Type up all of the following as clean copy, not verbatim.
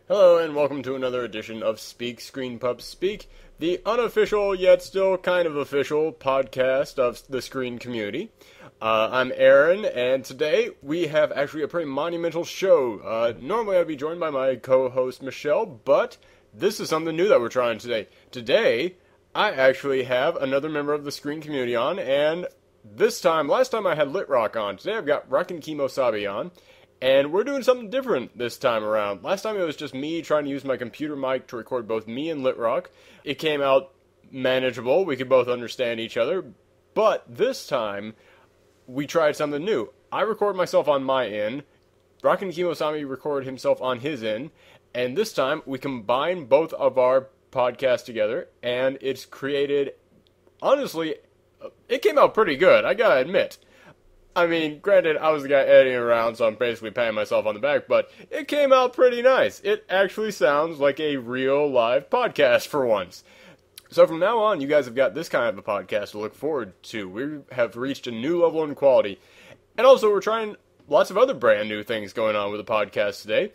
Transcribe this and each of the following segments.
Hello and welcome to another edition of Speak Screen Pub Speak, the unofficial yet still kind of official podcast of the screen community. I'm Aaron, and today we have actually a pretty monumental show. Normally I'd be joined by my co-host Michelle, but this is something new that we're trying today. Today, I actually have another member of the screen community on, and last time I had Lit Rock on. Today I've got Rockin' Kimosabi on. And we're doing something different this time around. Last time it was just me trying to use my computer mic to record both me and Lit Rock. It came out manageable. We could both understand each other. But this time, we tried something new. I record myself on my end. Rockin' Kimosabi record himself on his end. And this time, we combine both of our podcasts together. And it's created, honestly, it came out pretty good, I gotta admit. I mean, granted, I was the guy editing around, so I'm basically patting myself on the back, but it came out pretty nice. It actually sounds like a real live podcast for once. So from now on, you guys have got this kind of a podcast to look forward to. We have reached a new level in quality. And also, we're trying lots of other brand new things going on with the podcast today.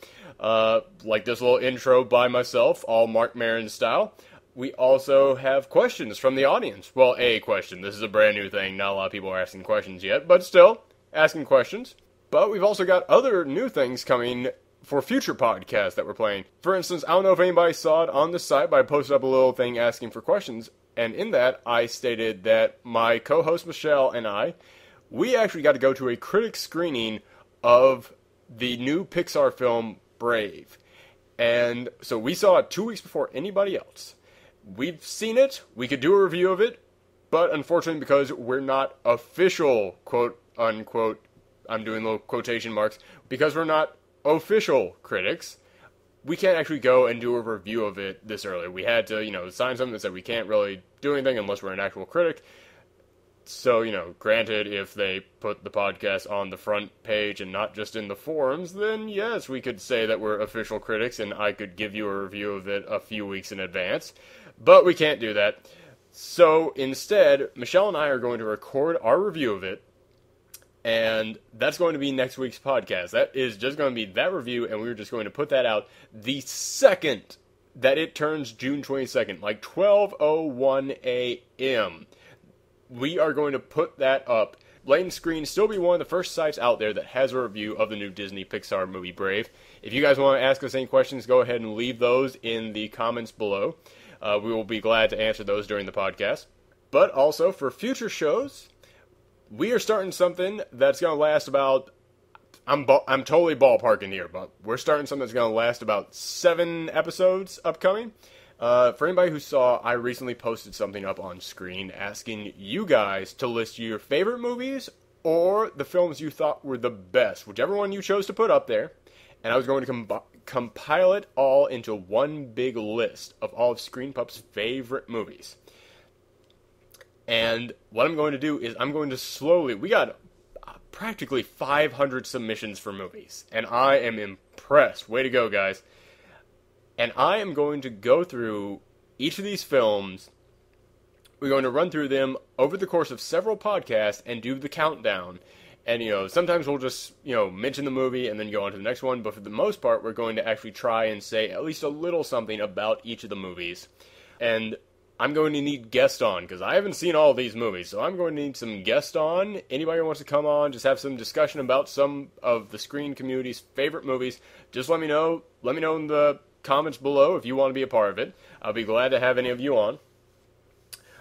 Like this little intro by myself, all Mark Maron style. We also have questions from the audience. Well, a question. This is a brand new thing. Not a lot of people are asking questions yet, but still, asking questions. But we've also got other new things coming for future podcasts that we're playing. For instance, I don't know if anybody saw it on the site, but I posted up a little thing asking for questions. And in that, I stated that my co-host Michelle and we actually got to go to a critic screening of the new Pixar film, Brave. And so we saw it 2 weeks before anybody else. We've seen it, we could do a review of it, but unfortunately because we're not official, quote unquote, I'm doing little quotation marks, because we're not official critics, we can't actually go and do a review of it this early. We had to, sign something that said we can't really do anything unless we're an actual critic. So, granted, if they put the podcast on the front page and not just in the forums, then yes, we could say that we're official critics and I could give you a review of it a few weeks in advance. But we can't do that. So instead, Michelle and I are going to record our review of it, and that's going to be next week's podcast. That is just going to be that review, and we're just going to put that out the second that it turns June 22nd, like 12:01 a.m. We are going to put that up. Blatant Screen still be one of the first sites out there that has a review of the new Disney Pixar movie Brave. If you guys want to ask us any questions, go ahead and leave those in the comments below. We will be glad to answer those during the podcast. But also, for future shows, we are starting something that's going to last about... I'm totally ballparking here, but we're starting something that's going to last about 7 episodes upcoming. For anybody who saw, I recently posted something up on screen asking you guys to list your favorite movies or the films you thought were the best, whichever one you chose to put up there. And I was going to compile it all into one big list of all of Screen Pup's favorite movies. And what I'm going to do is I'm going to slowly... We got practically 500 submissions for movies, and I am impressed. Way to go, guys. And I am going to go through each of these films. We're going to run through them over the course of several podcasts and do the countdown. And, sometimes we'll just, mention the movie and then go on to the next one. But for the most part, we're going to actually try and say at least a little something about each of the movies. And I'm going to need guests on, because I haven't seen all of these movies. So I'm going to need some guests on. Anybody who wants to come on, just have some discussion about some of the screen community's favorite movies, just let me know. Let me know in the comments below if you want to be a part of it. I'll be glad to have any of you on.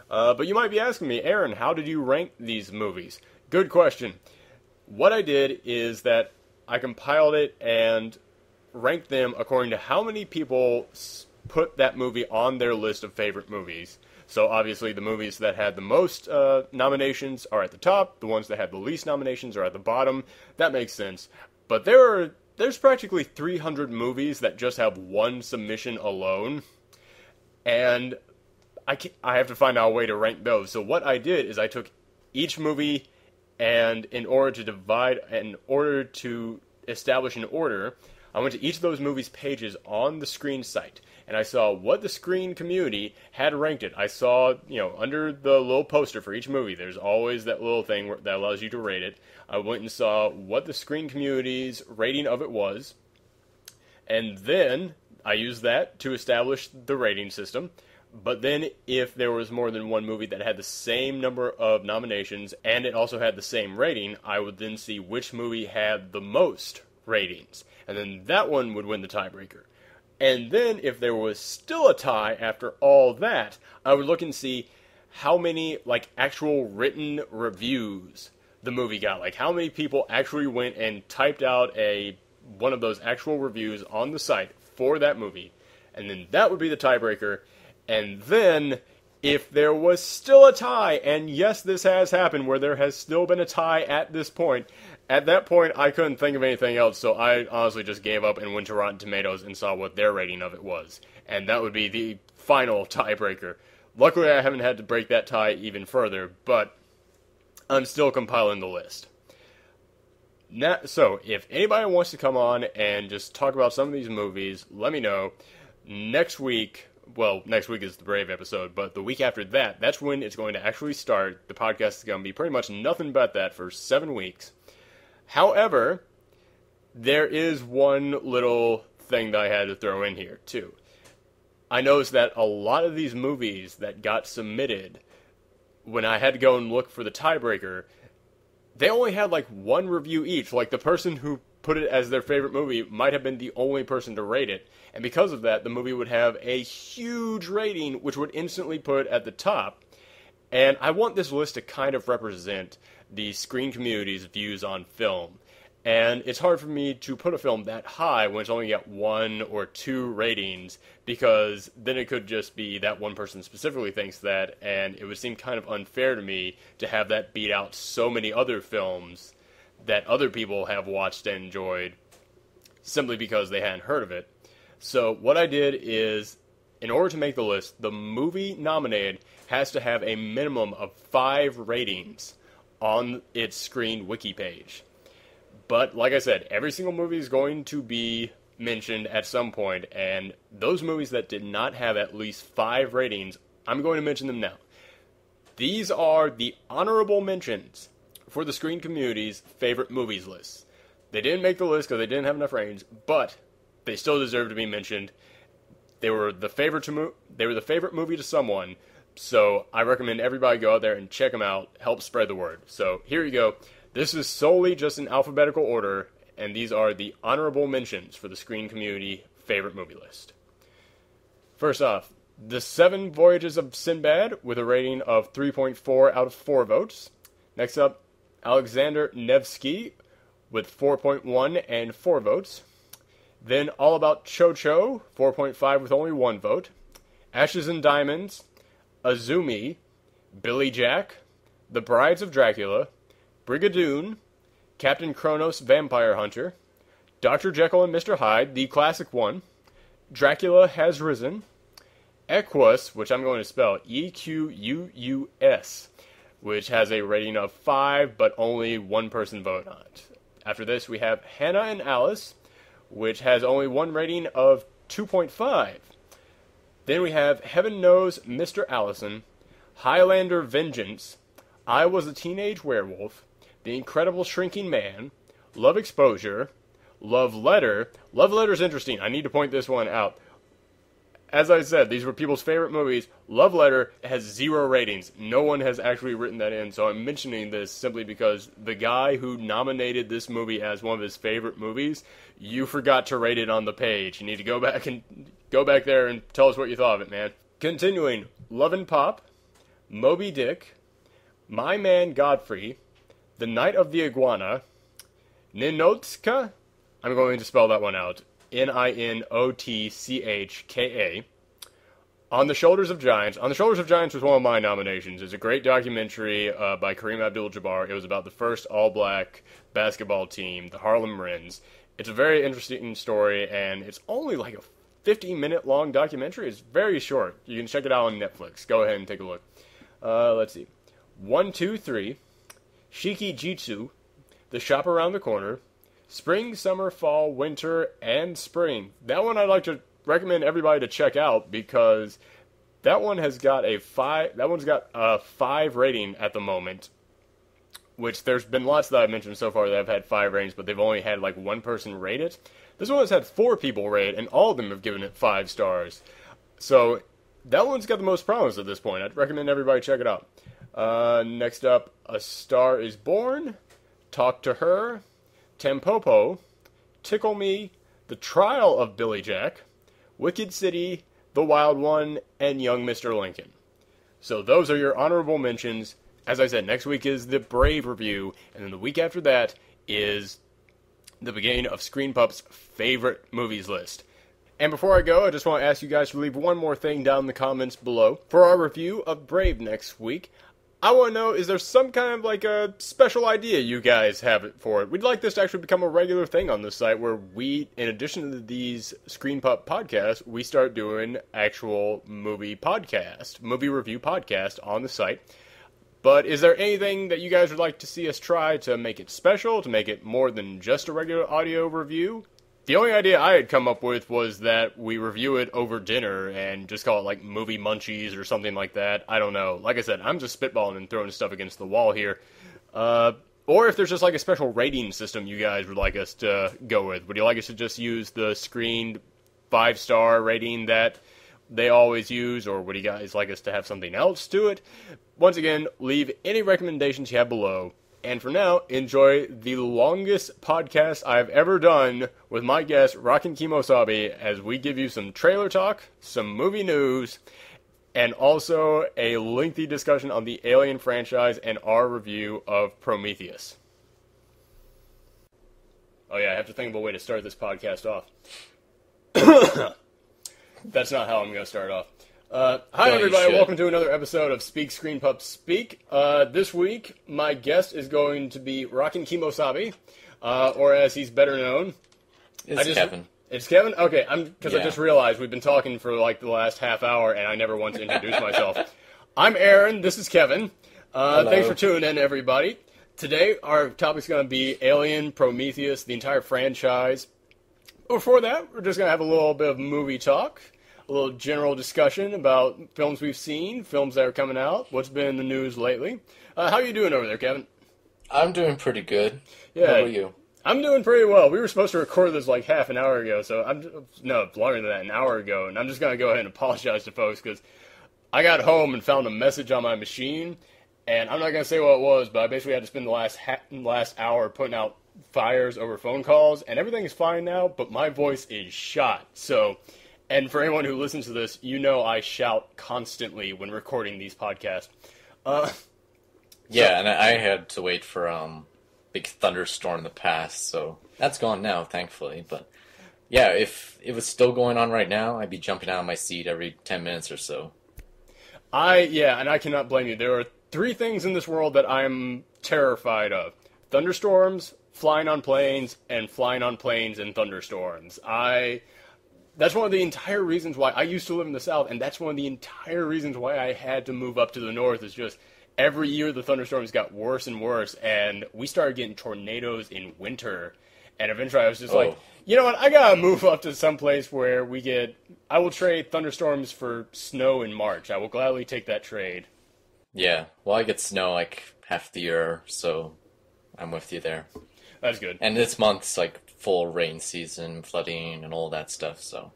But you might be asking me, Aaron, how did you rank these movies? Good question. What I did is that I compiled it and ranked them according to how many people put that movie on their list of favorite movies. So obviously the movies that had the most nominations are at the top. The ones that had the least nominations are at the bottom. That makes sense. But there's practically 300 movies that just have one submission alone. And I have to find out a way to rank those. So what I did is I took each movie, and in order to establish an order, I went to each of those movies' pages on the screen site, and I saw what the screen community had ranked it. I saw, under the little poster for each movie, there's always that little thing that allows you to rate it. I went and saw what the screen community's rating of it was, and then I used that to establish the rating system. But then if there was more than one movie that had the same number of nominations and it also had the same rating, I would then see which movie had the most ratings. And then that one would win the tiebreaker. And then if there was still a tie after all that, I would look and see how many actual written reviews the movie got. Like how many people actually went and typed out one of those actual reviews on the site for that movie. And then that would be the tiebreaker. And then, if there was still a tie, and yes, this has happened, where there has still been a tie at this point, at that point, I couldn't think of anything else, so I honestly just gave up and went to Rotten Tomatoes and saw what their rating of it was. And that would be the final tiebreaker. Luckily, I haven't had to break that tie even further, but I'm still compiling the list. Now, so, if anybody wants to come on and just talk about some of these movies, let me know. Next week is the Brave episode, but the week after that, that's when it's going to actually start. The podcast is going to be pretty much nothing but that for 7 weeks. However, there is one little thing that I had to throw in here, too. I noticed that a lot of these movies that got submitted, when I had to go and look for the tiebreaker, they only had one review each. Like the person who put it as their favorite movie might have been the only person to rate it. And because of that, the movie would have a huge rating, which would instantly put it at the top. And I want this list to kind of represent the screen community's views on film. And it's hard for me to put a film that high when it's only got 1 or 2 ratings, because then it could just be that one person specifically thinks that, and it would seem kind of unfair to me to have that beat out so many other films that other people have watched and enjoyed simply because they hadn't heard of it. So what I did is, in order to make the list, the movie nominated has to have a minimum of 5 ratings on its Screen Wiki page. But, like I said, every single movie is going to be mentioned at some point, and those movies that did not have at least 5 ratings, I'm going to mention them now. These are the honorable mentions for the Screen Community's favorite movies list. They didn't make the list because they didn't have enough ratings, but they still deserve to be mentioned. They were the favorite movie to someone, so I recommend everybody go out there and check them out, help spread the word. So here you go. This is solely just in alphabetical order, and these are the honorable mentions for the Screen Community favorite movie list. First off, The 7 Voyages of Sinbad with a rating of 3.4 out of 4 votes. Next up, Alexander Nevsky with 4.1 and 4 votes. Then All About Cho-Cho, 4.5 with only 1 vote. Ashes and Diamonds, Azumi, Billy Jack, The Brides of Dracula, Brigadoon, Captain Kronos Vampire Hunter, Dr. Jekyll and Mr. Hyde, the classic one, Dracula Has Risen, Equus, which I'm going to spell Equus, which has a rating of 5, but only 1 person voted on it. After this, we have Hannah and Alice, which has only 1 rating of 2.5. Then we have Heaven Knows Mr. Allison, Highlander Vengeance, I Was a Teenage Werewolf, The Incredible Shrinking Man, Love Exposure, Love Letter. Love Letter's interesting. I need to point this one out. As I said, these were people's favorite movies. Love Letter has 0 ratings. No one has actually written that in, so I'm mentioning this simply because the guy who nominated this movie as one of his favorite movies, you forgot to rate it on the page. You need to go back there and tell us what you thought of it, man. Continuing, Love and Pop, Moby Dick, My Man Godfrey, The Night of the Iguana, Ninotchka, I'm going to spell that one out, Ninotchka. On the Shoulders of Giants. On the Shoulders of Giants was one of my nominations. It's a great documentary by Kareem Abdul-Jabbar. It was about the first all-black basketball team, the Harlem Wrens. It's a very interesting story, and it's only like a 15-minute long documentary. It's very short. You can check it out on Netflix. Go ahead and take a look. Let's see. 1, 2, 3. Shiki Jitsu. The Shop Around the Corner. Spring, Summer, Fall, Winter, and Spring. That one I'd like to recommend everybody to check out because that one has got a 5. That one's got a 5 rating at the moment. Which there's been lots that I've mentioned so far that have had 5 ratings, but they've only had like 1 person rate it. This one has had 4 people rate, and all of them have given it 5 stars. So that one's got the most promise at this point. I'd recommend everybody check it out. Next up, A Star is Born, Talk to Her, Tampopo, Tickle Me, The Trial of Billy Jack, Wicked City, The Wild One, and Young Mr. Lincoln. So those are your honorable mentions. As I said, next week is the Brave review, and then the week after that is the beginning of Screen Pup's favorite movies list. And before I go, I just want to ask you guys to leave one more thing down in the comments below. For our review of Brave next week, I want to know, is there some kind of like a special idea you guys have for it? We'd like this to actually become a regular thing on the site where we, in addition to these Screen Pup podcasts, we start doing actual movie review podcast on the site. But is there anything that you guys would like to see us try to make it special, to make it more than just a regular audio review? The only idea I had come up with was that we review it over dinner and just call it like Movie Munchies or something like that. I don't know. Like I said, I'm just spitballing and throwing stuff against the wall here. Or if there's just like a special rating system you guys would like us to go with. Would you like us to just use the screened 5-star rating that they always use, or would you guys like us to have something else to it? Once again, leave any recommendations you have below. And for now, enjoy the longest podcast I've ever done with my guest, Rockin' Kimosabi, as we give you some trailer talk, some movie news, and also a lengthy discussion on the Alien franchise and our review of Prometheus. Oh yeah, I have to think of a way to start this podcast off. That's not how I'm going to start off. Hi, everybody. Welcome to another episode of Speak Screen Pup Speak. This week, my guest is going to be Rockin' Kimosabi, or as he's better known. Kevin. It's Kevin? Okay, I just realized we've been talking for like the last half hour, and I never once introduced myself. I'm Aaron. This is Kevin. Thanks for tuning in, everybody. Today, our topic's going to be Alien, Prometheus, the entire franchise. Before that, we're just going to have a little bit of movie talk, a little general discussion about films we've seen, films that are coming out, what's been in the news lately. How are you doing over there, Kevin? I'm doing pretty good. Yeah, how about you? I'm doing pretty well. We were supposed to record this like half an hour ago, longer than that, an hour ago, and I'm just going to go ahead and apologize to folks because I got home and found a message on my machine, and I'm not going to say what it was, but I basically had to spend the last hour putting out fires over phone calls, and everything is fine now, but my voice is shot. So, and for anyone who listens to this, you know I shout constantly when recording these podcasts. And I had to wait for big thunderstorm in the past, so that's gone now, thankfully. But yeah, if it was still going on right now, I'd be jumping out of my seat every 10 minutes or so. And I cannot blame you. There are 3 things in this world that I'm terrified of: thunderstorms, flying on planes, and flying on planes in thunderstorms. That's one of the entire reasons why I used to live in the South, and that's one of the entire reasons why I had to move up to the North, is just every year the thunderstorms got worse and worse, and we started getting tornadoes in winter, and eventually I was just like, you know what, I gotta move up to some place where I will trade thunderstorms for snow in March. I will gladly take that trade. Yeah, well, I get snow like half the year, so I'm with you there. That's good. And this month's like full rain season, flooding, and all that stuff. So,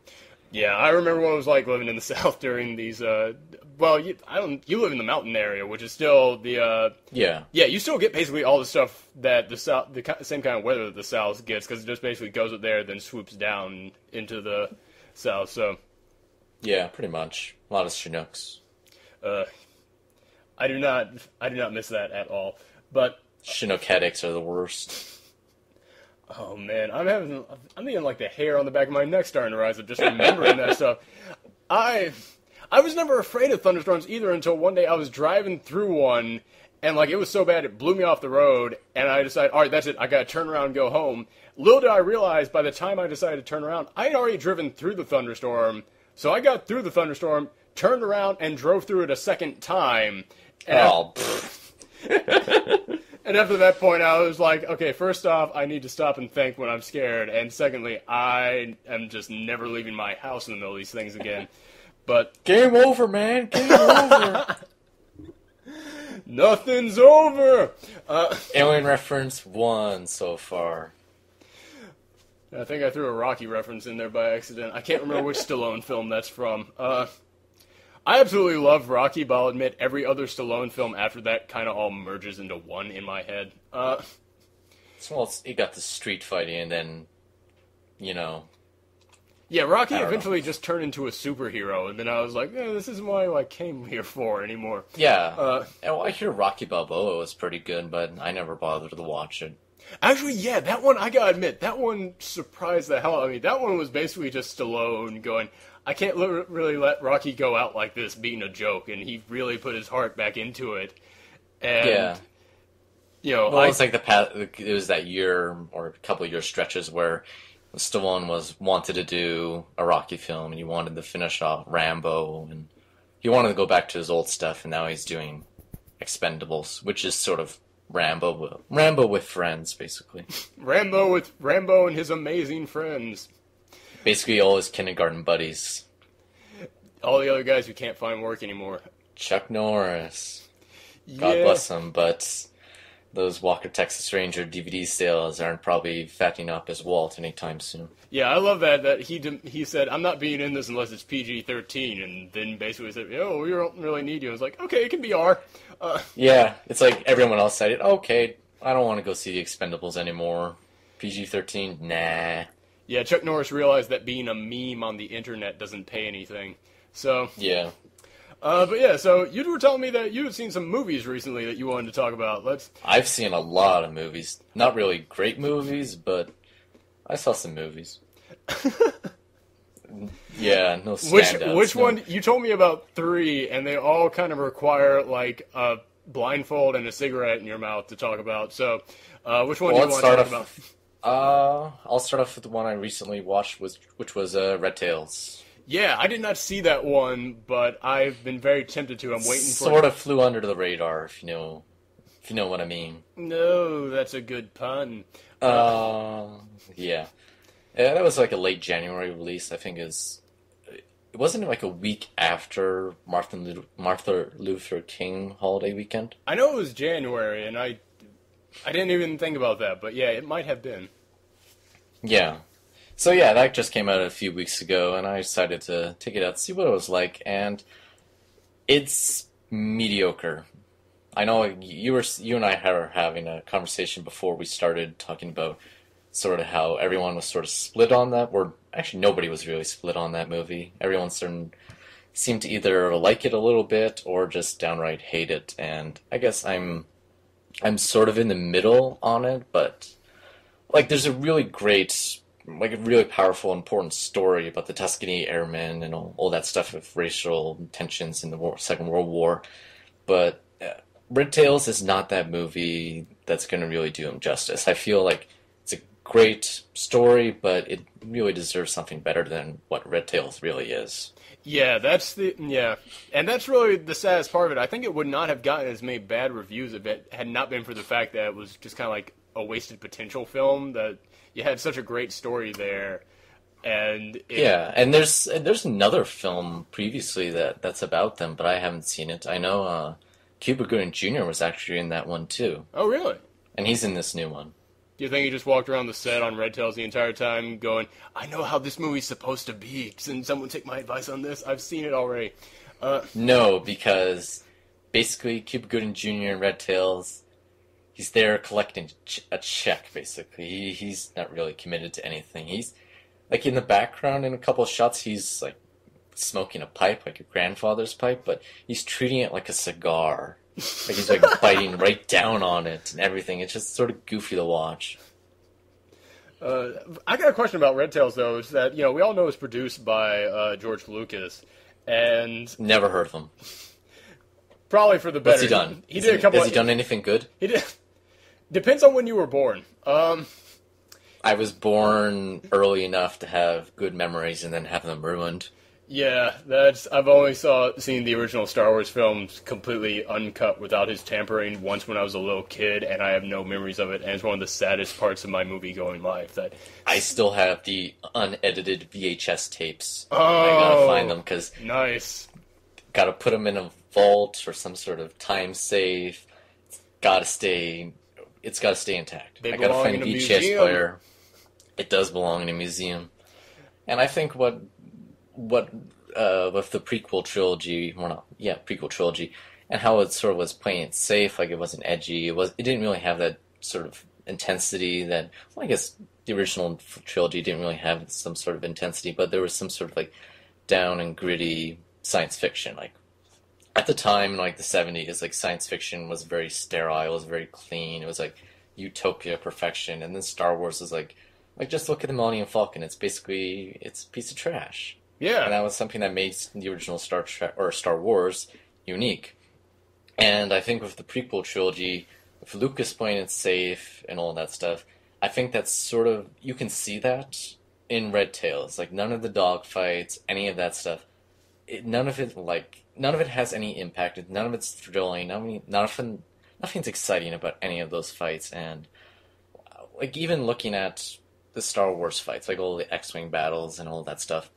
yeah, I remember what it was like living in the South during these. You live in the mountain area, which is still the. Yeah, you still get basically all the stuff that the South, the same kind of weather that the South gets, because it just basically goes up there, then swoops down into the South. So. Yeah, pretty much. A lot of Chinooks. I do not miss that at all. But Chinook headaches are the worst. Oh man, I'm getting like the hair on the back of my neck starting to rise up just remembering that stuff. I was never afraid of thunderstorms either until one day I was driving through one, and like it was so bad it blew me off the road, and I decided, all right, that's it, I gotta turn around and go home. Little did I realize, by the time I decided to turn around, I had already driven through the thunderstorm. So I got through the thunderstorm, turned around, and drove through it a second time. And and after that point, I was like, okay, first off, I need to stop and think when I'm scared. And secondly, I am just never leaving my house in the middle of these things again. But game over, man. Game over. Nothing's over. Alien reference 1 so far. I think I threw a Rocky reference in there by accident. I can't remember which Stallone film that's from. I absolutely love Rocky, but I'll admit every other Stallone film after that kind of all merges into one in my head. Well, it got the street fighting, and then, Yeah, Rocky I don't eventually just turned into a superhero, and then I was like, this isn't what I came here for anymore. Yeah. I hear Rocky Balboa was pretty good, but I never bothered to watch it. Actually, yeah, that one, I gotta admit, that one surprised the hell out of me. That one was basically just Stallone going, I can't really let Rocky go out like this being a joke, and he really put his heart back into it. And, it was like it was that year or a couple of year stretches where Stallone wanted to do a Rocky film, and he wanted to finish off Rambo, and he wanted to go back to his old stuff, and now he's doing Expendables, which is sort of Rambo with friends, basically. Rambo and his amazing friends. Basically all his kindergarten buddies. All the other guys who can't find work anymore. Chuck Norris. God bless him, but those Walker Texas Ranger DVD sales aren't probably fattening up his Walt anytime soon. Yeah, I love that he said, I'm not being in this unless it's PG-13, and then basically said, we don't really need you. I was like, okay, it can be R. Yeah, it's like everyone else said it. Okay, I don't want to go see the Expendables anymore. PG-13, nah. Yeah, Chuck Norris realized that being a meme on the internet doesn't pay anything. So yeah. But yeah, so you were telling me that you had seen some movies recently that you wanted to talk about. I've seen a lot of movies. Not really great movies, but I saw some movies. Yeah, no standouts. Which one? You told me about 3, and they all kind of require like a blindfold and a cigarette in your mouth to talk about. So, which one do you want to talk about? I'll start off with the one I recently watched, which was Red Tails. Yeah, I did not see that one, but I've been very tempted to. I'm waiting for. Sort of flew under the radar, if you know what I mean. No, that's a good pun. Yeah. That was like a late January release. I think it wasn't like a week after Martin Luther King holiday weekend. I know it was January, and I didn't even think about that, but yeah, it might have been. Yeah. So yeah, that just came out a few weeks ago, and I decided to take it out, see what it was like, and it's mediocre. I know you and I were having a conversation before we started talking about sort of how everyone was sort of split on that, or actually nobody was really split on that movie. Everyone seemed to either like it a little bit or just downright hate it, and I guess I'm sort of in the middle on it, but like there's a really great, like a really powerful, important story about the Tuskegee Airmen and all that stuff of racial tensions in the Second World War, but Red Tails is not that movie that's going to really do him justice. I feel like it's a great story, but it really deserves something better than what Red Tails really is. Yeah, and that's really the saddest part of it. I think it would not have gotten as many bad reviews if it had not been for the fact that it was just kind of like a wasted potential film, that you had such a great story there. And and there's another film previously that's about them, but I haven't seen it. I know Cuba Gooding Jr. was actually in that one too. Oh, really? And he's in this new one. Do you think he just walked around the set on Red Tails the entire time going, I know how this movie's supposed to be. Can someone take my advice on this? I've seen it already. No, because basically Cuba Gooding Jr. in Red Tails, he's there collecting a check, basically. He's not really committed to anything. He's, like, in the background in a couple of shots, he's, like, smoking a pipe, like a grandfather's pipe, but he's treating it like a cigar. Like he's like biting right down on it and everything. It's just sort of goofy to watch. I got a question about Red Tails, though. Is that, we all know it's produced by George Lucas, and never heard of him. Probably for the better. What's he done? He did a couple. Has he done anything good? He did. Depends on when you were born. I was born early enough to have good memories and then have them ruined. Yeah, I've only seen the original Star Wars films completely uncut without his tampering once when I was a little kid, and I have no memories of it, and it's one of the saddest parts of my movie-going life. That I still have the unedited VHS tapes. Oh, I gotta find them, because nice. Gotta put them in a vault or some sort of time safe. It's gotta stay intact. They I gotta belong find in a VHS museum. player. it does belong in a museum. And I think what with the prequel trilogy, well, not, yeah, prequel trilogy, and how it sort of was playing it safe, like it wasn't edgy, it didn't really have that sort of intensity that, well, I guess the original trilogy didn't really have some sort of intensity, but there was some sort of like down and gritty science fiction. Like at the time, in like the 70s, like science fiction was very sterile, it was very clean, it was like utopia perfection, and then Star Wars is like just look at the Millennium Falcon. It's basically it's a piece of trash. Yeah. And that was something that made the original Star Wars unique. And I think with the prequel trilogy, with Lucas playing it safe and all that stuff, I think that's sort of you can see that in Red Tails. Like none of the dogfights, any of that stuff, none of it has any impact. None of it's thrilling. Nothing's exciting about any of those fights. And like even looking at the Star Wars fights, like all the X-wing battles and all that stuff,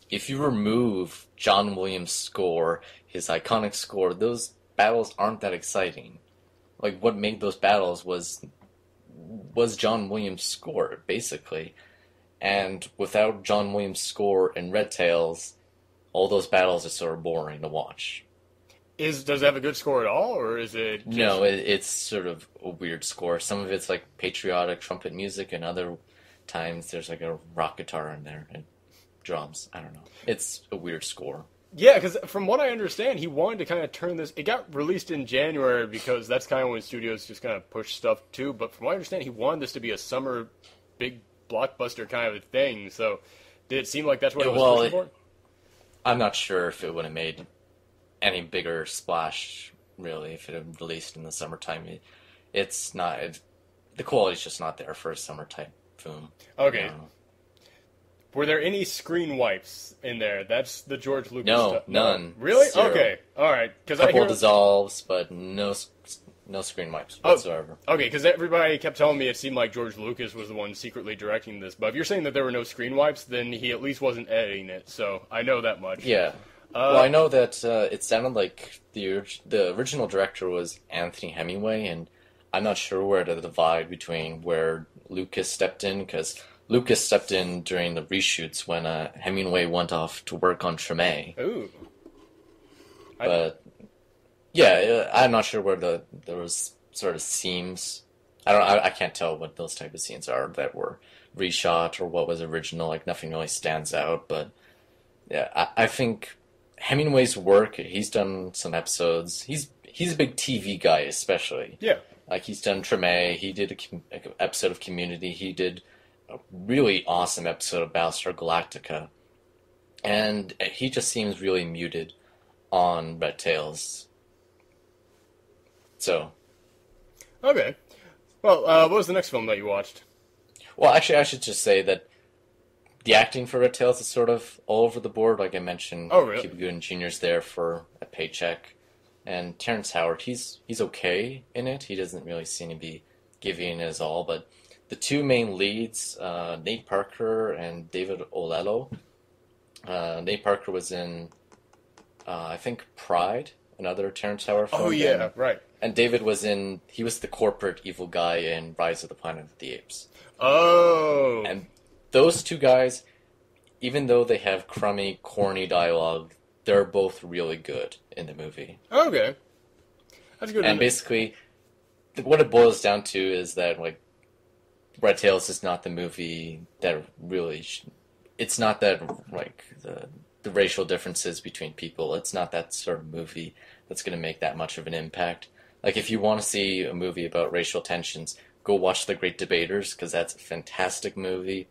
if you remove John Williams' score, his iconic score, those battles aren't that exciting. Like what made those battles was John Williams' score, basically. And without John Williams' score in Red Tails, all those battles are sort of boring to watch. Does it have a good score at all, or is it just... No, it's sort of a weird score. Some of it's like patriotic trumpet music, and other times there's like a rock guitar in there and drums. I don't know. It's a weird score. Yeah, because from what I understand, he wanted to kind of turn this... It got released in January because that's kind of when studios just kind of push stuff too, but from what I understand, he wanted this to be a summer big blockbuster kind of a thing, so did it seem like that's what it was pushing for? I'm not sure if it would have made any bigger splash, really, if it had released in the summertime. It's not... the quality's just not there for a summer-type film. Okay. Were there any screen wipes in there? That's the George Lucas stuff. No, none. Really? Zero. Okay. All right. A couple dissolves, but no screen wipes whatsoever. Okay, because everybody kept telling me it seemed like George Lucas was the one secretly directing this. But if you're saying that there were no screen wipes, then he at least wasn't editing it. So I know that much. Yeah. Well, I know that it sounded like the original director was Anthony Hemingway, and I'm not sure where to divide between where Lucas stepped in, because Lucas stepped in during the reshoots when Hemingway went off to work on Treme. Ooh. But yeah, I'm not sure where there was sort of scenes. I can't tell what those type of scenes are that were reshot or what was original. Like nothing really stands out. But yeah, I think Hemingway's work. He's done some episodes. He's a big TV guy, especially. Yeah. Like he's done Treme. He did an episode of Community. He did a really awesome episode of Battlestar Galactica, and he just seems really muted on Red Tails. So, okay. Well, what was the next film that you watched? Well, actually, I should just say that the acting for Red Tails is sort of all over the board. Like I mentioned, really? Cuba Gooding Jr.'s there for a paycheck, and Terrence Howard, he's okay in it. He doesn't really seem to be giving it his all, but the two main leads, Nate Parker and David Oyelowo. Nate Parker was in, I think, Pride, another Terrence Howard film. Oh, yeah, right. And David he was the corporate evil guy in Rise of the Planet of the Apes. Oh. And those two guys, even though they have crummy, corny dialogue, they're both really good in the movie. Okay. That's good. And basically, what it boils down to is that, like, Red Tails is not the movie that really... It's not that, like, the racial differences between people. It's not that sort of movie that's going to make that much of an impact. Like, if you want to see a movie about racial tensions, go watch The Great Debaters, because that's a fantastic movie,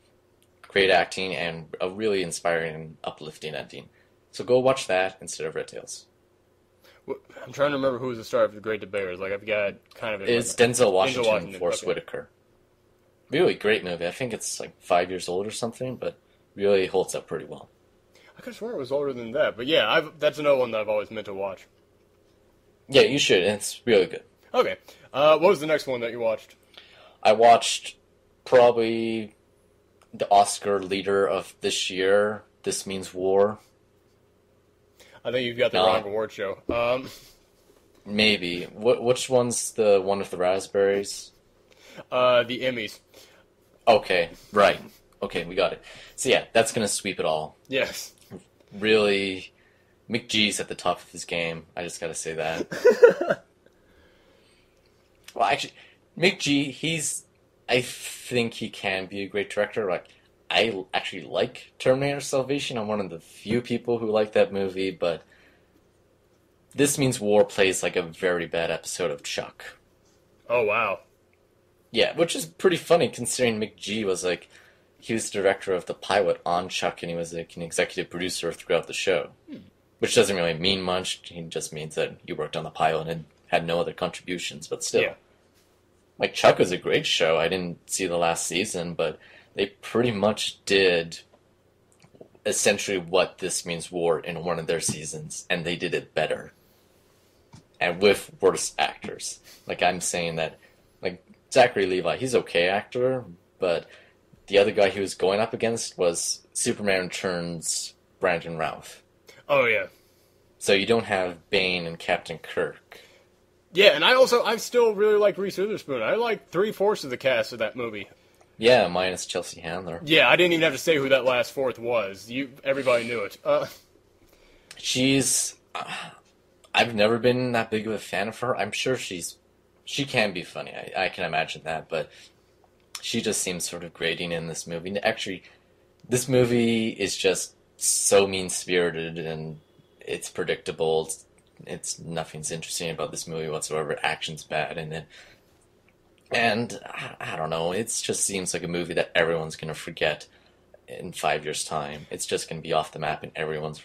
great acting, and a really inspiring and uplifting ending. So go watch that instead of Red Tails. I'm trying to remember who was the star of The Great Debaters. Like, I've got kind of... It's Denzel Washington and Forrest Whitaker. Really great movie. I think it's like 5 years old or something, but really holds up pretty well. I could swear it was older than that, but yeah, that's another one that I've always meant to watch. Yeah, you should. It's really good. Okay. What was the next one that you watched? I watched probably the Oscar leader of this year, This Means War. I think you've got the wrong award show. Maybe. Which one's the one with the raspberries? The Emmys. Okay, right. Okay, we got it. So yeah, that's gonna sweep it all. Yes. Really, McGee's at the top of his game. I just gotta say that. Well, actually, McG, I think he can be a great director. Like, I actually like Terminator Salvation. I'm one of the few people who like that movie, but This Means War plays like a very bad episode of Chuck. Oh, wow. Yeah, which is pretty funny considering McG was like, he was the director of the pilot on Chuck, and he was like an executive producer throughout the show. Which doesn't really mean much. It just means that he worked on the pilot and had no other contributions, but still. Yeah. Like, Chuck was a great show. I didn't see the last season, but they pretty much did essentially what This Means War in one of their seasons, and they did it better. And with worse actors. Like, I'm saying that, like, Zachary Levi, he's okay actor, but the other guy he was going up against was Superman Returns Brandon Routh. Oh, yeah. So you don't have Bane and Captain Kirk. Yeah, and I still really like Reese Witherspoon. I like 3/4 of the cast of that movie. Yeah, minus Chelsea Handler. Yeah, I didn't even have to say who that last fourth was. Everybody knew it. She's... I've never been that big of a fan of her. I'm sure she can be funny. I can imagine that, but she just seems sort of grating in this movie. And actually, this movie is just so mean-spirited, and it's predictable. It's nothing's interesting about this movie whatsoever. Action's bad in it. And I don't know, it just seems like a movie that everyone's going to forget in 5 years' time. It's just going to be off the map in everyone's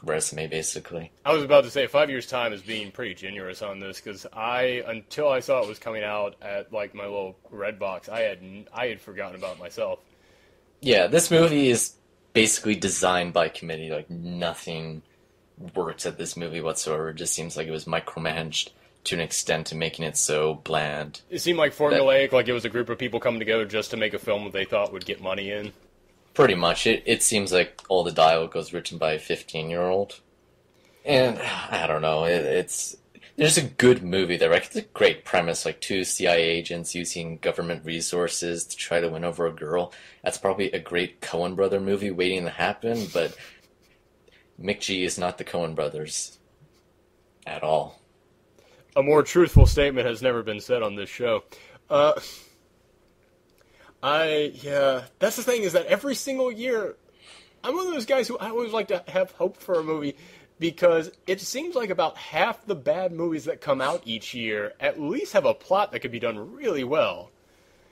resume, basically. I was about to say 5 years' time is being pretty generous on this, because until I saw it was coming out at like my little red box, I had forgotten about it myself. Yeah, this movie is basically designed by committee. Like, nothing works at this movie whatsoever. It just seems like it was micromanaged to an extent to making it so bland. It seemed like formulaic, like it was a group of people coming together just to make a film that they thought would get money in. Pretty much. It seems like all the dialogue was written by a 15-year-old. And, I don't know, there's a good movie there. Like, it's a great premise, like two CIA agents using government resources to try to win over a girl. That's probably a great Coen brother movie waiting to happen, but McG is not the Coen brothers at all. A more truthful statement has never been said on this show. That's the thing, is that every single year, I'm one of those guys who I always like to have hope for a movie, because it seems like about half the bad movies that come out each year at least have a plot that could be done really well.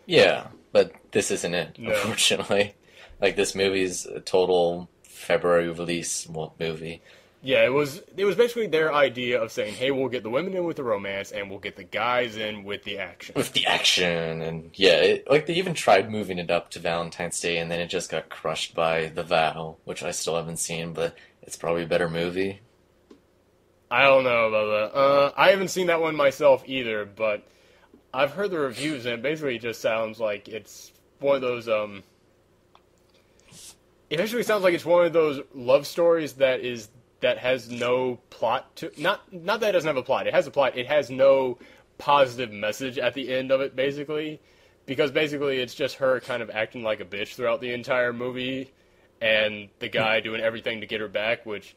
Yeah, but this isn't it, No. Unfortunately. Like, this movie's a total February release movie. Yeah, it was basically their idea of saying, hey, we'll get the women in with the romance, and we'll get the guys in with the action. With the action, and yeah, like, they even tried moving it up to Valentine's Day, and then it just got crushed by The Vow, which I still haven't seen, but it's probably a better movie. I don't know about that. I haven't seen that one myself either, but I've heard the reviews, and it basically just sounds like it's one of those, it actually sounds like it's one of those love stories that has no plot to... Not that it doesn't have a plot. It has a plot. It has no positive message at the end of it, basically. Because basically it's just her kind of acting like a bitch throughout the entire movie, and the guy doing everything to get her back, which...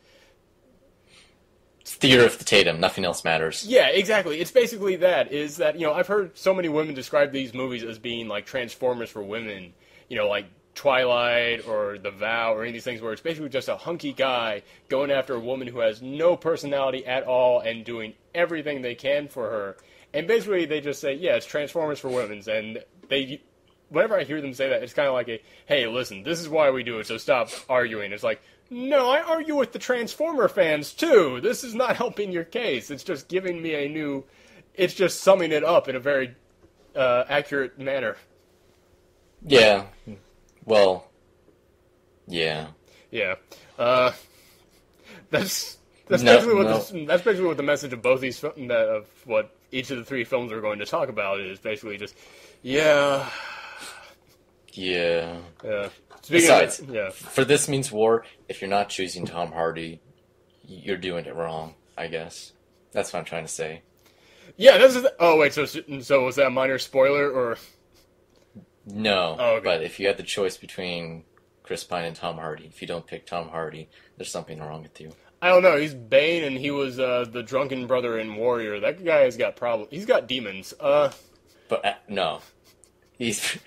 It's Theater of the Tatum. Nothing else matters. Yeah, exactly. It's basically that, is that, I've heard so many women describe these movies as being like Transformers for women, like Twilight or The Vow or any of these things where it's basically just a hunky guy going after a woman who has no personality at all and doing everything they can for her. And basically they just say, yeah, it's Transformers for women. And whenever I hear them say that, it's kind of like hey, listen, this is why we do it, so stop arguing. It's like, no, I argue with the Transformer fans too. This is not helping your case. It's just giving me it's just summing it up in a very accurate manner. Yeah. Well, yeah. Yeah. That's basically what the message of both these of what each of the three films we're going to talk about is basically just yeah. Besides, for This Means War, if you're not choosing Tom Hardy, you're doing it wrong, I guess. That's what I'm trying to say. Yeah, oh wait, so was that a minor spoiler or? No, Oh, okay. but if you had the choice between Chris Pine and Tom Hardy, if you don't pick Tom Hardy, there's something wrong with you. I don't know. He's Bane, and he was the drunken brother in Warrior. That guy has got problems. He's got demons. But no, he's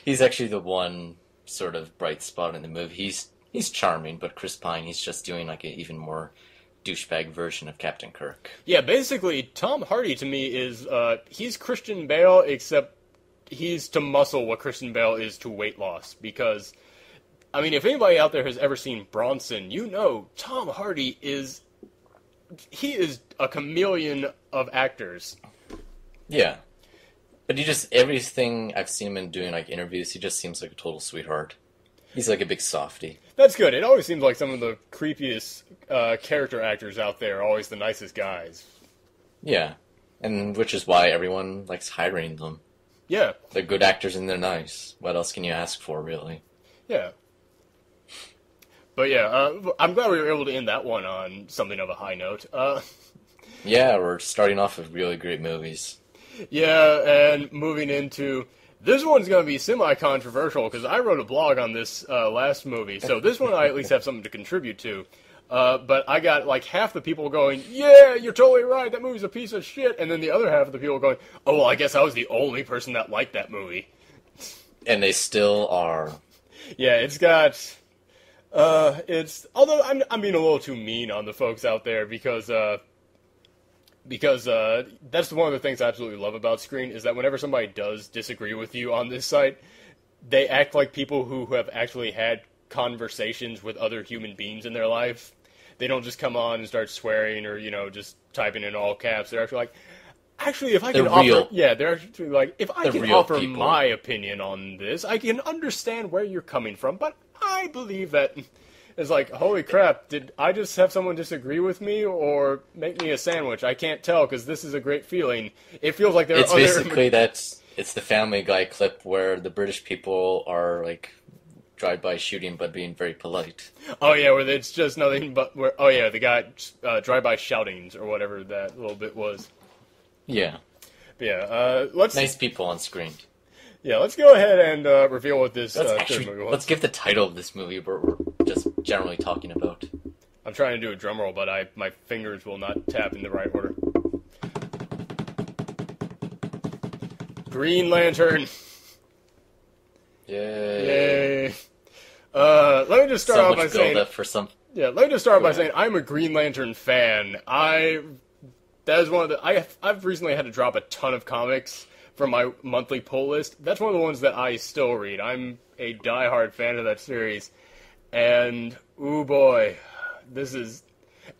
he's actually the one sort of bright spot in the movie. He's charming, but Chris Pine, he's just doing like an even more douchebag version of Captain Kirk. Yeah, basically, Tom Hardy to me is he's Christian Bale, except he's to muscle what Christian Bale is to weight loss. Because, I mean, if anybody out there has ever seen Bronson, you know Tom Hardy is a chameleon of actors. Yeah. But he just, everything I've seen him in doing, like, interviews, he just seems like a total sweetheart. He's like a big softie. That's good. It always seems like some of the creepiest character actors out there are always the nicest guys. Yeah. And which is why everyone likes hiring them. Yeah. They're good actors and they're nice. What else can you ask for, really? Yeah. But yeah, I'm glad we were able to end that one on something of a high note. Yeah, we're starting off with really great movies. Yeah, and moving into... This one's going to be semi-controversial, because I wrote a blog on this last movie, so this one I at least have something to contribute to. But I got like half the people going, yeah, you're totally right, that movie's a piece of shit, and then the other half of the people going, oh, well, I guess I was the only person that liked that movie. And they still are. Yeah, it's got... Although I'm being a little too mean on the folks out there, because that's one of the things I absolutely love about Screen, is that whenever somebody does disagree with you on this site, they act like people who have actually had conversations with other human beings in their life. They don't just come on and start swearing or, just typing in all caps. They're actually like, if I can offer... Yeah, they're actually like, if I can offer my opinion on this, I can understand where you're coming from, but I believe that... It's like, holy crap, did I just have someone disagree with me or make me a sandwich? I can't tell, because this is a great feeling. It feels like there are other... Basically, it's the Family Guy clip where the British people are, like, drive-by shooting but being very polite. Oh, yeah, where it's just nothing but... the guy drive-by shoutings or whatever that little bit was. Yeah. But yeah, let's... Nice people on Screen. Yeah, let's go ahead and reveal what this third movie was. Let's give the title of this movie we're just generally talking about. I'm trying to do a drum roll, but my fingers will not tap in the right order. Green Lantern. Yay. Let me just start off by saying... Yeah, let me just start by saying I'm a Green Lantern fan. That is one of the... I've recently had to drop a ton of comics from my monthly pull list. That's one of the ones that I still read. I'm a diehard fan of that series. And, ooh boy, this is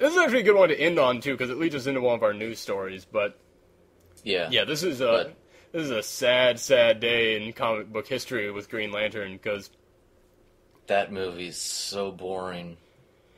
actually a good one to end on, too, because it leads us into one of our news stories. But, yeah, this is a sad, sad day in comic book history with Green Lantern, because... That movie's so boring.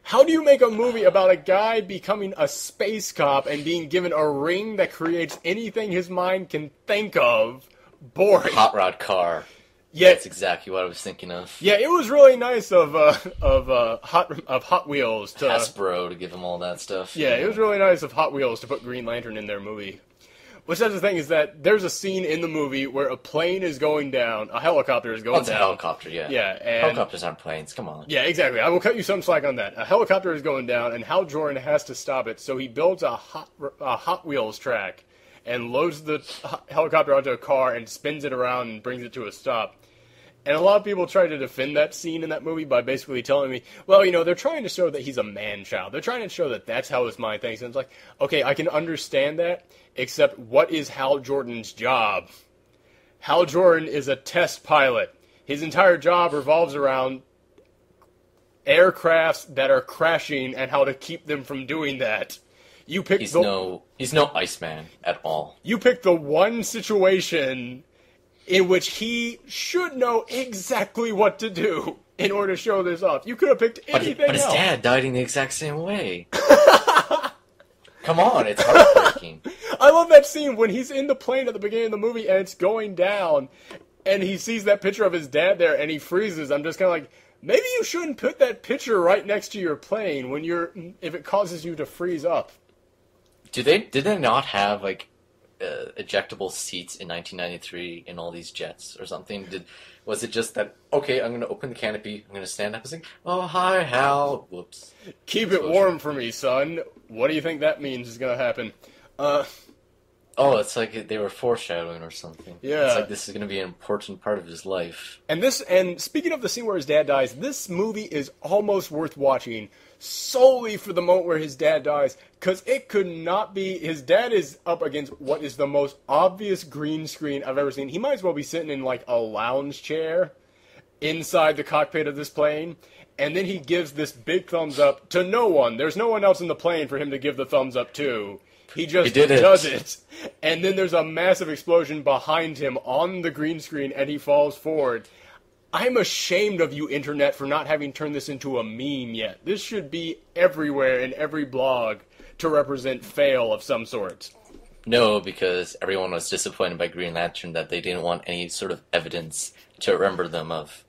How do you make a movie about a guy becoming a space cop and being given a ring that creates anything his mind can think of? Boring. Hot rod car. Yeah, that's exactly what I was thinking of. Yeah, it was really nice of Hot Wheels to Hasbro to give them all that stuff. Yeah, it was really nice of Hot Wheels to put Green Lantern in their movie. Which that's the thing, is that there's a scene in the movie where a plane is going down, a helicopter is going down. It's a helicopter, yeah. Yeah, and helicopters aren't planes, come on. Yeah, exactly. I will cut you some slack on that. A helicopter is going down, and Hal Jordan has to stop it, so he builds a Hot Wheels track and loads the helicopter onto a car and spins it around and brings it to a stop. And a lot of people try to defend that scene in that movie by basically telling me, well, they're trying to show that he's a man-child. They're trying to show that that's how his mind thinks. And it's like, okay, I can understand that, except what is Hal Jordan's job? Hal Jordan is a test pilot. His entire job revolves around aircrafts that are crashing and how to keep them from doing that. He's no Iceman at all. You pick the one situation in which he should know exactly what to do in order to show this off. You could have picked anything else. But his dad died in the exact same way. Come on, it's heartbreaking. I love that scene when he's in the plane at the beginning of the movie and it's going down, and he sees that picture of his dad there and he freezes. I'm just kind of like, maybe you shouldn't put that picture right next to your plane if it causes you to freeze up. Did they not have, like, ejectable seats in 1993 in all these jets or something? Was it just that, okay, I'm going to open the canopy, I'm going to stand up and sing, oh, hi, Hal, whoops. Keep it warm for me, son. What do you think that means is going to happen? Oh, it's like they were foreshadowing or something. Yeah. It's like this is going to be an important part of his life. And speaking of the scene where his dad dies, this movie is almost worth watching solely for the moment where his dad dies, because it could not be. His dad is up against what is the most obvious green screen I've ever seen. He might as well be sitting in like a lounge chair inside the cockpit of this plane, and then he gives this big thumbs up to no one. There's no one else in the plane for him to give the thumbs up to. He just does it. And then there's a massive explosion behind him on the green screen, and he falls forward. I'm ashamed of you, Internet, for not having turned this into a meme yet. This should be everywhere in every blog to represent fail of some sort. No, because everyone was disappointed by Green Lantern that they didn't want any sort of evidence to remember them of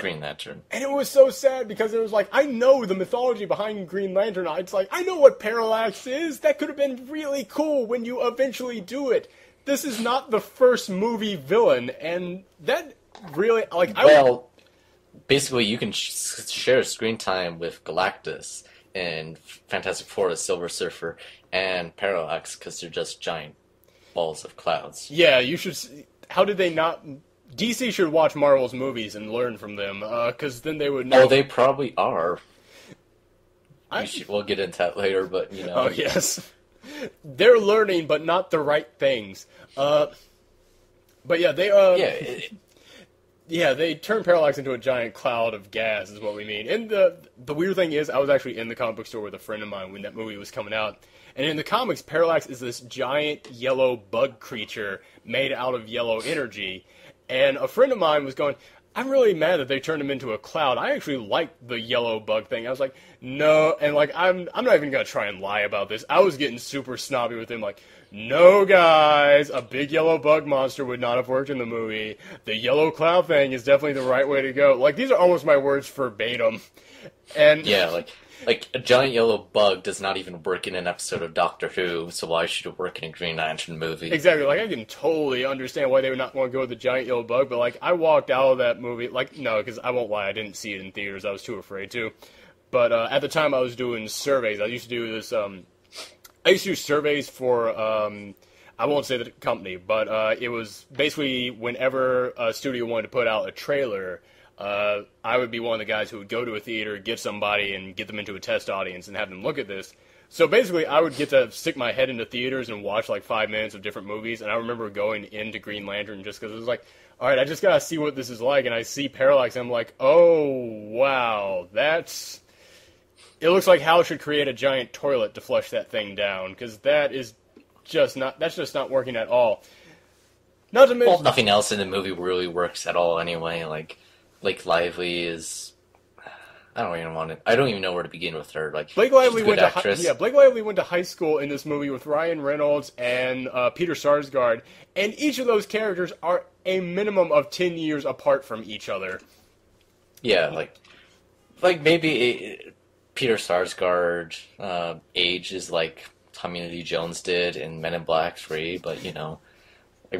Green Lantern. And it was so sad because it was like, I know the mythology behind Green Lantern. It's like, I know what Parallax is. That could have been really cool when you eventually do it. This is not the first movie villain, and that really, like, basically you can share screen time with Galactus and Fantastic Four as Silver Surfer and Parallax because they're just giant balls of clouds. Yeah, you should. How did they not? DC should watch Marvel's movies and learn from them, because then they would know. Oh, they probably are. We'll get into that later, but you know. Oh yes, they're learning, but not the right things. But yeah, they. Yeah, they turn Parallax into a giant cloud of gas, is what we mean. And the weird thing is, I was actually in the comic book store with a friend of mine when that movie was coming out. And in the comics, Parallax is this giant yellow bug creature made out of yellow energy. And a friend of mine was going, I'm really mad that they turned him into a cloud. I actually like the yellow bug thing. I was like, no, and like I'm not even gonna try and lie about this. I was getting super snobby with him, like, no guys, a big yellow bug monster would not have worked in the movie. The yellow cloud thing is definitely the right way to go. Like, these are almost my words verbatim. And yeah, like a giant yellow bug does not even work in an episode of Doctor Who, so why should it work in a Green Lantern movie? Exactly, like, I can totally understand why they would not want to go with the giant yellow bug, but, like, I walked out of that movie, like, no, because I won't lie, I didn't see it in theaters, I was too afraid to. But at the time I was doing surveys, I used to do this, I used to do surveys for, I won't say the company, but it was basically whenever a studio wanted to put out a trailer, I would be one of the guys who would go to a theater, get somebody, and get them into a test audience and have them look at this. So basically, I would get to stick my head into theaters and watch like 5 minutes of different movies, and I remember going into Green Lantern just because it was like, alright, I just gotta see what this is like, and I see Parallax, and I'm like, oh, wow, it looks like Hal should create a giant toilet to flush that thing down, because that's just not working at all. Not to mention... Well, nothing else in the movie really works at all anyway, like Lively is... I don't even know where to begin with her. Like, Blake Lively she's a good actress. Blake Lively went to high school in this movie with Ryan Reynolds and Peter Sarsgaard, and each of those characters are a minimum of 10 years apart from each other. Yeah, like maybe Peter Sarsgaard age is like Tommy Lee Jones did in Men in Black 3, but you know.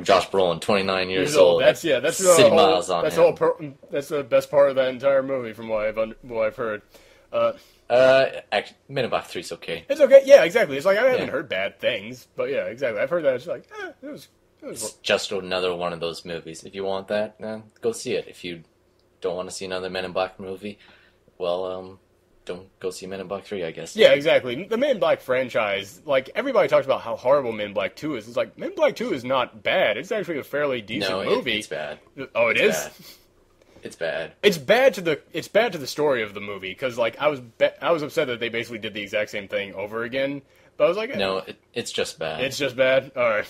Josh Brolin, 29 years old. That's city miles on him. That's the best part of that entire movie, from what I've heard. Actually, Men in Black 3's okay. It's okay. Yeah, exactly. It's like I haven't heard bad things, but yeah, exactly. I've heard that. It's like it was. It's just another one of those movies. If you want that, go see it. If you don't want to see another Men in Black movie, well, don't go see Men in Black 3, I guess. Yeah, exactly. The Men in Black franchise, like, everybody talks about how horrible Men in Black 2 is. It's like, Men in Black 2 is not bad. It's actually a fairly decent movie. It's bad. Oh, it is? Bad. It's bad. It's bad to the story of the movie, because, like, I was upset that they basically did the exact same thing over again. But I was like... No, it's just bad. It's just bad? Alright.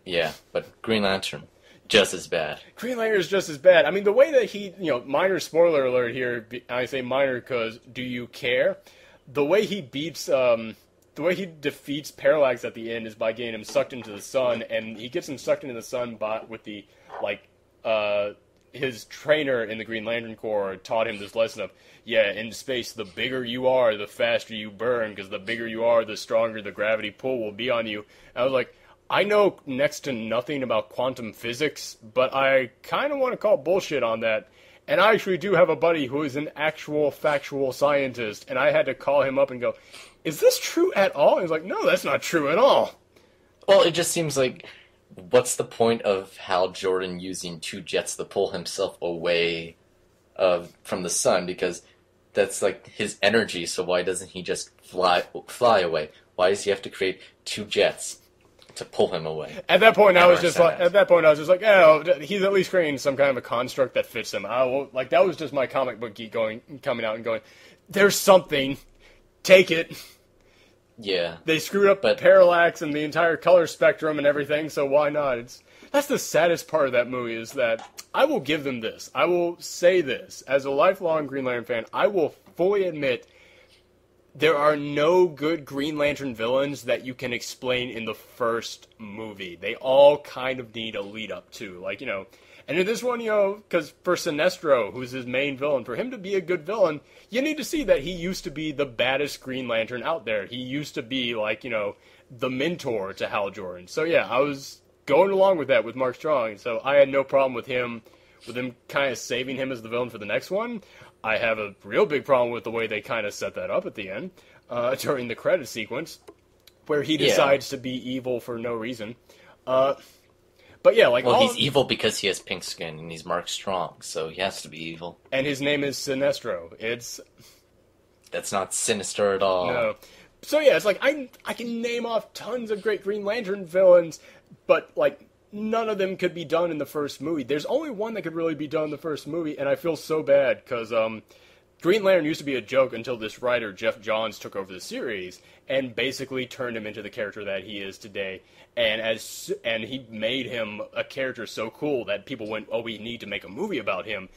Yeah, but Green Lantern... just as bad. Green Lantern is just as bad. I mean, the way that he, minor spoiler alert here, I say minor because do you care? The way he defeats Parallax at the end is by getting him sucked into the sun, and he gets him sucked into the sun with the, his trainer in the Green Lantern Corps taught him this lesson of, in space, the bigger you are, the faster you burn, because the bigger you are, the stronger the gravity pull will be on you. And I was like, I know next to nothing about quantum physics, but I kind of want to call bullshit on that. And I actually do have a buddy who is an actual factual scientist, and I had to call him up and go, is this true at all? And he's like, no, that's not true at all. Well, it just seems like, what's the point of Hal Jordan using 2 jets to pull himself away from the sun? Because that's like his energy, so why doesn't he just fly away? Why does he have to create 2 jets to pull him away? At that point, I was just like, oh, he's at least creating some kind of a construct that fits him. That was just my comic book geek coming out and going, there's something, take it. Yeah. They screwed up parallax and the entire color spectrum and everything, so why not? That's the saddest part of that movie, is that I will give them this. I will say this. As a lifelong Green Lantern fan, I will fully admit there are no good Green Lantern villains that you can explain in the first movie. They all kind of need a lead up to, and in this one, because for Sinestro, who's his main villain, for him to be a good villain, you need to see that he used to be the baddest Green Lantern out there. He used to be, the mentor to Hal Jordan. So yeah, I was going along with that with Mark Strong, so I had no problem with them kind of saving him as the villain for the next one. I have a real big problem with the way they kind of set that up at the end, during the credit sequence, where he decides to be evil for no reason. But yeah, he's evil because he has pink skin and he's Mark Strong, so he has to be evil. And his name is Sinestro. That's not sinister at all. No. So yeah, it's like I can name off tons of great Green Lantern villains, but none of them could be done in the first movie. There's only one that could really be done in the first movie, and I feel so bad because Green Lantern used to be a joke until this writer, Jeff Johns, took over the series and basically turned him into the character that he is today. And he made him a character so cool that people went, oh, we need to make a movie about him.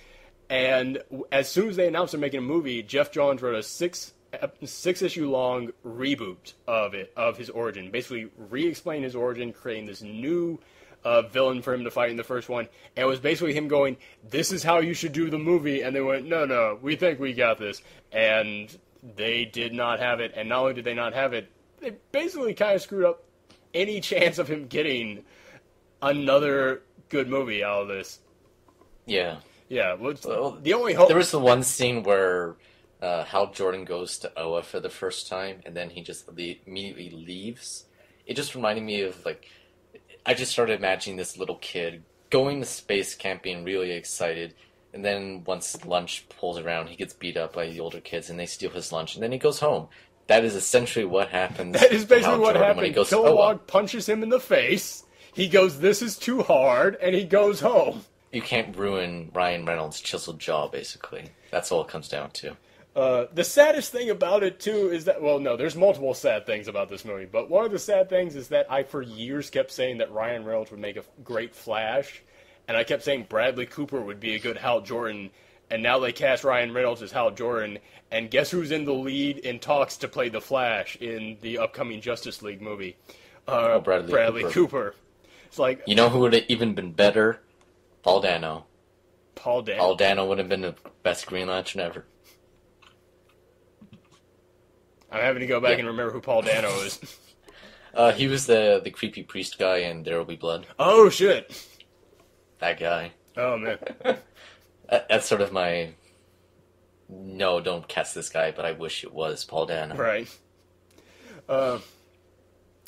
And as soon as they announced they're making a movie, Jeff Johns wrote a six-issue long reboot of his origin, basically re-explain his origin, creating this new villain for him to fight in the first one, and it was basically him going, this is how you should do the movie, and they went, no, we think we got this, and they did not have it, and not only did they not have it, they basically kind of screwed up any chance of him getting another good movie out of this. Yeah. Yeah, the only hope... There was the one scene where Hal Jordan goes to Oa for the first time, and then he just immediately leaves. It just reminded me of, I just started imagining this little kid going to space camp, being really excited, and then once lunch pulls around, he gets beat up by the older kids, and they steal his lunch, and then he goes home. That is essentially what happens. That is basically what happened. When he goes Kilowog punches him in the face, he goes, this is too hard, and he goes home. You can't ruin Ryan Reynolds' chiseled jaw, basically. That's all it comes down to. The saddest thing about it, too, is that, there's multiple sad things about this movie, but one of the sad things is that I, for years, kept saying that Ryan Reynolds would make a great Flash, and I kept saying Bradley Cooper would be a good Hal Jordan, and now they cast Ryan Reynolds as Hal Jordan, and guess who's in the lead in talks to play the Flash in the upcoming Justice League movie? Bradley Cooper. It's like... You know who would have even been better? Paul Dano. Paul Dano would have been the best Green Lantern ever. I'm having to go back and remember who Paul Dano is. He was the creepy priest guy in There Will Be Blood. Oh, shit. That guy. Oh, man. That's sort of my... No, don't cast this guy, but I wish it was Paul Dano. Right.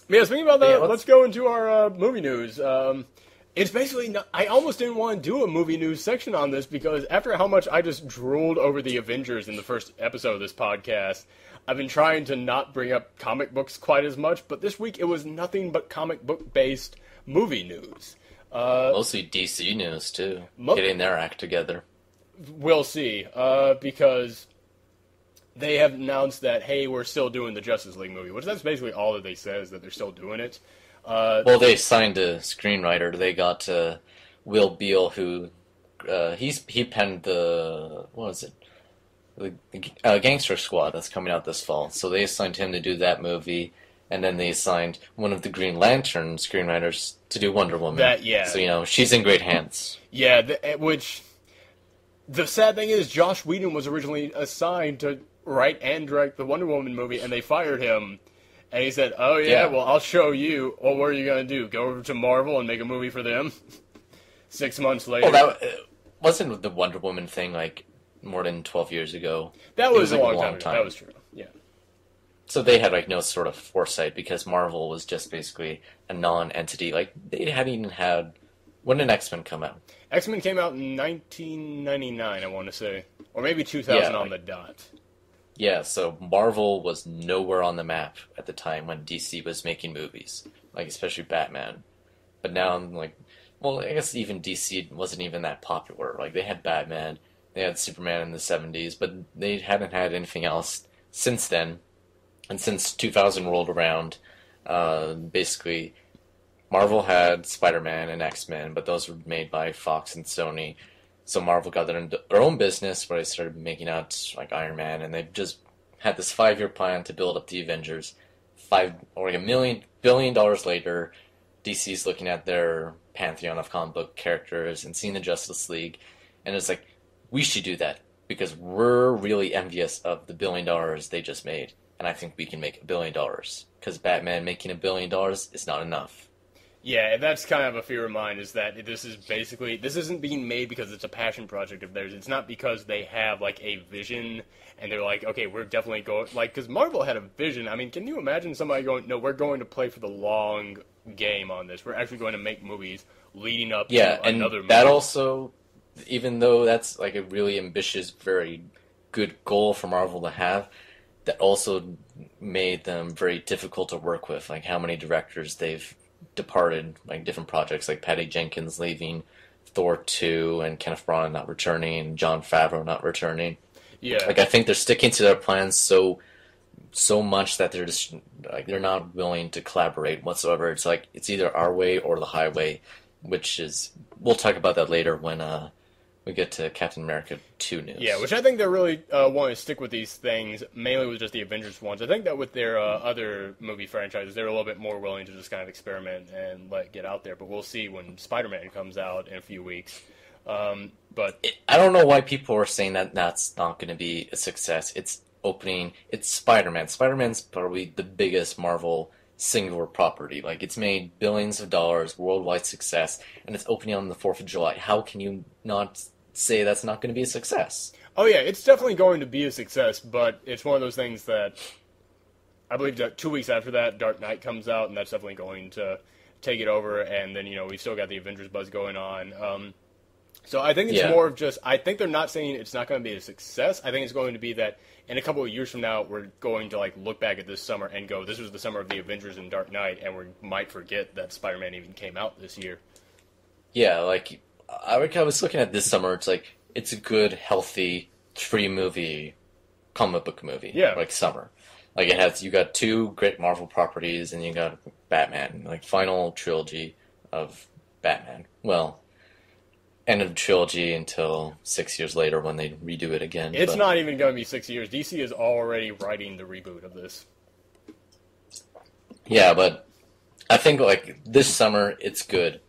Speaking about that, let's go into our movie news. It's basically not, I almost didn't want to do a movie news section on this because after how much I just drooled over the Avengers in the first episode of this podcast, I've been trying to not bring up comic books quite as much, but this week it was nothing but comic book-based movie news. Mostly DC news, too. Getting their act together. We'll see, because they have announced that, hey, we're still doing the Justice League movie, which that's basically all that they said, is that they're still doing it. They signed a screenwriter. They got Will Beall, who he penned the Gangster Squad that's coming out this fall. So they assigned him to do that movie, and then they assigned one of the Green Lantern screenwriters to do Wonder Woman. So she's in great hands. Yeah, which the sad thing is, Joss Whedon was originally assigned to write and direct the Wonder Woman movie, and they fired him. And he said, "Oh yeah, well I'll show you. Well, what are you gonna do? Go over to Marvel and make a movie for them?" 6 months later. Well, that wasn't the Wonder Woman thing like more than 12 years ago. That was a like, long time ago. That was true. Yeah. So they had like no sort of foresight because Marvel was just basically a non-entity. Like they hadn't even had. When did X-Men come out? X-Men came out in 1999, I want to say, or maybe 2000 on the dot. Yeah, so Marvel was nowhere on the map at the time when DC was making movies, like especially Batman. But now, like, well, I guess even DC wasn't even that popular. Like they had Batman, they had Superman in the 70s, but they hadn't had anything else since then. And since 2000 rolled around, basically, Marvel had Spider-Man and X-Men, but those were made by Fox and Sony. So Marvel got their own business where they started making out like Iron Man, and they've just had this 5-year plan to build up the Avengers. $1 billion later, DC's looking at their pantheon of comic book characters and seeing the Justice League, and it's like, we should do that because we're really envious of the $1 billion they just made. And I think we can make $1 billion because Batman making $1 billion is not enough. Yeah, that's kind of a fear of mine, is that this isn't being made because it's a passion project of theirs. It's not because they have, like, a vision, and they're like, okay, we're definitely going, like, because Marvel had a vision. I mean, can you imagine somebody going, no, we're going to play for the long game on this. We're actually going to make movies leading up to another movie. That also, even though that's, like, a really ambitious, very good goal for Marvel to have, that also made them very difficult to work with, like how many directors they've departed, like different projects, like Patty Jenkins leaving Thor 2, and Kenneth Branagh not returning, and Jon Favreau not returning. Yeah. Like, I think they're sticking to their plans so much that they're just, like, they're not willing to collaborate whatsoever. It's like, it's either our way or the highway, which is, we'll talk about that later when, we get to Captain America 2 news. Yeah, which I think they're really wanting to stick with these things, mainly with just the Avengers ones. I think that with their other movie franchises, they're a little bit more willing to just kind of experiment and let it get out there. But we'll see when Spider-Man comes out in a few weeks. I don't know why people are saying that that's not going to be a success. It's Spider-Man. Spider-Man's probably the biggest Marvel singular property. Like, it's made billions of dollars, worldwide success, and it's opening on the 4th of July. How can you not say that's not going to be a success? Oh yeah, it's definitely going to be a success, but it's one of those things that I believe that 2 weeks after that, Dark Knight comes out, and that's definitely going to take it over, and then, we've still got the Avengers buzz going on. So I think it's more of just, I think they're not saying it's not going to be a success. I think it's going to be that in a couple of years from now, we're going to look back at this summer and go, this was the summer of the Avengers and Dark Knight, and we might forget that Spider-Man even came out this year. Yeah, like, I was looking at this summer, it's a good, healthy, 3-movie comic book movie. Yeah. Like, summer. Like, you got 2 great Marvel properties, and you got Batman, like, final trilogy of Batman. Well, end of the trilogy until 6 years later when they redo it again. It's not even going to be 6 years. DC is already writing the reboot of this. Yeah, but I think, this summer, it's good.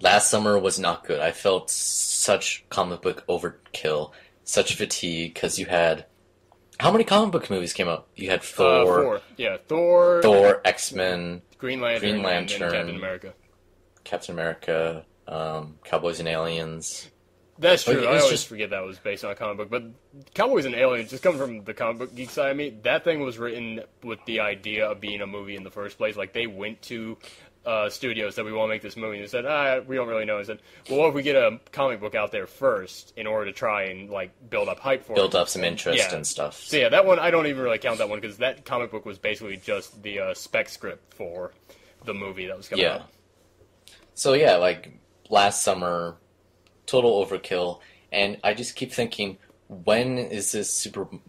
Last summer was not good. I felt such comic book overkill, such fatigue, because you had... How many comic book movies came out? You had Thor. 4. Yeah, Thor. Thor, X-Men. Green Lantern. And Captain America. Captain America. Cowboys and Aliens. That's true. I always forget that was based on a comic book. But Cowboys and Aliens, just coming from the comic book geek side of me, that thing was written with the idea of being a movie in the first place. Like, they went to studios that we want to make this movie, and they said, we don't really know. And said, well, what if we get a comic book out there first in order to try and, build up hype for it? Build up some interest and stuff. So, yeah, that one, I don't even really count that one, because that comic book was basically just the spec script for the movie that was coming out. So, yeah, last summer, total overkill, and I just keep thinking, when is this superhero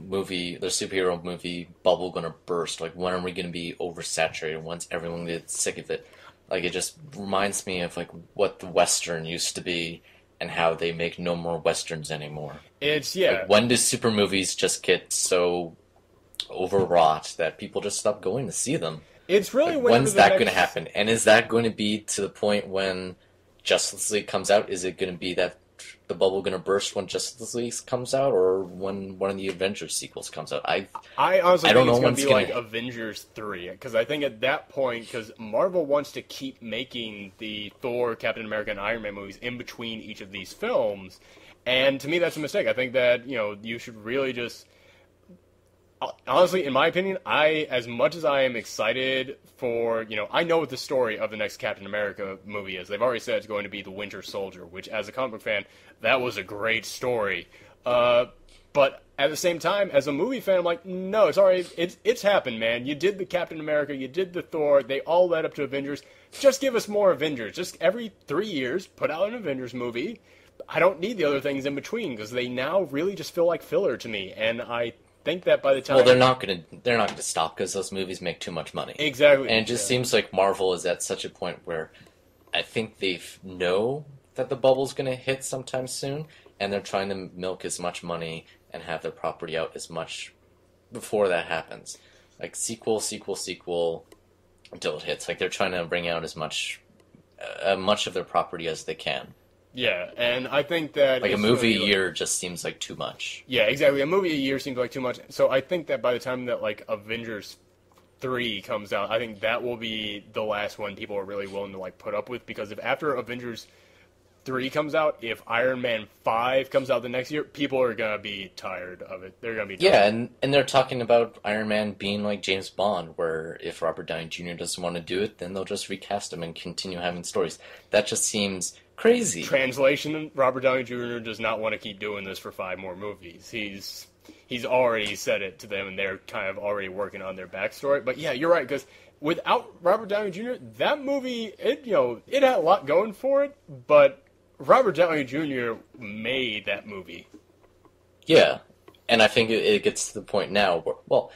movie bubble going to burst? When are we going to be oversaturated once everyone gets sick of it? It just reminds me of, what the Western used to be and how they make no more Westerns anymore. When do super movies just get so overwrought that people just stop going to see them? It's really when's that going to happen? And is that going to be to the point when Justice League comes out? Is it going to be that the bubble going to burst when Justice League comes out, or when one of the Avengers sequels comes out. I honestly I think don't it's know going when to it's be gonna. like Avengers 3, because I think at that point, because Marvel wants to keep making the Thor, Captain America, and Iron Man movies in between each of these films, and to me that's a mistake. I think that, you should really just... Honestly, in my opinion, as much as I am excited for, I know what the story of the next Captain America movie is. They've already said it's going to be the Winter Soldier, which, as a comic book fan, that was a great story. But at the same time, as a movie fan, I'm like, no, it's already, it's happened, man. You did the Captain America, you did the Thor, they all led up to Avengers. Just give us more Avengers. Just every 3 years, put out an Avengers movie. I don't need the other things in between, because they now really just feel like filler to me, and I think that by the time... Well, they're not gonna stop because those movies make too much money. Exactly. And it just seems like Marvel is at such a point where I think they know that the bubble's gonna hit sometime soon, and they're trying to milk as much money and have their property out as much before that happens. Like sequel until it hits. Like they're trying to bring out as much of their property as they can. Yeah, and I think that... Like a movie a year just seems like too much. Yeah, exactly. A movie a year seems like too much. So I think that by the time that, like, Avengers 3 comes out, I think that will be the last one people are really willing to, like, put up with. Because if after Avengers 3 comes out, if Iron Man 5 comes out the next year, people are going to be tired of it. They're going to be tired. Yeah, and they're talking about Iron Man being like James Bond, where if Robert Downey Jr. doesn't want to do it, then they'll just recast him and continue having stories. That just seems... crazy. Translation, Robert Downey Jr. does not want to keep doing this for 5 more movies. He's already said it to them, and they're kind of already working on their backstory. But yeah, you're right, because without Robert Downey Jr., that movie, it had a lot going for it, but Robert Downey Jr. made that movie. Yeah, and I think it gets to the point now where, well,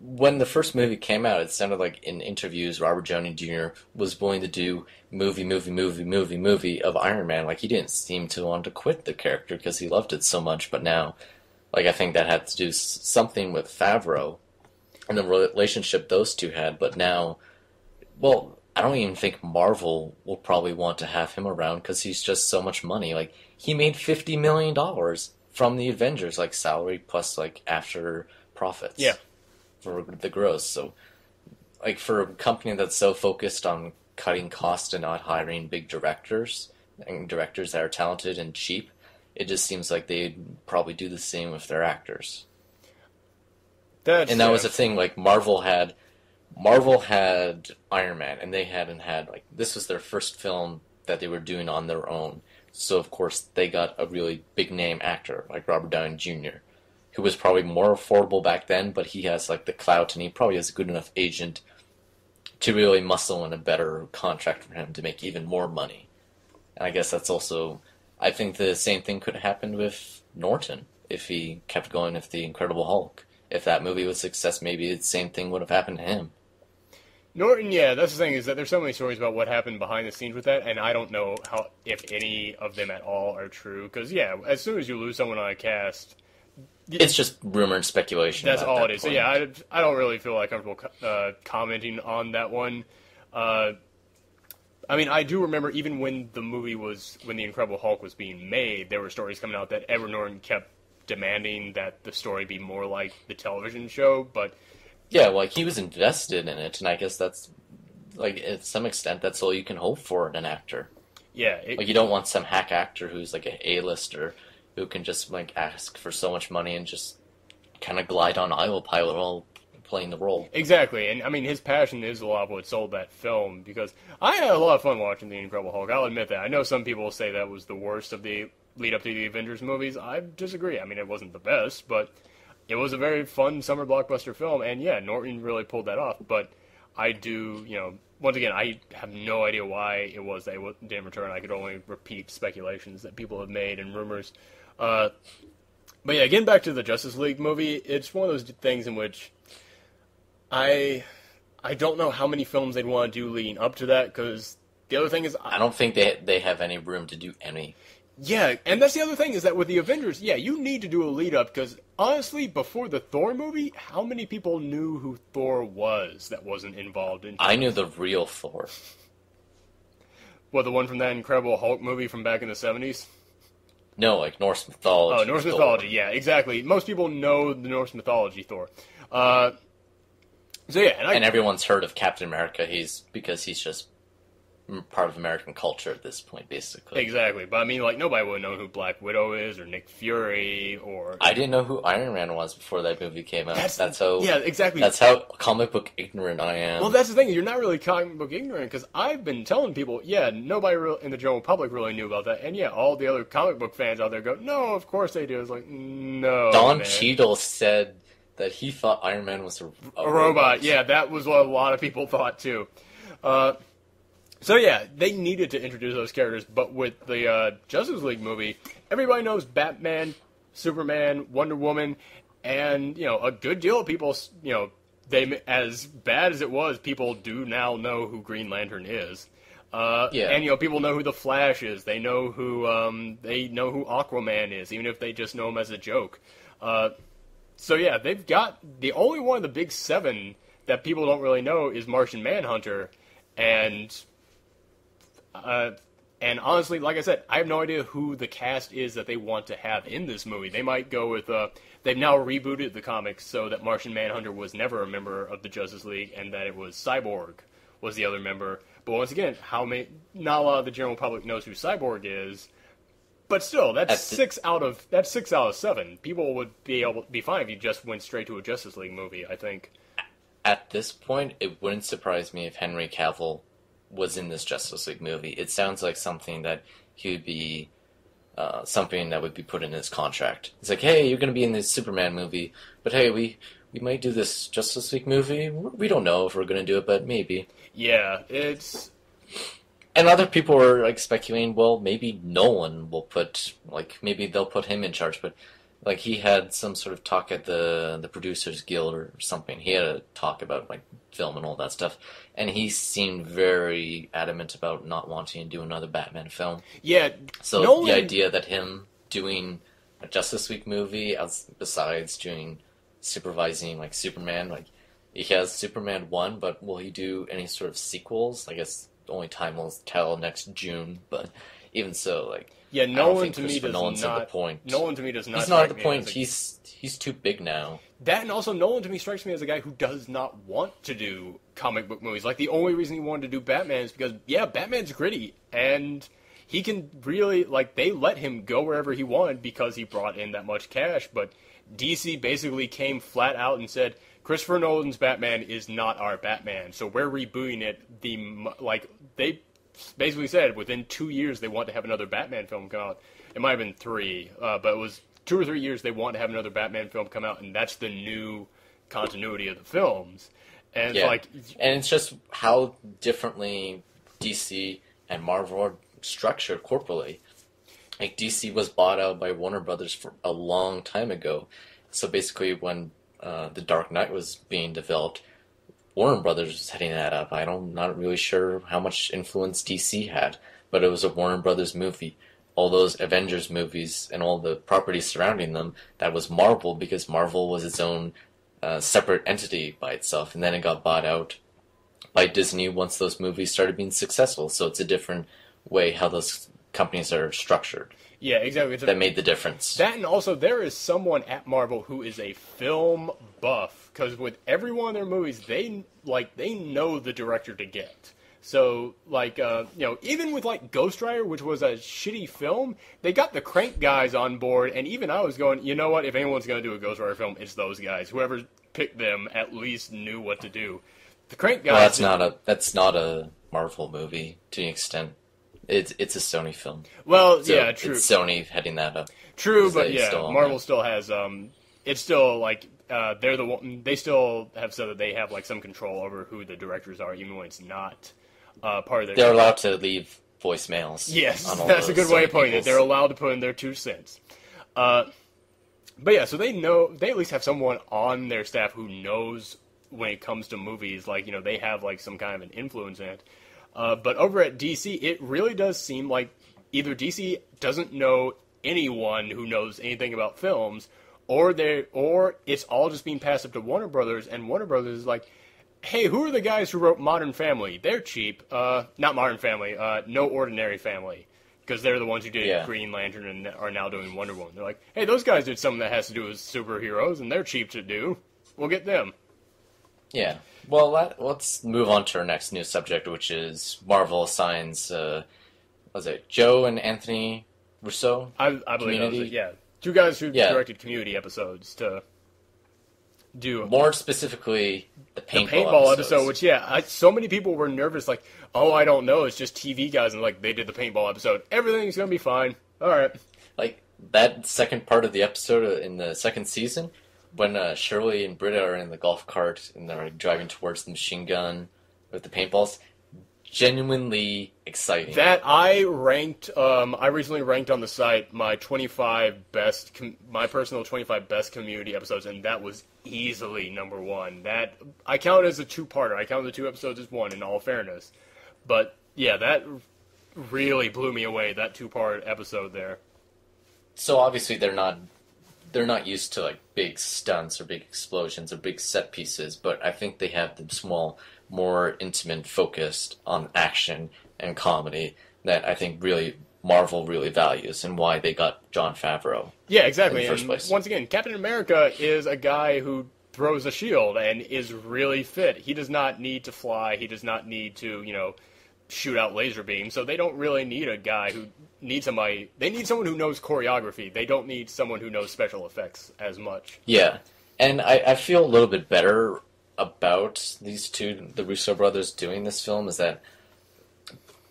when the first movie came out, it sounded like in interviews Robert Downey Jr. was willing to do movie of Iron Man. Like, he didn't seem to want to quit the character because he loved it so much. But now, like, I think that had to do something with Favreau and the relationship those two had. But now, well, I don't even think Marvel will probably want to have him around because he's just so much money. Like, he made $50 million from the Avengers, like, salary plus, like, after profits. Yeah. For the gross. So, like, for a company that's so focused on cutting costs and not hiring big directors and directors that are talented and cheap, it just seems like they'd probably do the same with their actors. That was the thing. Like, Marvel had Iron Man, and they hadn't had, like, this was their first film that they were doing on their own. So of course they got a really big name actor like Robert Downey Jr., who was probably more affordable back then, but he has, like, the clout, and he probably has a good enough agent to really muscle in a better contract for him to make even more money. And I guess that's also... I think the same thing could have happened with Norton if he kept going with The Incredible Hulk. If that movie was a success, maybe the same thing would have happened to him. Norton, yeah, that's the thing, is that there's so many stories about what happened behind the scenes with that, and I don't know if any of them at all are true. Because, yeah, as soon as you lose someone on a cast... It's just rumor and speculation. That's all that it is. point. So yeah, I don't really feel like comfortable commenting on that one. I mean, I do remember even when The Incredible Hulk was being made, there were stories coming out that Edward Norton kept demanding that the story be more like the television show, but... Yeah, like, he was invested in it, and I guess that's, like, to some extent, that's all you can hope for in an actor. Yeah. Like, you don't want some hack actor who's, like, a A-lister who can just, like, ask for so much money and just kind of glide on autopilot while playing the role. Exactly, and I mean, his passion is a lot of what sold that film, because I had a lot of fun watching The Incredible Hulk. I'll admit that. I know some people say that was the worst of the lead-up to the Avengers movies. I disagree. I mean, it wasn't the best, but it was a very fun summer blockbuster film, and yeah, Norton really pulled that off, but I do, once again, I have no idea why it was that it didn't return. I could only repeat speculations that people have made and rumors. But yeah, getting back to the Justice League movie, it's one of those things in which I don't know how many films they'd want to do leading up to that, because the other thing is... I don't think they have any room to do any. Yeah, and that's the other thing, is that with the Avengers, yeah, you need to do a lead-up, because honestly, before the Thor movie, how many people knew who Thor was that wasn't involved in... I knew the real Thor. What, the one from that Incredible Hulk movie from back in the 70s? No, like Norse mythology. Oh, Norse Thor. mythology, yeah, exactly. Most people know the Norse mythology Thor. So yeah, And everyone's heard of Captain America. Because he's just part of American culture at this point, basically. exactly. But I mean, like, nobody would know who Black Widow is, or Nick Fury, or... I didn't know who Iron Man was before that movie came out. That's how. Yeah, exactly. That's how comic book ignorant I am. Well, that's the thing. You're not really comic book ignorant, because I've been telling people, yeah, nobody in the general public really knew about that, and yeah, all the other comic book fans out there go, no, of course they do. It's like, no, Don man. Cheadle said that he thought Iron Man was a robot. Yeah, that was what a lot of people thought too. So yeah, they needed to introduce those characters, but with the Justice League movie, everybody knows Batman, Superman, Wonder Woman, and a good deal of people, they, as bad as it was, people do now know who Green Lantern is. Yeah. And people know who the Flash is. They know who Aquaman is, even if they just know him as a joke. So yeah, they've got the only one of the big seven that people don't really know is Martian Manhunter, and honestly, like I said, I have no idea who the cast is that they want to have in this movie. They might go with they've now rebooted the comics so that Martian Manhunter was never a member of the Justice League, and that it was Cyborg was the other member. But once again, not a lot of the general public knows who Cyborg is. But still, that's 6 out of 7. People would be fine if you just went straight to a Justice League movie, I think. At this point, it wouldn't surprise me if Henry Cavill was in this Justice League movie. It sounds like something that he would be something that would be put in his contract. It's like, hey, you're going to be in this Superman movie, but hey, we might do this Justice League movie. We don't know if we're going to do it, but maybe. Yeah, it's... And other people were like speculating, well, maybe Nolan will maybe they'll put him in charge, but like he had some sort of talk at the Producers Guild or something. He had a talk about like film and all that stuff, and he seemed very adamant about not wanting to do another Batman film. Yeah, so Nolan... the idea that him doing a Justice League movie, besides doing supervising like Superman, like he has Superman 1, but will he do any sort of sequels? I guess only time will tell next June, but even so, like, yeah, Nolan to me does Nolan's not. At the point. Nolan to me does not. He's not at the point. He's too big now. That, and also Nolan to me strikes me as a guy who does not want to do comic book movies. Like, the only reason he wanted to do Batman is because, yeah, Batman's gritty, and he can really, like, they let him go wherever he wanted because he brought in that much cash. But DC basically came flat out and said, Christopher Nolan's Batman is not our Batman, so we're rebooting it. They basically said within 2 years they want to have another Batman film come out. It might have been 3, but it was 2 or 3 years they want to have another Batman film come out, and that's the new continuity of the films. And yeah. and it's just how differently DC and Marvel are structured corporately. Like, DC was bought out by Warner Brothers for a long time ago. So basically when The Dark Knight was being developed, Warner Brothers was heading that up. I'm not really sure how much influence DC had, but it was a Warner Brothers movie. All those Avengers movies and all the properties surrounding them, that was Marvel, because Marvel was its own separate entity by itself, and then it got bought out by Disney once those movies started being successful. So it's a different way how those companies are structured. Yeah, exactly. That made the difference. That, and also there is someone at Marvel who is a film buff, because with every one of their movies, they know the director to get. So, even with, Ghost Rider, which was a shitty film, they got the Crank guys on board, and even I was going, you know what, if anyone's going to do a Ghost Rider film, it's those guys. Whoever picked them at least knew what to do. The Crank guys... Well, that's not a Marvel movie, to an extent. It's a Sony film. Well, so yeah, true. It's Sony heading that up. True, but yeah, Marvel still has, it's still, they're the one, they still have said that they have, some control over who the directors are, even when it's not part of their... They're allowed to leave voicemails. Yes, that's a good way of putting it. They're allowed to put in their 2 cents. But yeah, so they at least have someone on their staff who knows when it comes to movies, they have, some kind of an influence in it. But over at DC, it really does seem like either DC doesn't know anyone who knows anything about films, or it's all just being passed up to Warner Brothers, and Warner Brothers is like, hey, who are the guys who wrote Modern Family? They're cheap. Not Modern Family. No Ordinary Family. because they're the ones who did Green Lantern and are now doing Wonder Woman. They're like, hey, those guys did something that has to do with superheroes, and they're cheap to do. We'll get them. Yeah. Well, let's move on to our next news subject, which is Marvel assigns, was it Joe and Anthony Russo? I believe that was it, yeah. Two guys who directed Community episodes to do... More specifically, the paintball episode, which, so many people were nervous, like, oh, I don't know, it's just TV guys, and, like, they did the paintball episode. Everything's gonna be fine. All right. Like, that second part of the episode in the second season, when Shirley and Britta are in the golf cart and they're driving towards the machine gun with the paintballs, genuinely exciting. That I recently ranked on the site my my personal 25 best Community episodes, and that was easily number one. That I count it as a two-parter. I count the two episodes as one, in all fairness. But yeah, that really blew me away. That two-part episode there. So obviously they're not used to like big stunts or big explosions or big set pieces, but I think they have the small, more intimate, focused on action and comedy that I think really Marvel really values, and why they got Jon Favreau. Yeah, exactly. In the first place. Once again, Captain America is a guy who throws a shield and is really fit. He does not need to fly. He does not need to, shoot out laser beams. So they don't really need a guy who needs somebody. They need someone who knows choreography. They don't need someone who knows special effects as much. Yeah, and I feel a little bit better about these two, the Russo brothers, doing this film, is that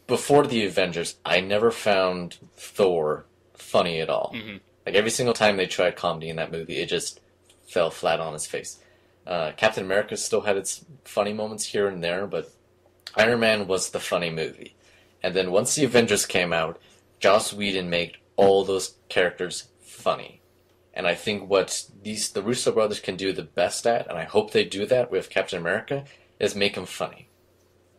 before the Avengers, I never found Thor funny at all. Mm-hmm. Like, every single time they tried comedy in that movie, it just fell flat on his face. Captain America still had its funny moments here and there, but Iron Man was the funny movie. And then once the Avengers came out, Joss Whedon made all those characters funny. And I think what the Russo brothers can do the best at, and I hope they do that with Captain America, is make him funny.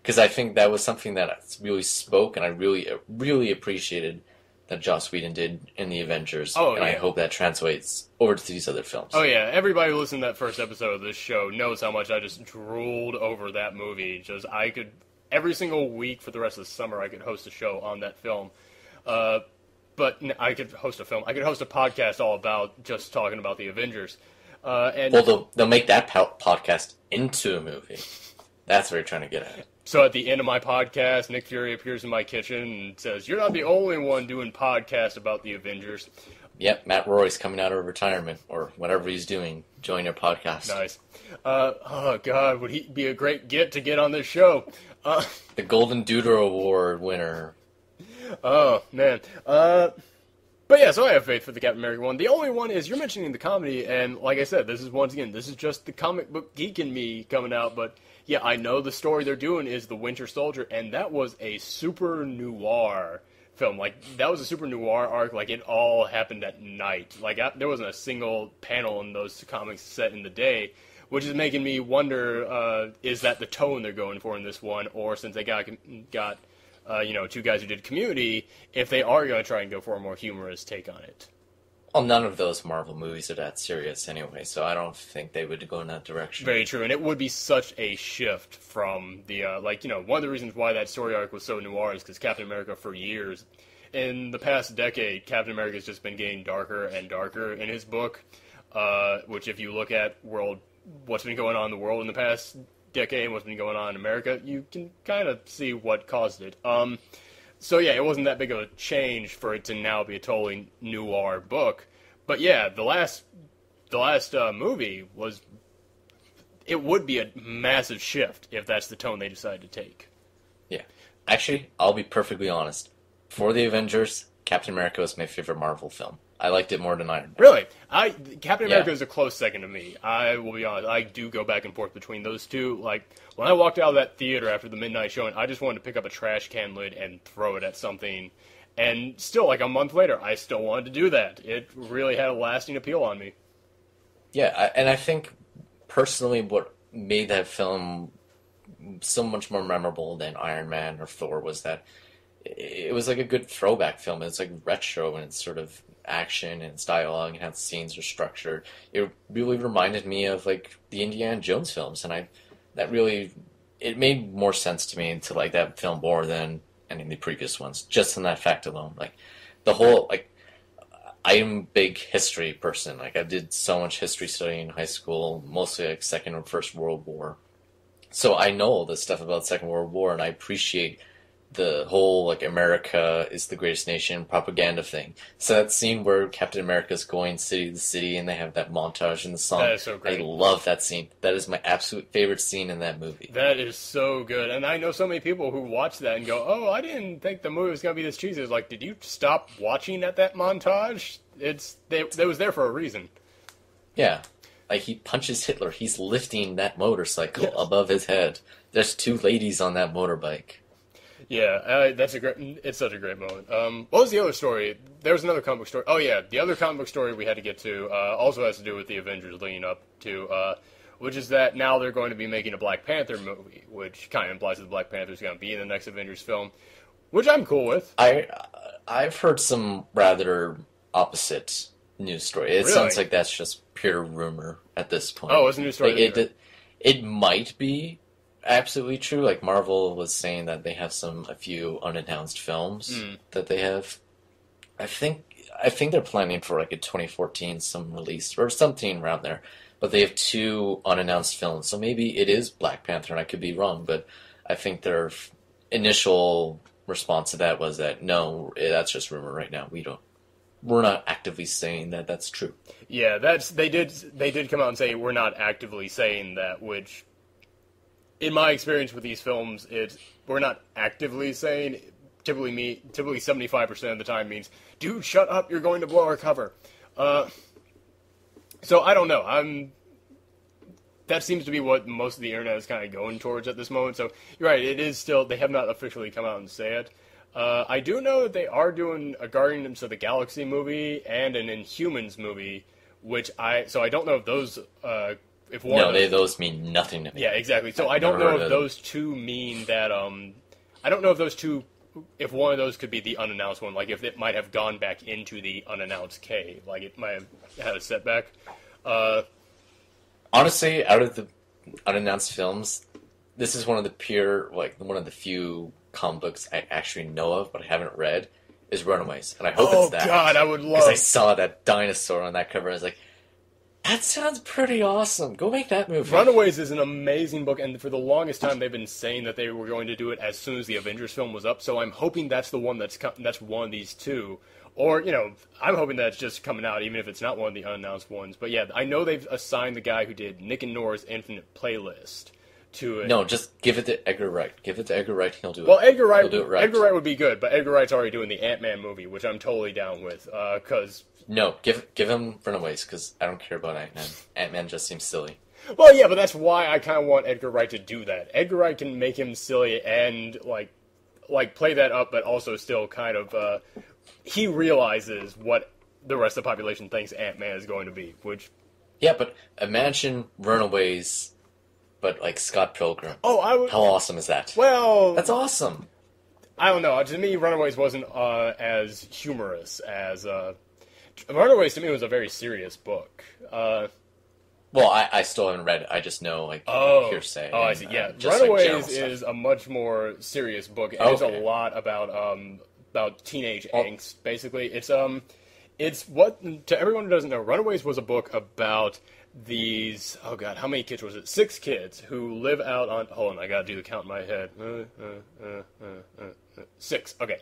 Because I think that was something that really spoke, and I really, really appreciated that Joss Whedon did in the Avengers. I hope that translates over to these other films. Oh yeah, everybody who listened to that first episode of this show knows how much I just drooled over that movie. Just, I could, every single week for the rest of the summer, I could host a show on that film. But I could host a podcast all about just talking about the Avengers. Well, they'll make that podcast into a movie. That's what you're trying to get at. So at the end of my podcast, Nick Fury appears in my kitchen and says, "You're not the only one doing podcasts about the Avengers." Yep, Matt Roy's coming out of retirement, or whatever he's doing. Join your podcast. Nice. Oh, God, would he be a great get on this show? The Golden Doodle Award winner. Oh, man. But yeah, so I have faith for the Captain America one. The only one is, you're mentioning the comedy, and like I said, this is just the comic book geek in me coming out, but yeah, I know the story they're doing is The Winter Soldier, and that was a super noir film. Like, that was a super noir arc. Like, it all happened at night. Like, there wasn't a single panel in those comics set in the day, which is making me wonder, is that the tone they're going for in this one, or since they got two guys who did Community, if they are going to try and go for a more humorous take on it. Well, none of those Marvel movies are that serious anyway, so I don't think they would go in that direction. Very true, and it would be such a shift from the, one of the reasons why that story arc was so noir is because Captain America, for years, in the past decade, Captain America has just been getting darker and darker in his book, which if you look at what's been going on in the world in the past decade and what's been going on in America, you can kind of see what caused it. So yeah, it wasn't that big of a change for it to now be a totally noir book. But yeah, the last movie was, it would be a massive shift if that's the tone they decide to take. Yeah. Actually, I'll be perfectly honest. For the Avengers, Captain America was my favorite Marvel film. I liked it more than Iron Man. Really? Captain America is a close second to me. I will be honest. I do go back and forth between those two. Like, when I walked out of that theater after the midnight showing, I just wanted to pick up a trash can lid and throw it at something. And still, like a month later, I still wanted to do that. It really had a lasting appeal on me. Yeah, and I think, personally, what made that film so much more memorable than Iron Man or Thor was that it was like a good throwback film. It's like retro and it's sort of action and its dialogue and how the scenes are structured. It really reminded me of like the Indiana Jones films, and it made more sense to me to like that film more than any of the previous ones, just on that fact alone. Like, the whole, like, I am a big history person. Like, I did so much history study in high school, mostly, like, Second and First World War. So I know all this stuff about Second World War, and I appreciate the whole, like, America is the greatest nation propaganda thing. So that scene where Captain America's going city to city and they have that montage in the song. That is so great. I love that scene. That is my absolute favorite scene in that movie. That is so good. And I know so many people who watch that and go, oh, I didn't think the movie was going to be this cheesy. It's like, did you stop watching at that montage? It was there for a reason. Yeah. Like, he punches Hitler. He's lifting that motorcycle above his head. There's two ladies on that motorbike. Yeah, it's such a great moment. What was the other story? There was another comic book story. Oh yeah, the other comic book story we had to get to also has to do with the Avengers leading up to, which is that now they're going to be making a Black Panther movie, which kind of implies that Black Panther is going to be in the next Avengers film, which I'm cool with. I've heard some rather opposite news story. It sounds like that's just pure rumor at this point. Oh, it's a news story. Like, it might be absolutely true. Like, Marvel was saying that they have a few unannounced films that they have. I think they're planning for like a 2014 some release or something around there. But they have 2 unannounced films, so maybe it is Black Panther, and I could be wrong. But I think their initial response to that was that no, that's just rumor right now. We're not actively saying that that's true. Yeah, they did come out and say we're not actively saying that, which, in my experience with these films, we're not actively saying. Typically 75% of the time means, dude, shut up, you're going to blow our cover. So I don't know. That seems to be what most of the internet is kind of going towards at this moment. So you're right, it is still, they have not officially come out and say it. I do know that they are doing a Guardians of the Galaxy movie and an Inhumans movie, I don't know if those, those mean nothing to me. Yeah, exactly. So I don't know if those two mean that, I don't know if those two, if one of those could be the unannounced one, like if it might have gone back into the unannounced cave, like it might have had a setback. Honestly, out of the unannounced films, this is one of the few comic books I actually know of, but I haven't read, is Runaways. And I hope it's that. Oh god, I would love... Because I saw that dinosaur on that cover, and I was like, that sounds pretty awesome. Go make that movie. Runaways is an amazing book, and for the longest time they've been saying that they were going to do it as soon as the Avengers film was up, so I'm hoping that's the one that's one of these two. Or, I'm hoping that it's just coming out, even if it's not one of the unannounced ones. But yeah, I know they've assigned the guy who did Nick and Nora's Infinite Playlist to it. No, just give it to Edgar Wright. Give it to Edgar Wright, he'll do it. Well, Edgar Wright would be good, but Edgar Wright's already doing the Ant-Man movie, which I'm totally down with, because... No, give him Runaways, because I don't care about Ant-Man. Ant-Man just seems silly. Well, yeah, but that's why I kind of want Edgar Wright to do that. Edgar Wright can make him silly and, like play that up, but also still kind of, he realizes what the rest of the population thinks Ant-Man is going to be, which... Yeah, but imagine Runaways, but like Scott Pilgrim. Oh, How awesome is that? Well... That's awesome. I don't know. To me, Runaways wasn't as humorous as... Runaways, to me, was a very serious book. Well, I still haven't read it. I just know, hearsay. Oh, I see. Yeah, Runaways is a much more serious book. And it's a lot about teenage angst, basically. It's what, to everyone who doesn't know, Runaways was a book about these, oh god, how many kids was it? 6 kids who live out on, hold on, I gotta do the count in my head. 6, okay.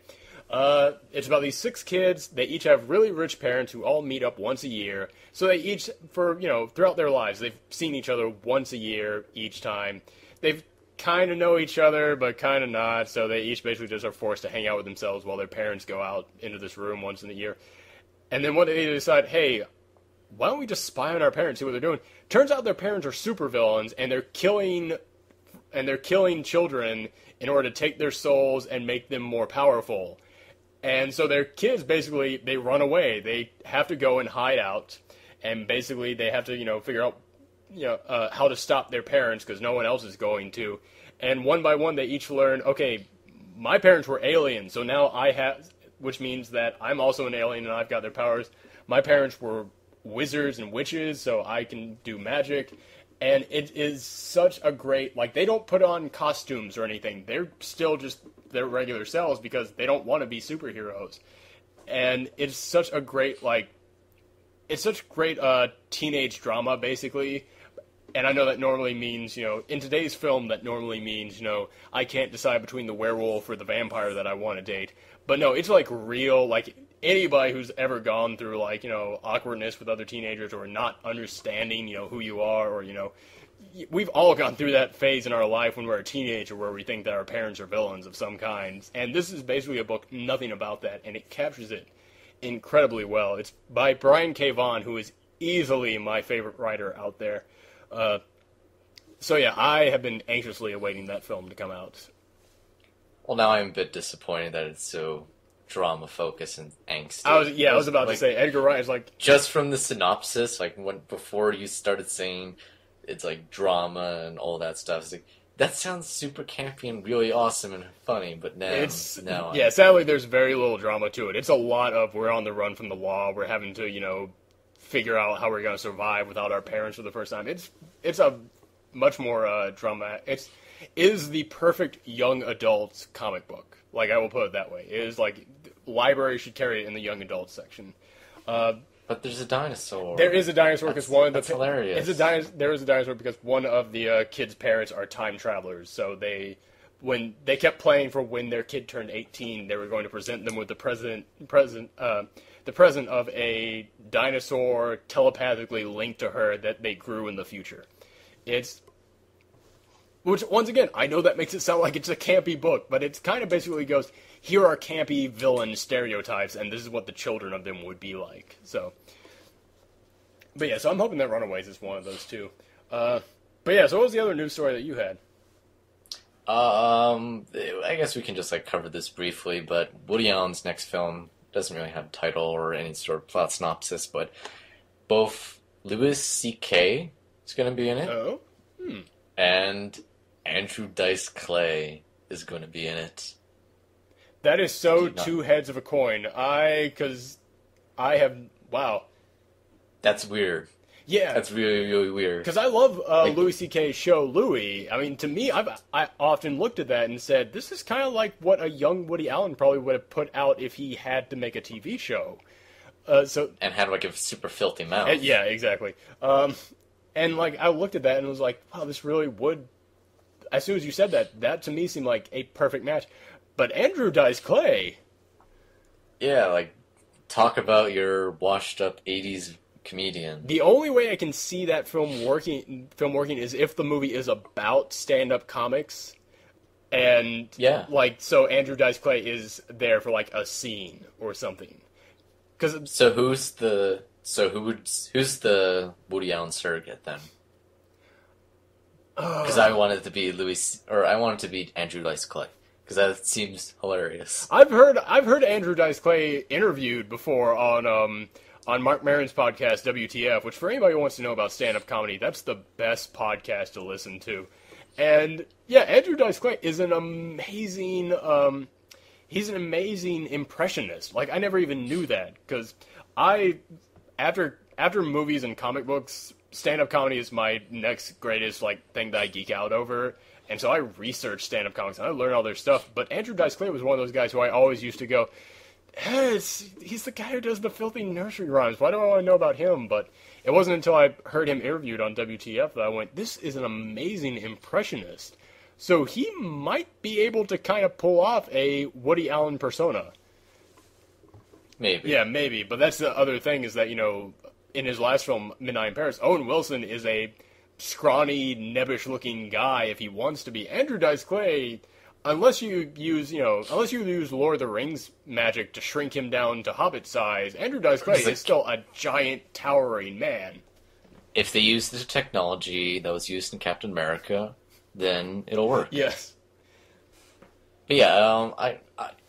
It's about these 6 kids. They each have really rich parents who all meet up once a year. So they each, throughout their lives, they've seen each other once a year each time. They've kind of know each other, but kind of not. So they each basically just are forced to hang out with themselves while their parents go out into this room once in a year. And then one day they decide, hey, why don't we just spy on our parents, see what they're doing? Turns out their parents are supervillains, and they're killing children in order to take their souls and make them more powerful. And so their kids, basically, they run away. They have to go and hide out, and basically they have to, figure out, how to stop their parents because no one else is going to. And one by one, they each learn, okay, my parents were aliens, so now which means that I'm also an alien and I've got their powers. My parents were wizards and witches, so I can do magic. And it is such a great, like, they don't put on costumes or anything. They're still just their regular selves because they don't want to be superheroes. And it's such a great, like, it's such great teenage drama, basically. And I know that normally means, in today's film, that normally means, I can't decide between the werewolf or the vampire that I want to date. But no, it's like real, like, anybody who's ever gone through, like, awkwardness with other teenagers or not understanding, who you are, or, we've all gone through that phase in our life when we're a teenager where we think that our parents are villains of some kind. And this is basically a book, nothing about that, and it captures it incredibly well. It's by Brian K. Vaughan, who is easily my favorite writer out there. So yeah, I have been anxiously awaiting that film to come out. Well, now I'm a bit disappointed that it's so drama-focused and angsty. I was about to say, Edgar Wright is like... Just from the synopsis, like, before you started saying it's like drama and all that stuff, it's like, that sounds super campy and really awesome and funny, but now... sadly, there's very little drama to it. It's a lot of, we're on the run from the law, we're having to, figure out how we're going to survive without our parents for the first time. It's a much more drama. It is the perfect young adults comic book. Like, I will put it that way. It is like, library should carry it in the young adults section. But there's a dinosaur. There is a dinosaur because one of the... That's hilarious. There is a dinosaur because one of the kids' parents are time travelers. So when they kept playing for when their kid turned 18, they were going to present them with the present of a dinosaur telepathically linked to her that they grew in the future. Which, once again, I know that makes it sound like it's a campy book, but it kind of basically goes, here are campy villain stereotypes, and this is what the children of them would be like. So I'm hoping that Runaways is one of those too. So what was the other news story that you had? I guess we can just cover this briefly, but Woody Allen's next film doesn't really have a title or any sort of plot synopsis, but both Louis C.K. is going to be in it. Oh? And Andrew Dice Clay is going to be in it. That is so two heads of a coin. Wow. That's weird. Yeah. That's really, really weird. Because I love Louis C.K.'s show, Louis. I mean, to me, I often looked at that and said, this is kind of like what a young Woody Allen probably would have put out if he had to make a TV show. And had a super filthy mouth. Yeah, exactly. And I looked at that and was like, wow, this really would... As soon as you said that, that to me seemed like a perfect match. But Andrew Dice Clay... Yeah, talk about your washed-up 80s comedian. The only way I can see that film working is if the movie is about stand-up comics. And, so Andrew Dice Clay is there for, a scene or something. So who's the Woody Allen surrogate then? Because I want it to be I want it to be Andrew Dice Clay because that seems hilarious. I've heard Andrew Dice Clay interviewed before on Mark Maron's podcast WTF, which for anybody who wants to know about stand-up comedy, that's the best podcast to listen to. And yeah, Andrew Dice Clay is an amazing he's an amazing impressionist. I never even knew that because after movies and comic books, stand-up comedy is my next greatest thing that I geek out over. And so I research stand-up comics and I learn all their stuff. But Andrew Dice Clay was one of those guys who I always used to go, hey, he's the guy who does the filthy nursery rhymes. Why do I want to know about him? But it wasn't until I heard him interviewed on WTF that I went, this is an amazing impressionist. So he might be able to kind of pull off a Woody Allen persona. Maybe. Yeah, maybe. But that's the other thing is that, in his last film, Midnight in Paris, Owen Wilson is a scrawny, nebbish-looking guy if he wants to be. Andrew Dice Clay, unless you use Lord of the Rings magic to shrink him down to Hobbit size, Andrew Dice Clay is still a giant, towering man. If they use the technology that was used in Captain America, then it'll work. Yes. But yeah, I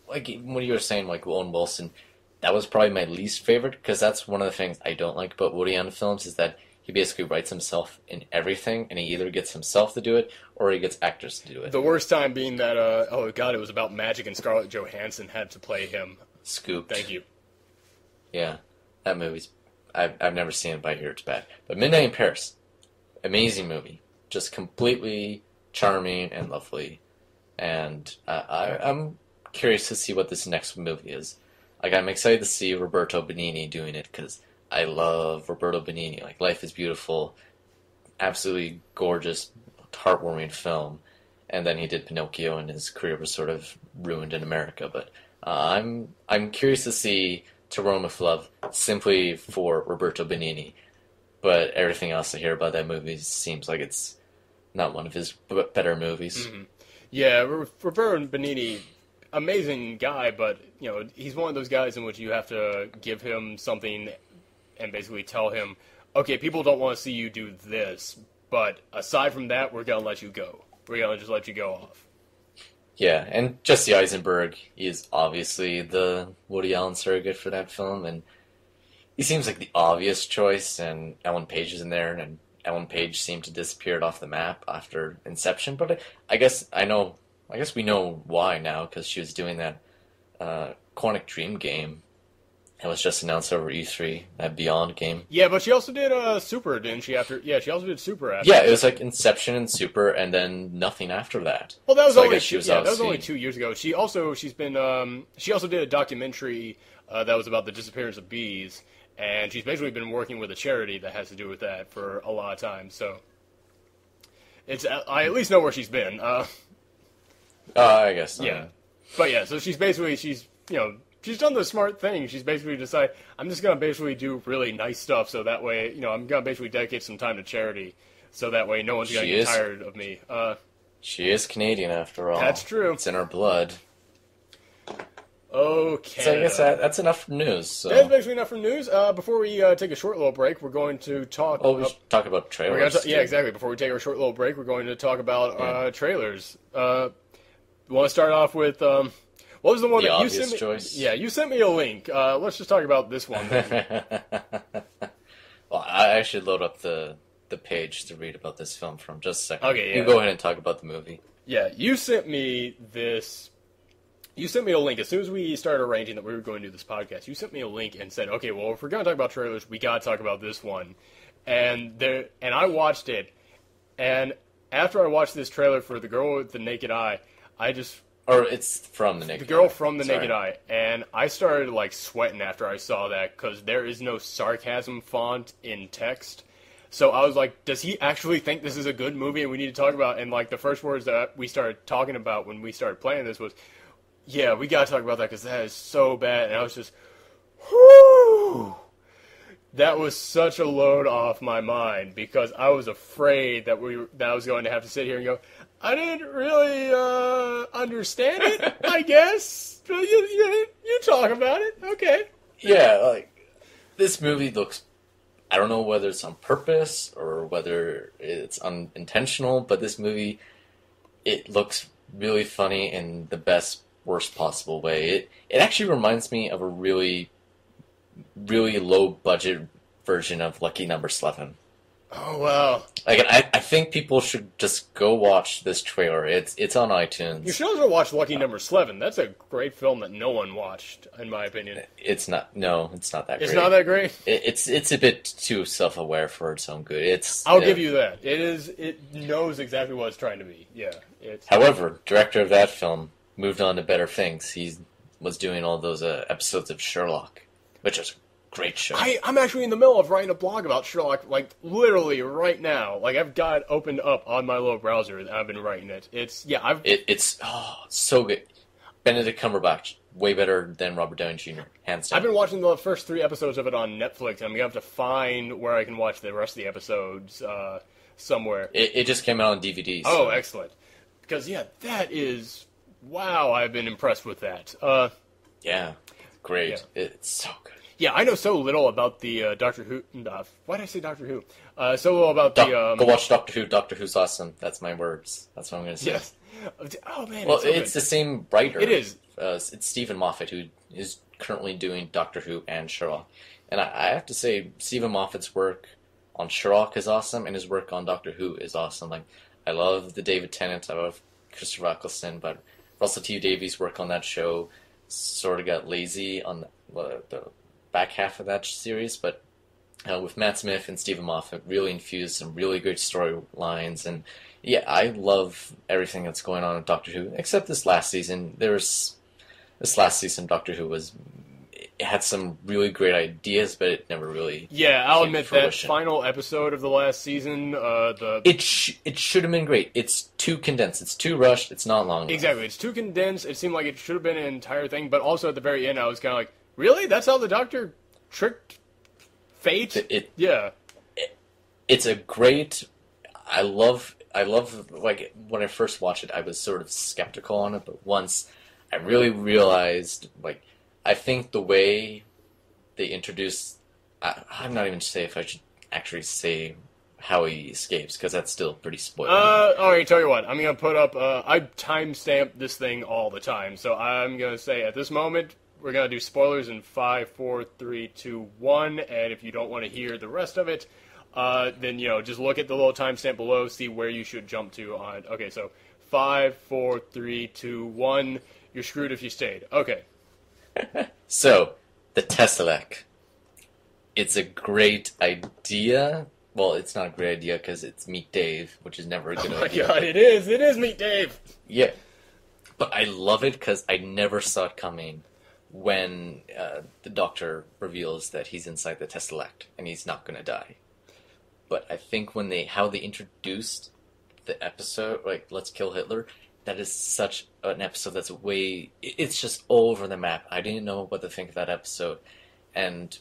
when you were saying Owen Wilson, that was probably my least favorite because that's one of the things I don't like about Woody Allen films is that he basically writes himself in everything, and he either gets himself to do it or he gets actors to do it. The worst time being that, it was about magic and Scarlett Johansson had to play him. Scooped. Thank you. Yeah, that movie's... I've never seen it, but I hear it's bad. But Midnight in Paris, amazing movie. Just completely charming and lovely. And I'm curious to see what this next movie is. Like, I'm excited to see Roberto Benigni doing it, because I love Roberto Benigni. Like, Life is Beautiful, absolutely gorgeous, heartwarming film. And then he did Pinocchio, and his career was sort of ruined in America. But I'm curious to see To Rome with Love simply for Roberto Benigni. But everything else I hear about that movie seems like it's not one of his better movies. Mm-hmm. Yeah, Roberto Benigni, amazing guy, but he's one of those guys in which you have to give him something and basically tell him, okay, people don't want to see you do this, but aside from that, we're gonna let you go. We're gonna just let you go off. Yeah, and Jesse Eisenberg is obviously the Woody Allen surrogate for that film, and he seems like the obvious choice, and Ellen Page is in there, and Ellen Page seemed to disappear off the map after Inception, but I guess we know why now, because she was doing that Quantic Dream game. It was just announced over E3, that Beyond game. Yeah, but she also did Super, didn't she? She also did Super after. Yeah, it was like Inception and Super, and then nothing after that. Well, that was so only that was only 2 years ago. She also did a documentary that was about the disappearance of bees. And she's basically been working with a charity that has to do with that for a lot of time. So I at least know where she's been. I guess so. Yeah. But yeah, so she's done the smart thing. She's basically decided, I'm just going to basically do really nice stuff so that way, I'm going to basically dedicate some time to charity so that way no one's going to get tired of me. She is Canadian after all. That's true. It's in her blood. Okay. So I guess that's enough for news. So. That's basically enough for news. Before we take a short little break, we're going to talk... Oh, we should talk about trailers. Yeah, exactly. Before we take our short little break, we're going to talk about trailers. You want to start off with... what was the one that you sent me? Choice? Yeah, you sent me a link. Let's just talk about this one. Well, I should load up the page to read about this film from just a second. Okay, yeah. You go ahead and talk about the movie. Yeah, you sent me this... You sent me a link as soon as we started arranging that we were going to do this podcast. You sent me a link and said, "Okay, well, if we're going to talk about trailers, we got to talk about this one." And I watched it, and after I watched this trailer for The Girl with the Naked Eye, it's from The Naked Eye. The Girl from the Naked Eye, and I started sweating after I saw that because there is no sarcasm font in text. So I was like, does he actually think this is a good movie and we need to talk about? And the first words that we started talking about when we started playing this was, yeah, we gotta talk about that because that is so bad. And I was just, whoo! That was such a load off my mind because I was afraid that I was going to have to sit here and go, I didn't really understand it, I guess. You talk about it, okay. Yeah, this movie looks, I don't know whether it's on purpose or whether it's unintentional, but this movie, it looks really funny in the worst possible way. It actually reminds me of a really, really low budget version of Lucky Number 11. Oh wow! I think people should just go watch this trailer. It's on iTunes. You should also watch Lucky Number 11. That's a great film that no one watched, in my opinion. It's not. No, it's not that great. It's not that great? It's a bit too self-aware for its own good. I'll give you that. It knows exactly what it's trying to be. Yeah. However, director of that film moved on to better things. He was doing all those episodes of Sherlock, which is a great show. I'm actually in the middle of writing a blog about Sherlock, literally right now. I've got it opened up on my little browser, and I've been writing it. It's so good. Benedict Cumberbatch, way better than Robert Downey Jr., hands down. I've been watching the first 3 episodes of it on Netflix, and I'm going to have to find where I can watch the rest of the episodes somewhere. It just came out on DVD. Oh, excellent. Because, that is... Wow, I've been impressed with that. Yeah, great. Yeah. It's so good. Yeah, I know so little about the Doctor Who... why did I say Doctor Who? So little about Go watch Doctor Who. Doctor Who's awesome. That's my words. That's what I'm going to say. Yes. Oh, man, well, it's the same writer. It is. It's Stephen Moffat, who is currently doing Doctor Who and Sherlock. And I have to say, Stephen Moffat's work on Sherlock is awesome, and his work on Doctor Who is awesome. I love the David Tennant. I love Christopher Eccleston, but Russell T. Davies' work on that show sort of got lazy on the back half of that series, but with Matt Smith and Stephen Moffat, really infused some really good storylines. And yeah, I love everything that's going on with Doctor Who, except this last season. This last season, Doctor Who it had some really great ideas, but it never really. Yeah, I'll admit that final episode of the last season, it should have been great. It's too condensed. It's too rushed. It's not long enough. Exactly, it's too condensed. It seemed like it should have been an entire thing, but also at the very end, I was kind of like, really? That's how the Doctor tricked fate? Yeah. It's a great. I love. Like when I first watched it, I was sort of skeptical on it, but once I really realized, like, I think the way they introduce, I'm not even sure if I should actually say how he escapes, because that's still pretty spoiler. Alright, tell you what, I'm gonna put up, I timestamp this thing all the time, so I'm gonna say at this moment, we're gonna do spoilers in 5, 4, 3, 2, 1, and if you don't want to hear the rest of it, then, just look at the little timestamp below, see where you should jump to on, okay, so 5, 4, 3, 2, 1, you're screwed if you stayed. Okay. So, the Tesseract. It's a great idea. Well, it's not a great idea because it's Meet Dave, which is never a good idea. Oh my god, it is! It is Meet Dave! Yeah. But I love it because I never saw it coming when the Doctor reveals that he's inside the Tesseract and he's not going to die. But I think how they introduced the episode, like, Let's Kill Hitler, that is such an episode that's it's just all over the map. I didn't know what to think of that episode. And,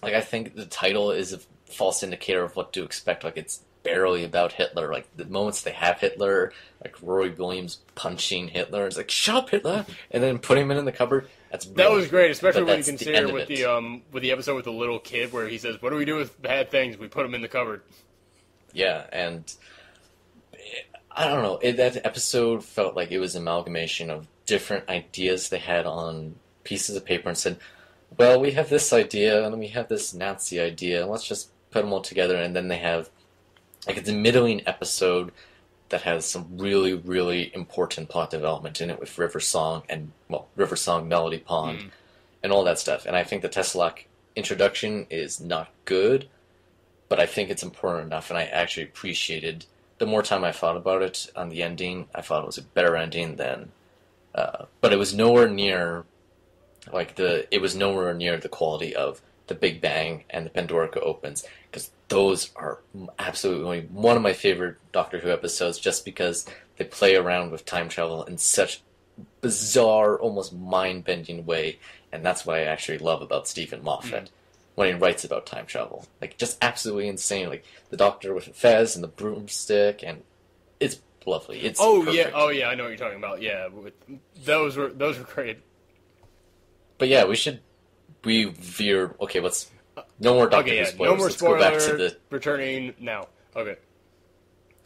like, I think the title is a false indicator of what to expect. Like, it's barely about Hitler. Like, the moments they have Hitler, like Rory Williams punching Hitler, it's like, shut up, Hitler! And then putting him in the cupboard. That was great, especially when you consider with the episode with the little kid where he says, what do we do with bad things? We put them in the cupboard. Yeah, and I don't know. That episode felt like it was an amalgamation of different ideas they had on pieces of paper and said, well, we have this idea and we have this Nazi idea, and let's just put them all together. And then they have, like, it's a middling episode that has some really, really important plot development in it with River Song Melody Pond, and all that stuff. And I think the Tesseract introduction is not good, but I think it's important enough, and I actually appreciated the more time I thought about it on the ending, I thought it was a better ending than, but it was nowhere near, it was nowhere near the quality of the Big Bang and the Pandorica Opens, because those are absolutely one of my favorite Doctor Who episodes, just because they play around with time travel in such bizarre, almost mind-bending way, and that's what I actually love about Stephen Moffat. When he writes about time travel. Like, just absolutely insane. Like, the Doctor with the fez and the broomstick, and it's lovely. It's perfect. Yeah, I know what you're talking about. Yeah, those were great. But yeah, we veered, okay, no more Doctor Who spoilers. No more spoilers. Let's go back to returning now. Okay.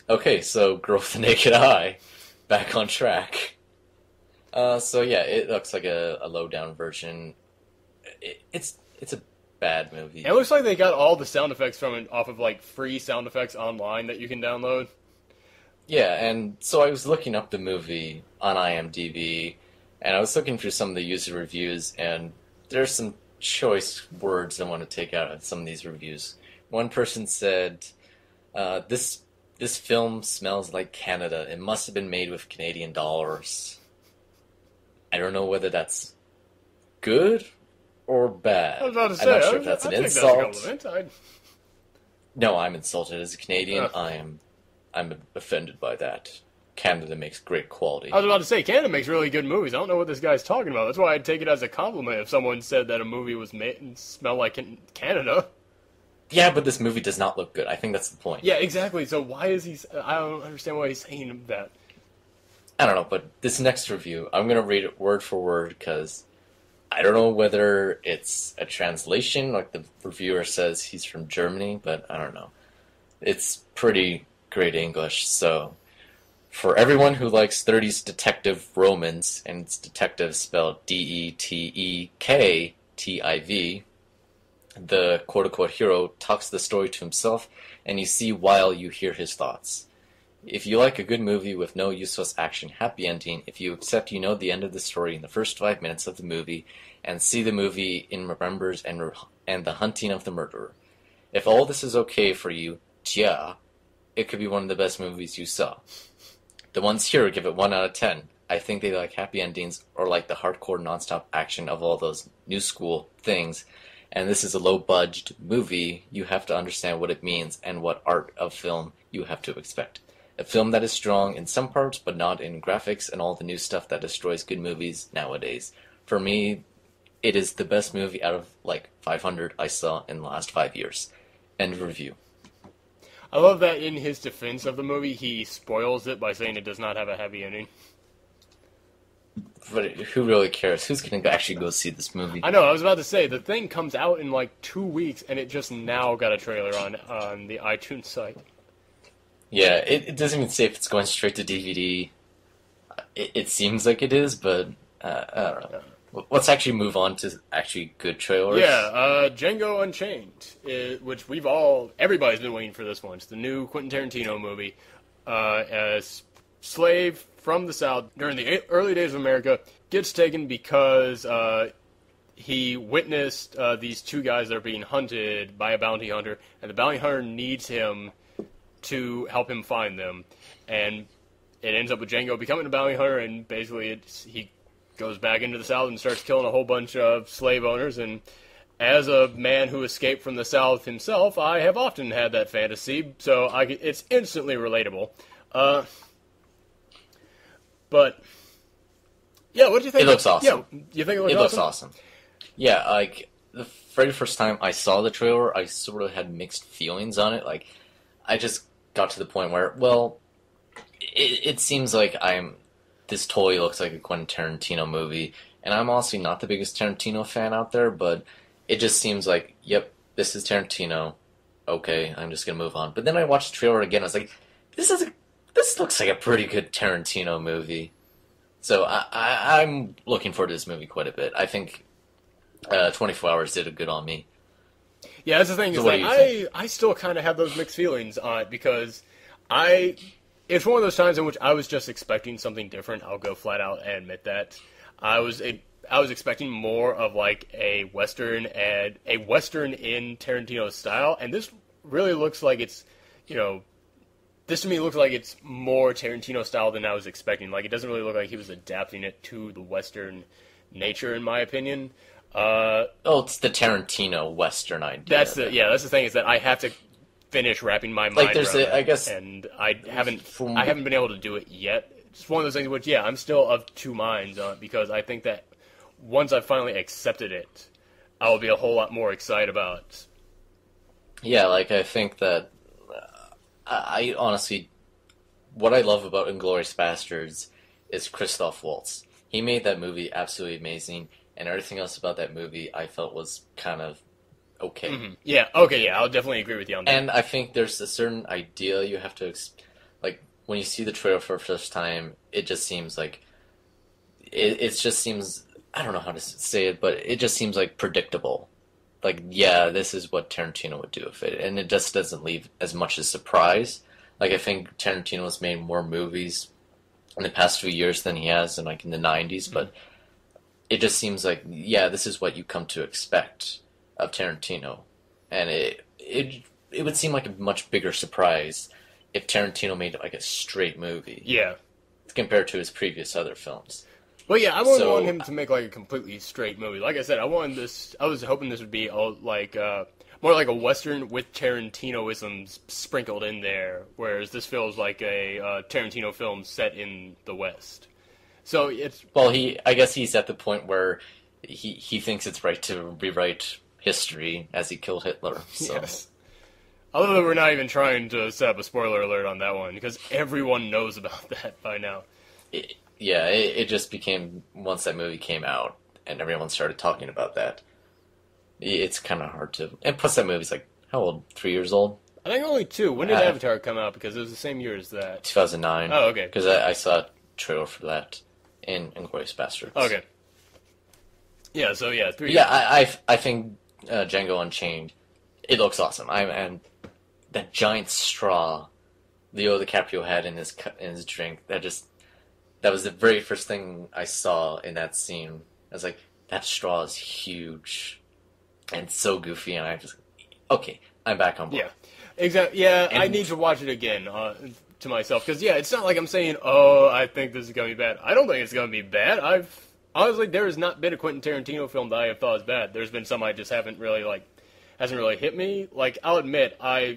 Okay, so Girl with the Naked Eye, back on track. So yeah, it looks like a low-down version. It's a bad movie. It looks like they got all the sound effects from it off of, like, free sound effects online that you can download. Yeah, and so I was looking up the movie on IMDb, and I was looking through some of the user reviews, and there's some choice words I want to take out of some of these reviews. One person said, this film smells like Canada. It must have been made with Canadian dollars. I don't know whether that's good or bad. I was about to say, I'm not sure if that's an insult. No, I'm insulted. As a Canadian, I'm offended by that. Canada makes great quality. I was about to say, Canada makes really good movies. I don't know what this guy's talking about. That's why I'd take it as a compliment if someone said that a movie was made and smelled like Canada. Yeah, but this movie does not look good. I think that's the point. Yeah, exactly. So why is he... I don't understand why he's saying that. I don't know, but this next review, I'm going to read it word for word, because I don't know whether it's a translation, like the reviewer says he's from Germany, but I don't know. It's pretty great English, so... For everyone who likes 30s detective romance, and it's detective spelled Detektiv, the quote-unquote hero talks the story to himself, and you see while you hear his thoughts. If you like a good movie with no useless action, happy ending, if you accept you know the end of the story in the first 5 minutes of the movie, and see the movie in remembers and the hunting of the murderer. If all this is okay for you, yeah, it could be one of the best movies you saw. The ones here give it 1 out of 10. I think they like happy endings or like the hardcore nonstop action of all those new school things. And this is a low-budget movie. You have to understand what it means and what art of film you have to expect. A film that is strong in some parts, but not in graphics and all the new stuff that destroys good movies nowadays. For me, it is the best movie out of like 500 I saw in the last 5 years. End review. I love that in his defense of the movie, he spoils it by saying it does not have a happy ending. But who really cares? Who's going to actually go see this movie? I know, I was about to say, the thing comes out in like 2 weeks, and it just now got a trailer on the iTunes site. Yeah, it doesn't even say if it's going straight to DVD. It seems like it is, but I don't know. Let's actually move on to actually good trailers. Yeah, Django Unchained, which everybody's been waiting for this one. It's the new Quentin Tarantino movie. A slave from the South during the early days of America gets taken because he witnessed these two guys that are being hunted by a bounty hunter, and the bounty hunter needs him to help him find them. And it ends up with Django becoming a bounty hunter, and basically he goes back into the South and starts killing a whole bunch of slave owners. And as a man who escaped from the South himself, I have often had that fantasy, so it's instantly relatable. But yeah, what do you think? It looks awesome. Yeah, you think it looks awesome? Yeah, like the very first time I saw the trailer, I sort of had mixed feelings on it. Like, I just got to the point where, well, it seems like this totally looks like a Quentin Tarantino movie, and I'm honestly not the biggest Tarantino fan out there, but it just seems like, yep, this is Tarantino. Okay, I'm just gonna move on. But then I watched the trailer again. I was like, this looks like a pretty good Tarantino movie. So I'm looking forward to this movie quite a bit. I think 24 Hours did a good on me. Yeah, that's the thing. So I still kind of have those mixed feelings on it because it's one of those times in which I was just expecting something different. I'll go flat out and admit that. I was expecting more of like a Western in Tarantino's style, and this really looks like it's, this to me looks like it's more Tarantino style than I was expecting. Like, it doesn't really look like he was adapting it to the Western nature, in my opinion. It's the Tarantino Western idea. That's the thing, is that I have to finish wrapping my mind around it, I guess, and I haven't been able to do it yet. It's one of those things which, yeah, I'm still of two minds on it, because I think that once I've finally accepted it, I'll be a whole lot more excited about it. Yeah, like, I think that I honestly, what I love about Inglourious Basterds is Christoph Waltz. He made that movie absolutely amazing, and everything else about that movie I felt was kind of okay. Mm-hmm. Yeah, okay, yeah, I'll definitely agree with you on that. And I think there's a certain idea you have to, like, when you see the trailer for the first time, it just seems like, it just seems, I don't know how to say it, but it just seems like predictable. Like, yeah, this is what Tarantino would do with it, and it just doesn't leave as much as surprise. Like, I think Tarantino has made more movies in the past few years than he has in, like, in the 90s, but it just seems like, yeah, this is what you come to expect of Tarantino. And it would seem like a much bigger surprise if Tarantino made, like, a straight movie. Yeah. Compared to his previous other films. Well, yeah, I wouldn't want him to make, like, a completely straight movie. Like I said, I was hoping this would be, more like a Western with Tarantinoisms sprinkled in there, whereas this feels like a Tarantino film set in the West. So it's... Well, I guess he's at the point where he thinks it's right to rewrite history as he killed Hitler. So. Yes. Although we're not even trying to set up a spoiler alert on that one, because everyone knows about that by now. It just became, once that movie came out, and everyone started talking about that, it's kind of hard to... And plus that movie's like, how old? 3 years old? I think only 2. When did Avatar come out? Because it was the same year as that. 2009. Oh, okay. Because I saw a trailer for that in Inglourious Basterds. Okay. Yeah, so yeah, 3 years. Yeah, I think Django Unchained, it looks awesome. And that giant straw Leo DiCaprio had in his drink, that was the very first thing I saw in that scene. I was like, that straw is huge and so goofy, and I just, okay, I'm back on board. Yeah, exactly. Yeah, And I need to watch it again to myself because it's not like I'm saying, oh, I think this is gonna be bad. I don't think it's gonna be bad. Honestly, there has not been a Quentin Tarantino film that I have thought is bad. There's been some I just haven't really hasn't really hit me. Like I'll admit, I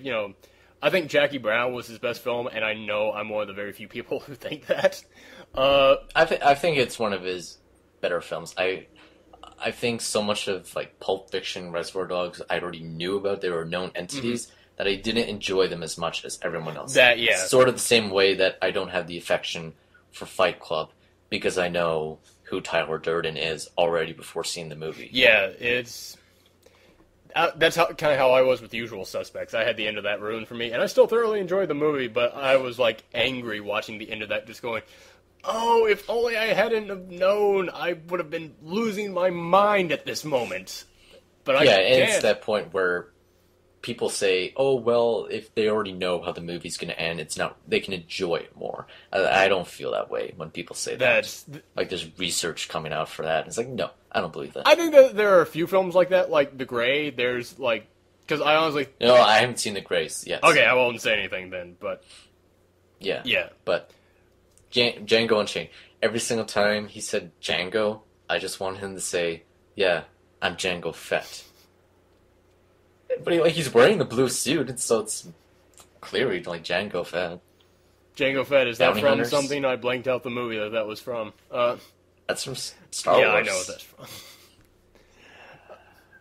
think Jackie Brown was his best film, and I know I'm one of the very few people who think that. I think it's one of his better films. I think so much of like Pulp Fiction, Reservoir Dogs, I already knew about. They were known entities that I didn't enjoy them as much as everyone else. Sort of the same way that I don't have the affection for Fight Club because I know who Tyler Durden is already before seeing the movie. Yeah, it's that's kind of how I was with The Usual Suspects. I had the end of that ruined for me, and I still thoroughly enjoyed the movie, but I was like angry watching the end of that, just going, oh, if only I hadn't have known, I would have been losing my mind at this moment. But I can't. And it's that point where people say, oh, well, if they already know how the movie's going to end, they can enjoy it more. I don't feel that way when people say that. Like, there's research coming out for that. It's like, no, I don't believe that. I think that there are a few films like that, like The Grey. There's, because I honestly... No, I haven't seen The Grace yet. Okay, I won't say anything then, but... Yeah. But Django Unchained, every single time he said Django, I just want him to say, yeah, I'm Django Fett. But he's wearing the blue suit, and so it's clearly like Django Fett. Django Fett, is that Bounty from Hunters? something? I blanked out the movie that was from. That's from Star Wars. Yeah, I know what that's from.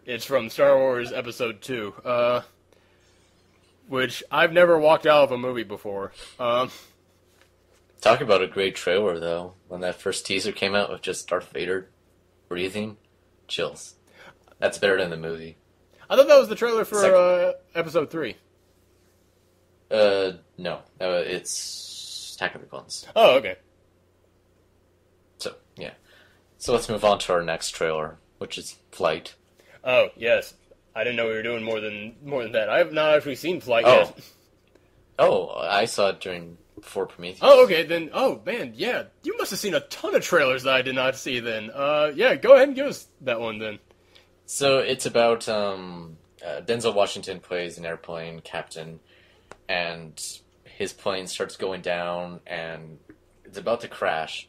It's from Star Wars Episode 2, which I've never walked out of a movie before. Talk about a great trailer, though. When that first teaser came out with just Darth Vader breathing, chills. That's better than the movie. I thought that was the trailer for Episode 3. No. It's Attack of the Clones. Oh, okay. So, yeah. So let's move on to our next trailer, which is Flight. Oh, yes. I didn't know we were doing more than that. I have not actually seen Flight yet. Oh, I saw it before Prometheus. Oh, okay, then, oh, man, yeah. You must have seen a ton of trailers that I did not see then. Yeah, go ahead and give us that one then. So it's about Denzel Washington plays an airplane captain, and his plane starts going down, and it's about to crash.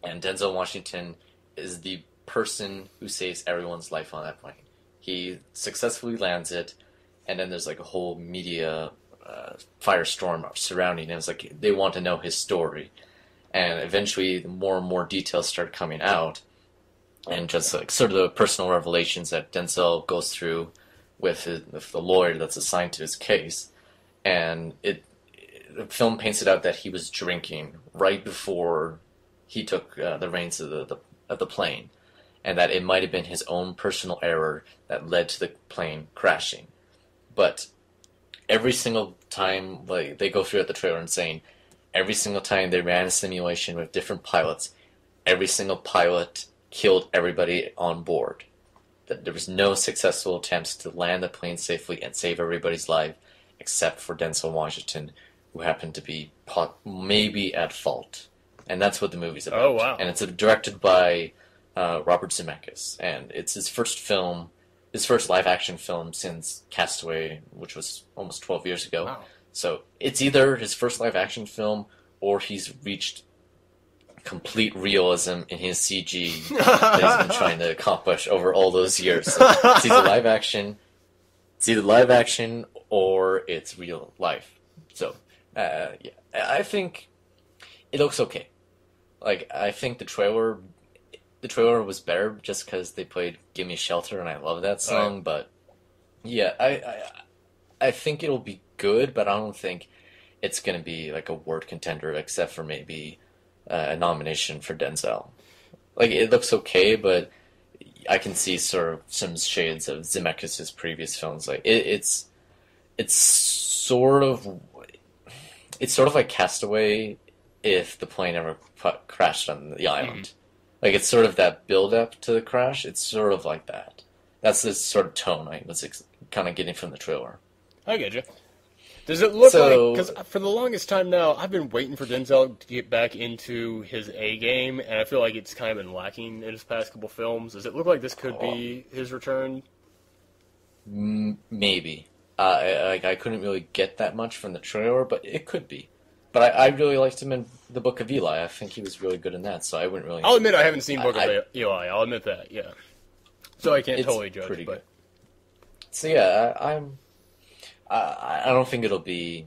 And Denzel Washington is the person who saves everyone's life on that plane. He successfully lands it, and then there's like a whole media firestorm surrounding him. It's like they want to know his story, and eventually more and more details start coming out. And just like sort of the personal revelations that Denzel goes through with the lawyer that's assigned to his case, and the film paints it out that he was drinking right before he took the reins of the plane, and that it might have been his own personal error that led to the plane crashing. But every single time, like they go through at the trailer and saying, every single time they ran a simulation with different pilots, every single pilot killed everybody on board. That there was no successful attempts to land the plane safely and save everybody's life, except for Denzel Washington, who happened to be maybe at fault. And that's what the movie's about. Oh, wow. And it's directed by Robert Zemeckis, and it's his first live-action film since Castaway, which was almost 12 years ago. Wow. So it's either his first live-action film, or he's reached complete realism in his CG that he's been trying to accomplish over all those years. So it's either live action or it's real life. So yeah, I think it looks okay. Like I think the trailer was better just because they played "Give Me Shelter" and I love that song. Right. But yeah, I think it'll be good, but I don't think it's gonna be like a word contender, except for maybe a nomination for Denzel. Like, it looks okay, but I can see sort of some shades of Zemeckis' previous films. Like, it's sort of like Castaway if the plane ever crashed on the island. Mm-hmm. Like, it's sort of that build-up to the crash. It's sort of like that. That's the sort of tone I was kind of getting from the trailer. I get you. Does it look like... Because for the longest time now, I've been waiting for Denzel to get back into his A game, and I feel like it's kind of been lacking in his past couple films. Does it look like this could be his return? Maybe. I couldn't really get that much from the trailer, but it could be. But I really liked him in the Book of Eli. I think he was really good in that, so I wouldn't really... I'll admit I haven't seen Book of Eli. I'll admit that, yeah. So I can't totally judge, but... Good. So yeah, I don't think it'll be...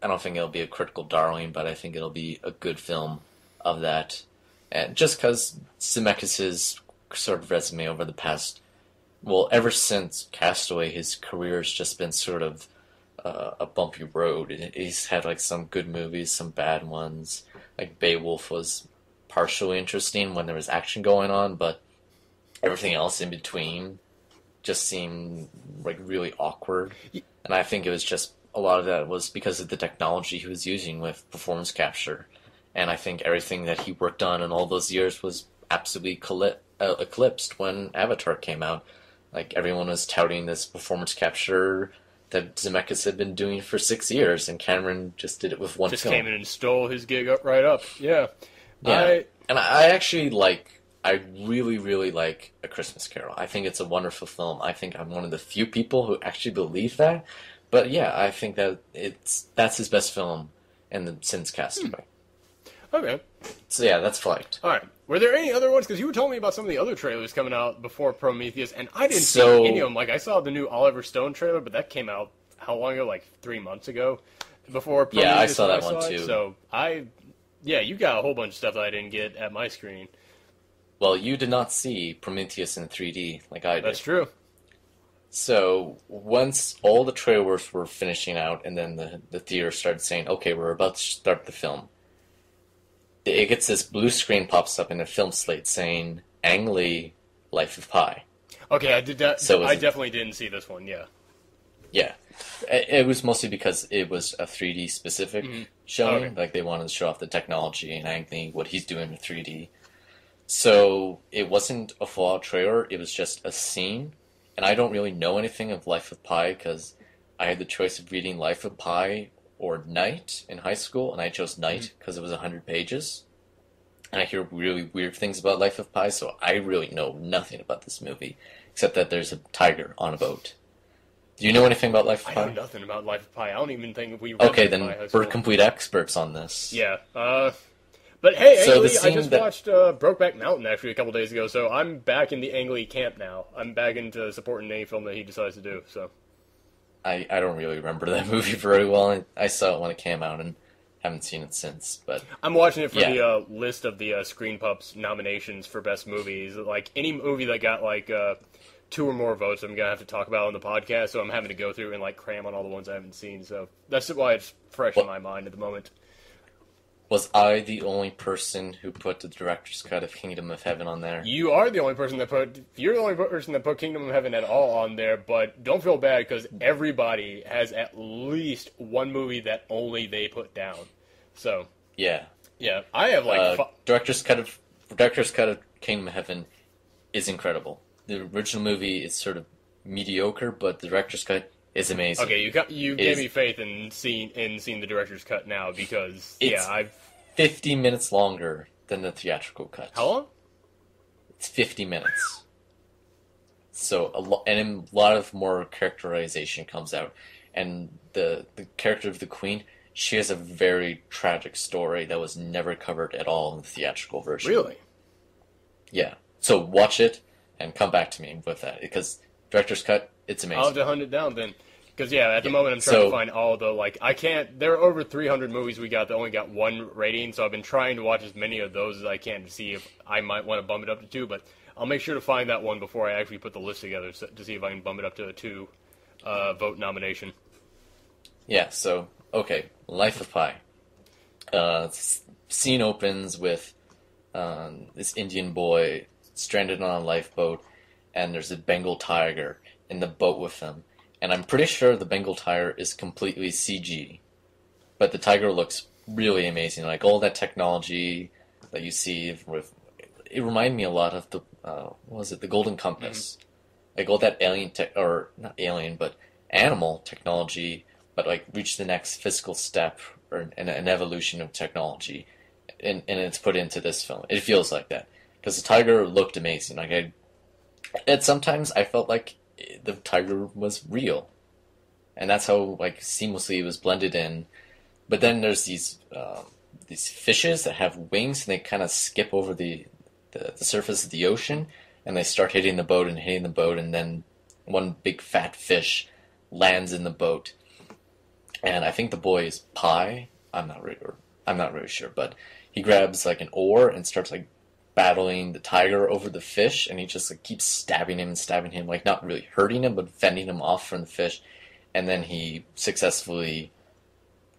I don't think it'll be a critical darling, but I think it'll be a good film of that. And just because Zemeckis' sort of resume over the past... Well, ever since Castaway, his career's just been sort of a bumpy road. He's had like some good movies, some bad ones. Like Beowulf was partially interesting when there was action going on, but everything else in between just seemed like really awkward. And I think it was just a lot of that was because of the technology he was using with performance capture. And I think everything that he worked on in all those years was absolutely eclipsed when Avatar came out. Like, everyone was touting this performance capture that Zemeckis had been doing for 6 years, and Cameron just did it with one film. Just came in and stole his gig right up. Yeah. Yeah. And I actually I really, really like A Christmas Carol. I think it's a wonderful film. I think I'm one of the few people who actually believe that. But yeah, I think that that's his best film since Castaway. Okay. So yeah, that's Flight. All right. Were there any other ones? Because you were telling me about some of the other trailers coming out before Prometheus, and I didn't see any of them. Like, I saw the new Oliver Stone trailer, but that came out, how long ago? Like 3 months ago? Before Prometheus. Yeah, I saw that one too. So, you got a whole bunch of stuff that I didn't get at my screen. Well, you did not see Prometheus in 3D like I did. That's true. So, once all the trailers were finishing out, and then the theater started saying, okay, we're about to start the film, it gets this blue screen pops up in the film slate saying, Ang Lee, Life of Pi. Okay, I did that. So I definitely didn't see this one, yeah. Yeah. It was mostly because it was a 3D specific showing. Okay. Like, they wanted to show off the technology and Ang Lee, what he's doing in 3D. So, it wasn't a full-out trailer, it was just a scene. And I don't really know anything of Life of Pi because I had the choice of reading Life of Pi or Night in high school, and I chose Night because it was 100 pages. And I hear really weird things about Life of Pi, so I really know nothing about this movie, except that there's a tiger on a boat. Do you know anything about Life of Pi? I know nothing about Life of Pi. I don't even think we read Okay, then we're complete experts on this. Yeah. But hey, so Ang Lee, I just watched Brokeback Mountain actually a couple days ago, so I'm back in the Ang Lee camp now. I'm back into supporting any film that he decides to do, so... I don't really remember that movie very well. I saw it when it came out and haven't seen it since. But I'm watching it for the list of the Screen Pups nominations for best movies. Like, any movie that got, like, 2 or more votes, I'm going to have to talk about on the podcast, so I'm having to go through and, like, cram on all the ones I haven't seen. So that's why it's fresh in my mind at the moment. Was I the only person who put the director's cut of Kingdom of Heaven on there? You are the only person that put Kingdom of Heaven at all on there, but don't feel bad because everybody has at least one movie that only they put down. So yeah, I have like director's cut of Kingdom of Heaven is incredible. The original movie is sort of mediocre, but the director's cut is amazing. Okay, you gave me faith in seeing the director's cut now because I've 50 minutes longer than the theatrical cut. How long? It's 50 minutes. So a lot of more characterization comes out, and the character of the Queen, she has a very tragic story that was never covered at all in the theatrical version. Really? Yeah. So watch it and come back to me with that because director's cut, it's amazing. I'll have to hunt it down then. Because, at the moment I'm trying to find all the, there are over 300 movies we got that only got 1 rating, so I've been trying to watch as many of those as I can to see if I might want to bump it up to 2, but I'll make sure to find that one before I actually put the list together to see if I can bump it up to a 2 vote nomination. Yeah, so, okay, Life of Pi. Scene opens with this Indian boy stranded on a lifeboat, and there's a Bengal tiger in the boat with him. And I'm pretty sure the Bengal tiger is completely CG. But the tiger looks really amazing. Like, all that technology that you see with... It reminded me a lot of the... the Golden Compass. Mm-hmm. Like, all that alien... not alien, but animal technology, but, reach the next physical step or an evolution of technology. And it's put into this film. It feels like that. Because the tiger looked amazing. Sometimes I felt like the tiger was real. and that's how like seamlessly it was blended in. But then there's these fishes that have wings, and they kind of skip over the surface of the ocean, and they start hitting the boat and hitting the boat, and then one big fat fish lands in the boat. And I think the boy is Pi. I'm not really sure, but he grabs like an oar and starts like battling the tiger over the fish, and he just like keeps stabbing him, like not really hurting him, but fending him off from the fish. And then he successfully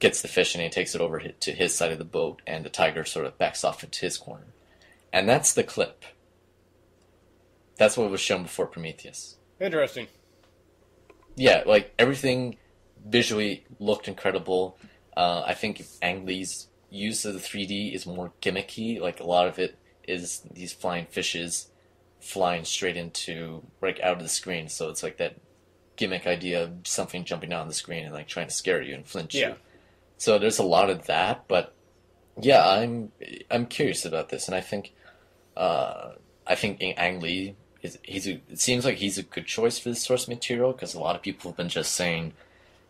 gets the fish and he takes it over to his side of the boat, and the tiger sort of backs off into his corner. And that's the clip. That's what was shown before Prometheus. Interesting. Yeah, like everything visually looked incredible. I think Ang Lee's use of the 3D is more gimmicky. Like a lot of it is these flying fishes flying straight into, like, out of the screen. So it's like that gimmick idea of something jumping out on the screen and like trying to scare you and flinch you. So there's a lot of that, but yeah, I'm curious about this, and I think Ang Lee it seems like he's a good choice for this source material, because a lot of people have been just saying,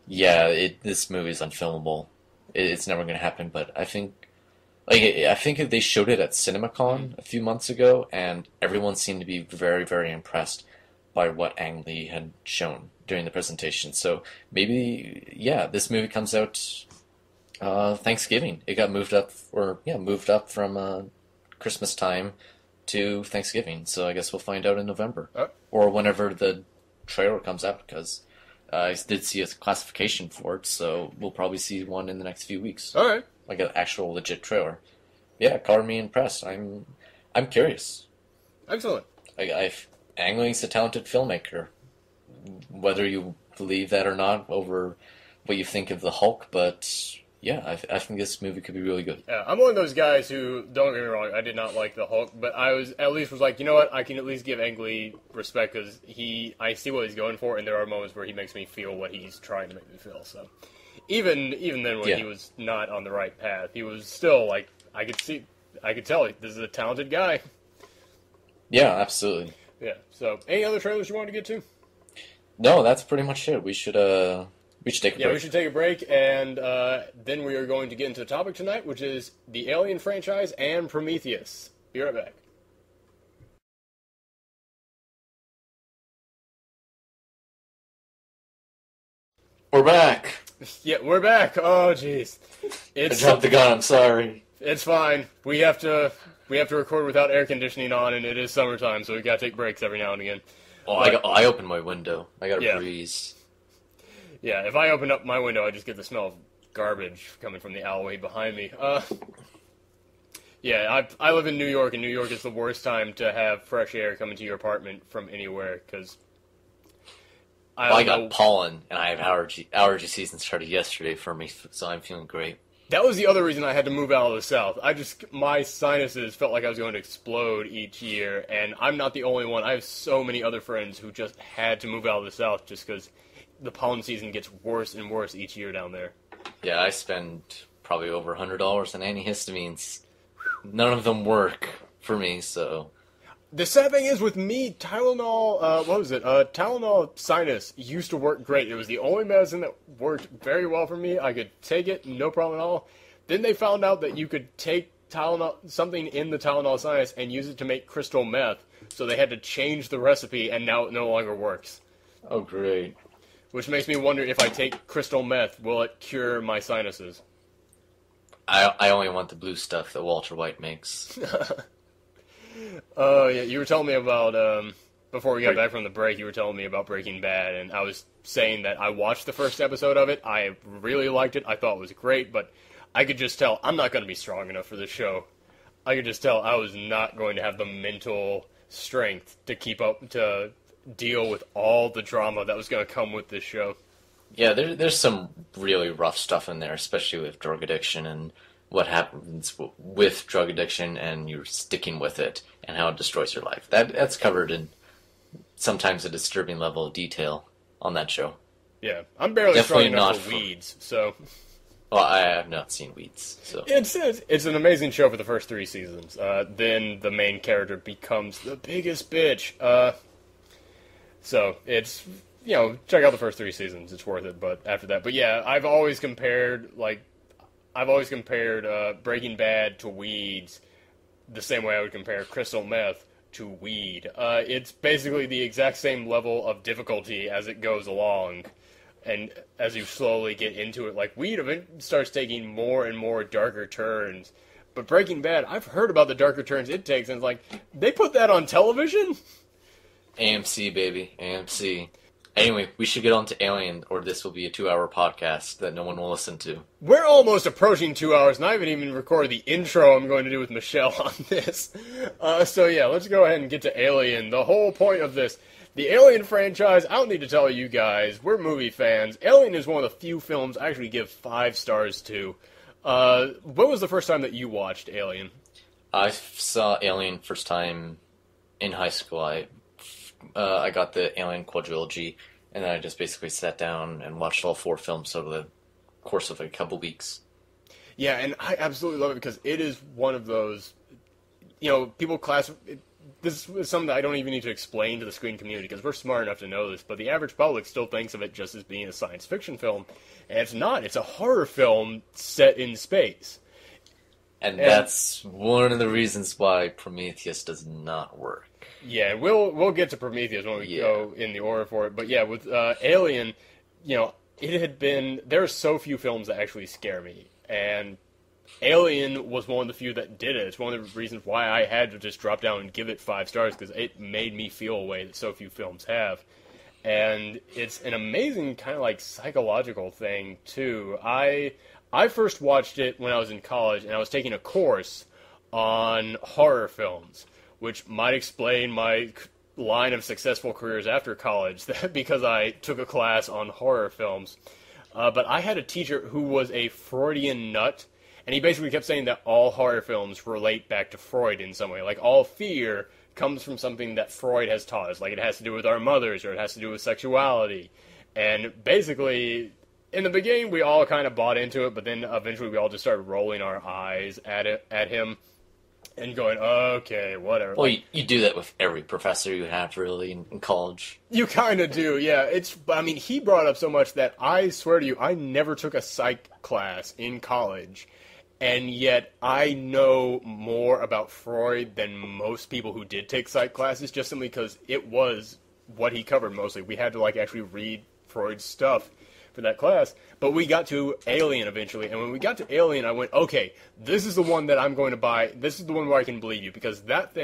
yeah, this movie is unfilmable. It's never going to happen. But I think they showed it at CinemaCon a few months ago, and everyone seemed to be very, very impressed by what Ang Lee had shown during the presentation. So maybe, yeah, this movie comes out Thanksgiving. It got moved up from Christmas time to Thanksgiving. So I guess we'll find out in November or whenever the trailer comes out, because I did see a classification for it, so we'll probably see one in the next few weeks. All right. Like an actual legit trailer. Yeah, color me impressed. I'm curious. Excellent. Ang Lee's a talented filmmaker, whether you believe that or not over what you think of the Hulk, but yeah, I think this movie could be really good. Yeah, I'm one of those guys who, don't get me wrong, I did not like the Hulk, but I was like, you know what, I can at least give Ang Lee respect, because I see what he's going for, and there are moments where he makes me feel what he's trying to make me feel. So even then, when he was not on the right path, he was still like, I could tell this is a talented guy. Yeah, absolutely. Yeah. So, any other trailers you want to get to? No, that's pretty much it. We should take a break. Yeah, we should take a break, and then we are going to get into the topic tonight, which is the Alien franchise and Prometheus. Be right back. We're back. Yeah, we're back. Oh, jeez. I dropped the gun. I'm sorry. It's fine. We have to record without air conditioning on, and it is summertime, so we gotta take breaks every now and again. Oh, I opened my window. I got a breeze. Yeah, if I open up my window, I just get the smell of garbage coming from the alleyway behind me. Yeah, I live in New York, and New York is the worst time to have fresh air coming to your apartment from anywhere, because I got pollen, and I have allergy. Allergy season started yesterday for me, so I'm feeling great. That was the other reason I had to move out of the South. My sinuses felt like I was going to explode each year, and I'm not the only one. I have so many other friends who just had to move out of the South just because the pollen season gets worse and worse each year down there. Yeah, I spend probably over $100 on antihistamines. None of them work for me, so... The sad thing is, with me, Tylenol, Tylenol Sinus used to work great. It was the only medicine that worked very well for me. I could take it, no problem at all. Then they found out that you could take Tylenol, something in the Tylenol Sinus, and use it to make crystal meth. So they had to change the recipe, and now it no longer works. Oh, great. Which makes me wonder, if I take crystal meth, will it cure my sinuses? I only want the blue stuff that Walter White makes. Yeah, you were telling me about, before we got back from the break, you were telling me about Breaking Bad, and I was saying that I watched the first episode of it. I really liked it. I thought it was great, but I could just tell I'm not going to be strong enough for this show. I could just tell I was not going to have the mental strength to keep up, to deal with all the drama that was going to come with this show. Yeah, there's some really rough stuff in there, especially with drug addiction and what happens with drug addiction and you're sticking with it and how it destroys your life. That's covered in sometimes a disturbing level of detail on that show. Yeah, I'm barely Definitely strong enough not for Weeds, so... Well, I have not seen Weeds, so... It's an amazing show for the first 3 seasons. Then the main character becomes the biggest bitch. So, it's check out the first 3 seasons. It's worth it. But after that, but yeah, I've always compared Breaking Bad to weeds the same way I would compare crystal meth to weed. It's basically the exact same level of difficulty as it goes along, and as you slowly get into it, like weed starts taking more and more darker turns. But Breaking Bad, I've heard about the darker turns it takes, and it's like, they put that on television? AMC, baby. AMC. Anyway, we should get on to Alien, or this will be a 2-hour podcast that no one will listen to. We're almost approaching 2 hours, and I haven't even recorded the intro I'm going to do with Michelle on this. So yeah, let's go ahead and get to Alien. The whole point of this, the Alien franchise, I don't need to tell you guys, we're movie fans. Alien is one of the few films I actually give 5 stars to. When was the first time that you watched Alien? I saw Alien first time in high school. I got the Alien quadrilogy, and then I just basically sat down and watched all 4 films over the course of a couple weeks. Yeah, and I absolutely love it because it is one of those, people this is something that I don't even need to explain to the screen community because we're smart enough to know this, but the average public still thinks of it just as being a science fiction film, and it's not. It's a horror film set in space. And that's one of the reasons why Prometheus does not work. Yeah, we'll get to Prometheus when we go in the order for it. But yeah, with Alien, there are so few films that actually scare me, and Alien was one of the few that did it. It's one of the reasons why I had to just drop down and give it 5 stars, because it made me feel a way that so few films have. And it's an amazing kind of like psychological thing too. I first watched it when I was in college, and I was taking a course on horror films, which might explain my line of successful careers after college, because I took a class on horror films. But I had a teacher who was a Freudian nut, and he basically kept saying that all horror films relate back to Freud in some way. Like, all fear comes from something that Freud has taught us. Like, it has to do with our mothers, or it has to do with sexuality. And basically, in the beginning, we all kind of bought into it, but then eventually we all just started rolling our eyes at him and going, okay, whatever. Well, you do that with every professor you have, really, in college. You kind of do, yeah. He brought up so much that I swear to you, I never took a psych class in college, and yet I know more about Freud than most people who did take psych classes, just simply because it was what he covered mostly. We had to, actually read Freud's stuff for that class, but we got to Alien eventually, and when we got to Alien, I went, okay, this is the one that I'm going to buy. This is the one where I can believe you, because that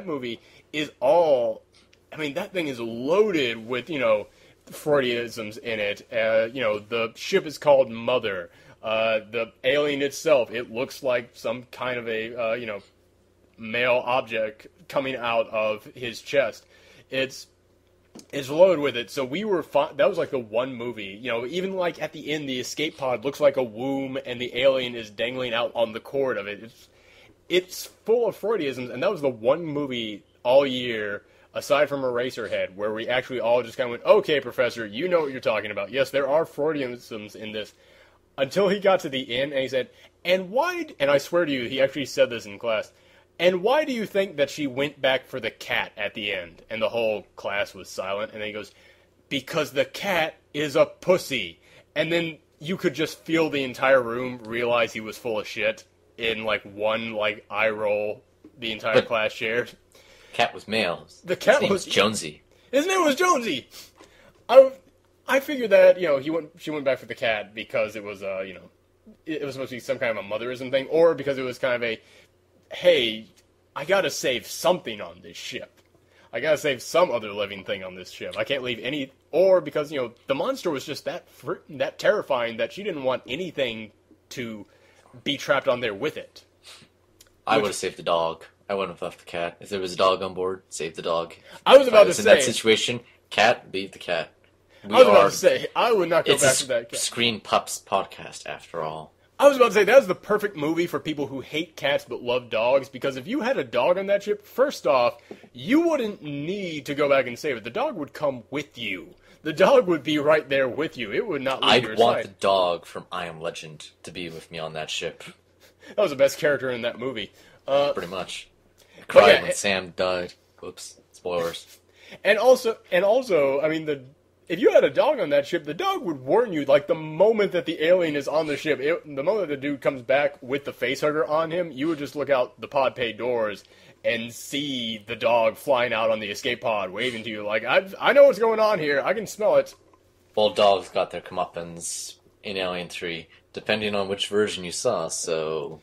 movie is that thing is loaded with, Freudianisms in it. The ship is called Mother. The alien itself, it looks like some kind of a, male object coming out of his chest. It's loaded with it, so we were fine. That was the one movie, even at the end, the escape pod looks like a womb, and the alien is dangling out on the cord of it. It's full of Freudianisms, and that was the one movie all year, aside from Eraserhead, where we actually all just kind of went, okay, Professor, you know what you're talking about. Yes, there are Freudianisms in this. Until he got to the end, and he said, and I swear to you, he actually said this in class, and why do you think that she went back for the cat at the end? And the whole class was silent. And then he goes, because the cat is a pussy. And then you could just feel the entire room realize he was full of shit in one eye roll the entire class shared. Cat was male. The cat was Jonesy. His name was Jonesy. I figured that she went back for the cat because it was it was supposed to be some kind of a motherism thing, or because it was kind of a, hey, I gotta save something on this ship. I gotta save some other living thing on this ship. I can't leave any, or because, the monster was just that terrifying that she didn't want anything to be trapped on there with it. I would have saved the dog. I wouldn't have left the cat. If there was a dog on board, save the dog. I was about to say, in that situation, cat, leave the cat. I was about to say, I would not go back to that cat. It's a Screen Pups podcast, after all. I was about to say, that was the perfect movie for people who hate cats but love dogs, because if you had a dog on that ship, first off, you wouldn't need to go back and save it. The dog would come with you. The dog would be right there with you. It would not leave your side. I'd want the dog from I Am Legend to be with me on that ship. That was the best character in that movie. Pretty much. I cried when Sam died. Whoops. Spoilers. And also, if you had a dog on that ship, the dog would warn you, like, the moment that the alien is on the ship, the moment the dude comes back with the facehugger on him, you would just look out the pod bay doors and see the dog flying out on the escape pod, waving to you, like, I know what's going on here, I can smell it. Well, dogs got their comeuppance in Alien 3, depending on which version you saw, so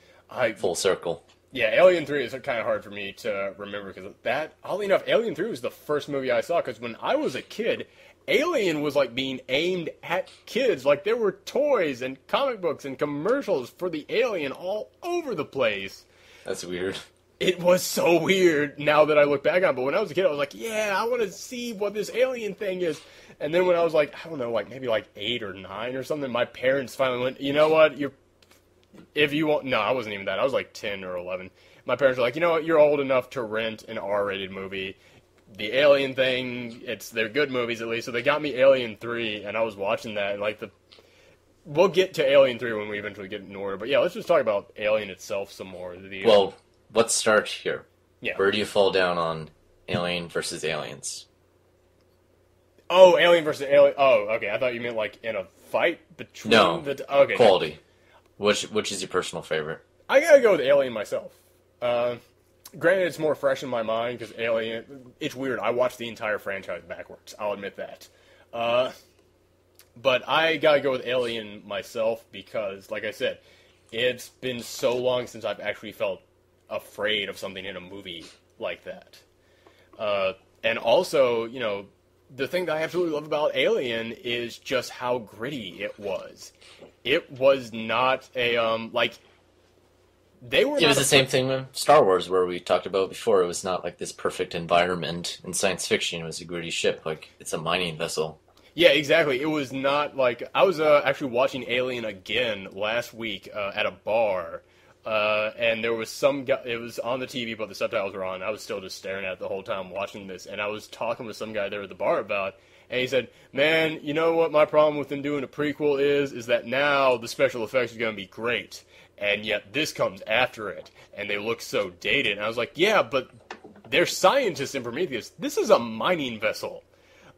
full circle. Yeah, Alien 3 is kind of hard for me to remember, because oddly enough, Alien 3 was the first movie I saw, because when I was a kid, Alien was like being aimed at kids. Like there were toys and comic books and commercials for the alien all over the place. That's weird. It was so weird now that I look back on it. But when I was a kid, I was like, yeah, I want to see what this alien thing is. And then when I was like, I don't know, like maybe like 8 or 9 or something, my parents finally went, you know what, if you want, no, I wasn't even that. I was like 10 or 11. My parents were like, you know what, you're old enough to rent an R-rated movie. The Alien thing, they're good movies at least, so they got me Alien 3, and I was watching that, and like we'll get to Alien 3 when we eventually get in order, but yeah, let's just talk about Alien itself some more. Well, let's start here. Yeah. Where do you fall down on Alien versus Aliens? Oh, Alien versus Alien, oh, okay, I thought you meant like in a fight between okay. Quality. Which is your personal favorite? I gotta go with Alien myself. Granted, it's more fresh in my mind, because Alien, it's weird, I watched the entire franchise backwards, I'll admit that. But I gotta go with Alien myself, because, like I said, it's been so long since I've actually felt afraid of something in a movie like that. And also, you know, the thing that I absolutely love about Alien is just how gritty it was. It was not a, it was the same thing with Star Wars, where we talked about before. It was not like this perfect environment in science fiction. It was a gritty ship, like it's a mining vessel. Yeah, exactly. It was not like I was actually watching Alien again last week at a bar, and there was some guy. It was on the TV, but the subtitles were on. I was still just staring at it the whole time watching this, and I was talking with some guy there at the bar about. And he said, man, you know what my problem with them doing a prequel is that now the special effects are going to be great. And yet this comes after it. And they look so dated. And I was like, yeah, but they're scientists in Prometheus. This is a mining vessel.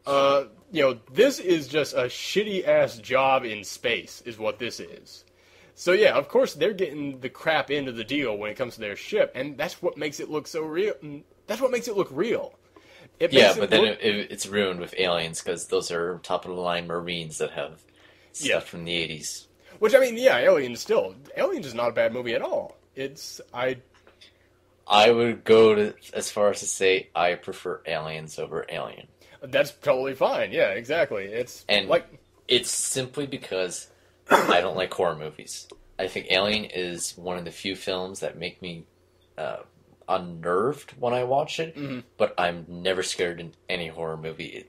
This is just a shitty-ass job in space is what this is. So yeah, of course they're getting the crap end of the deal when it comes to their ship. And that's what makes it look so real. That's what makes it look real. It's ruined with Aliens, because those are top-of-the-line Marines that have stuff from the 80s. Which, I mean, yeah, Aliens is not a bad movie at all. I would go as far as to say I prefer Aliens over Alien. That's totally fine, yeah, exactly. It's simply because I don't like horror movies. I think Alien is one of the few films that make me unnerved when I watch it, but I'm never scared in any horror movie.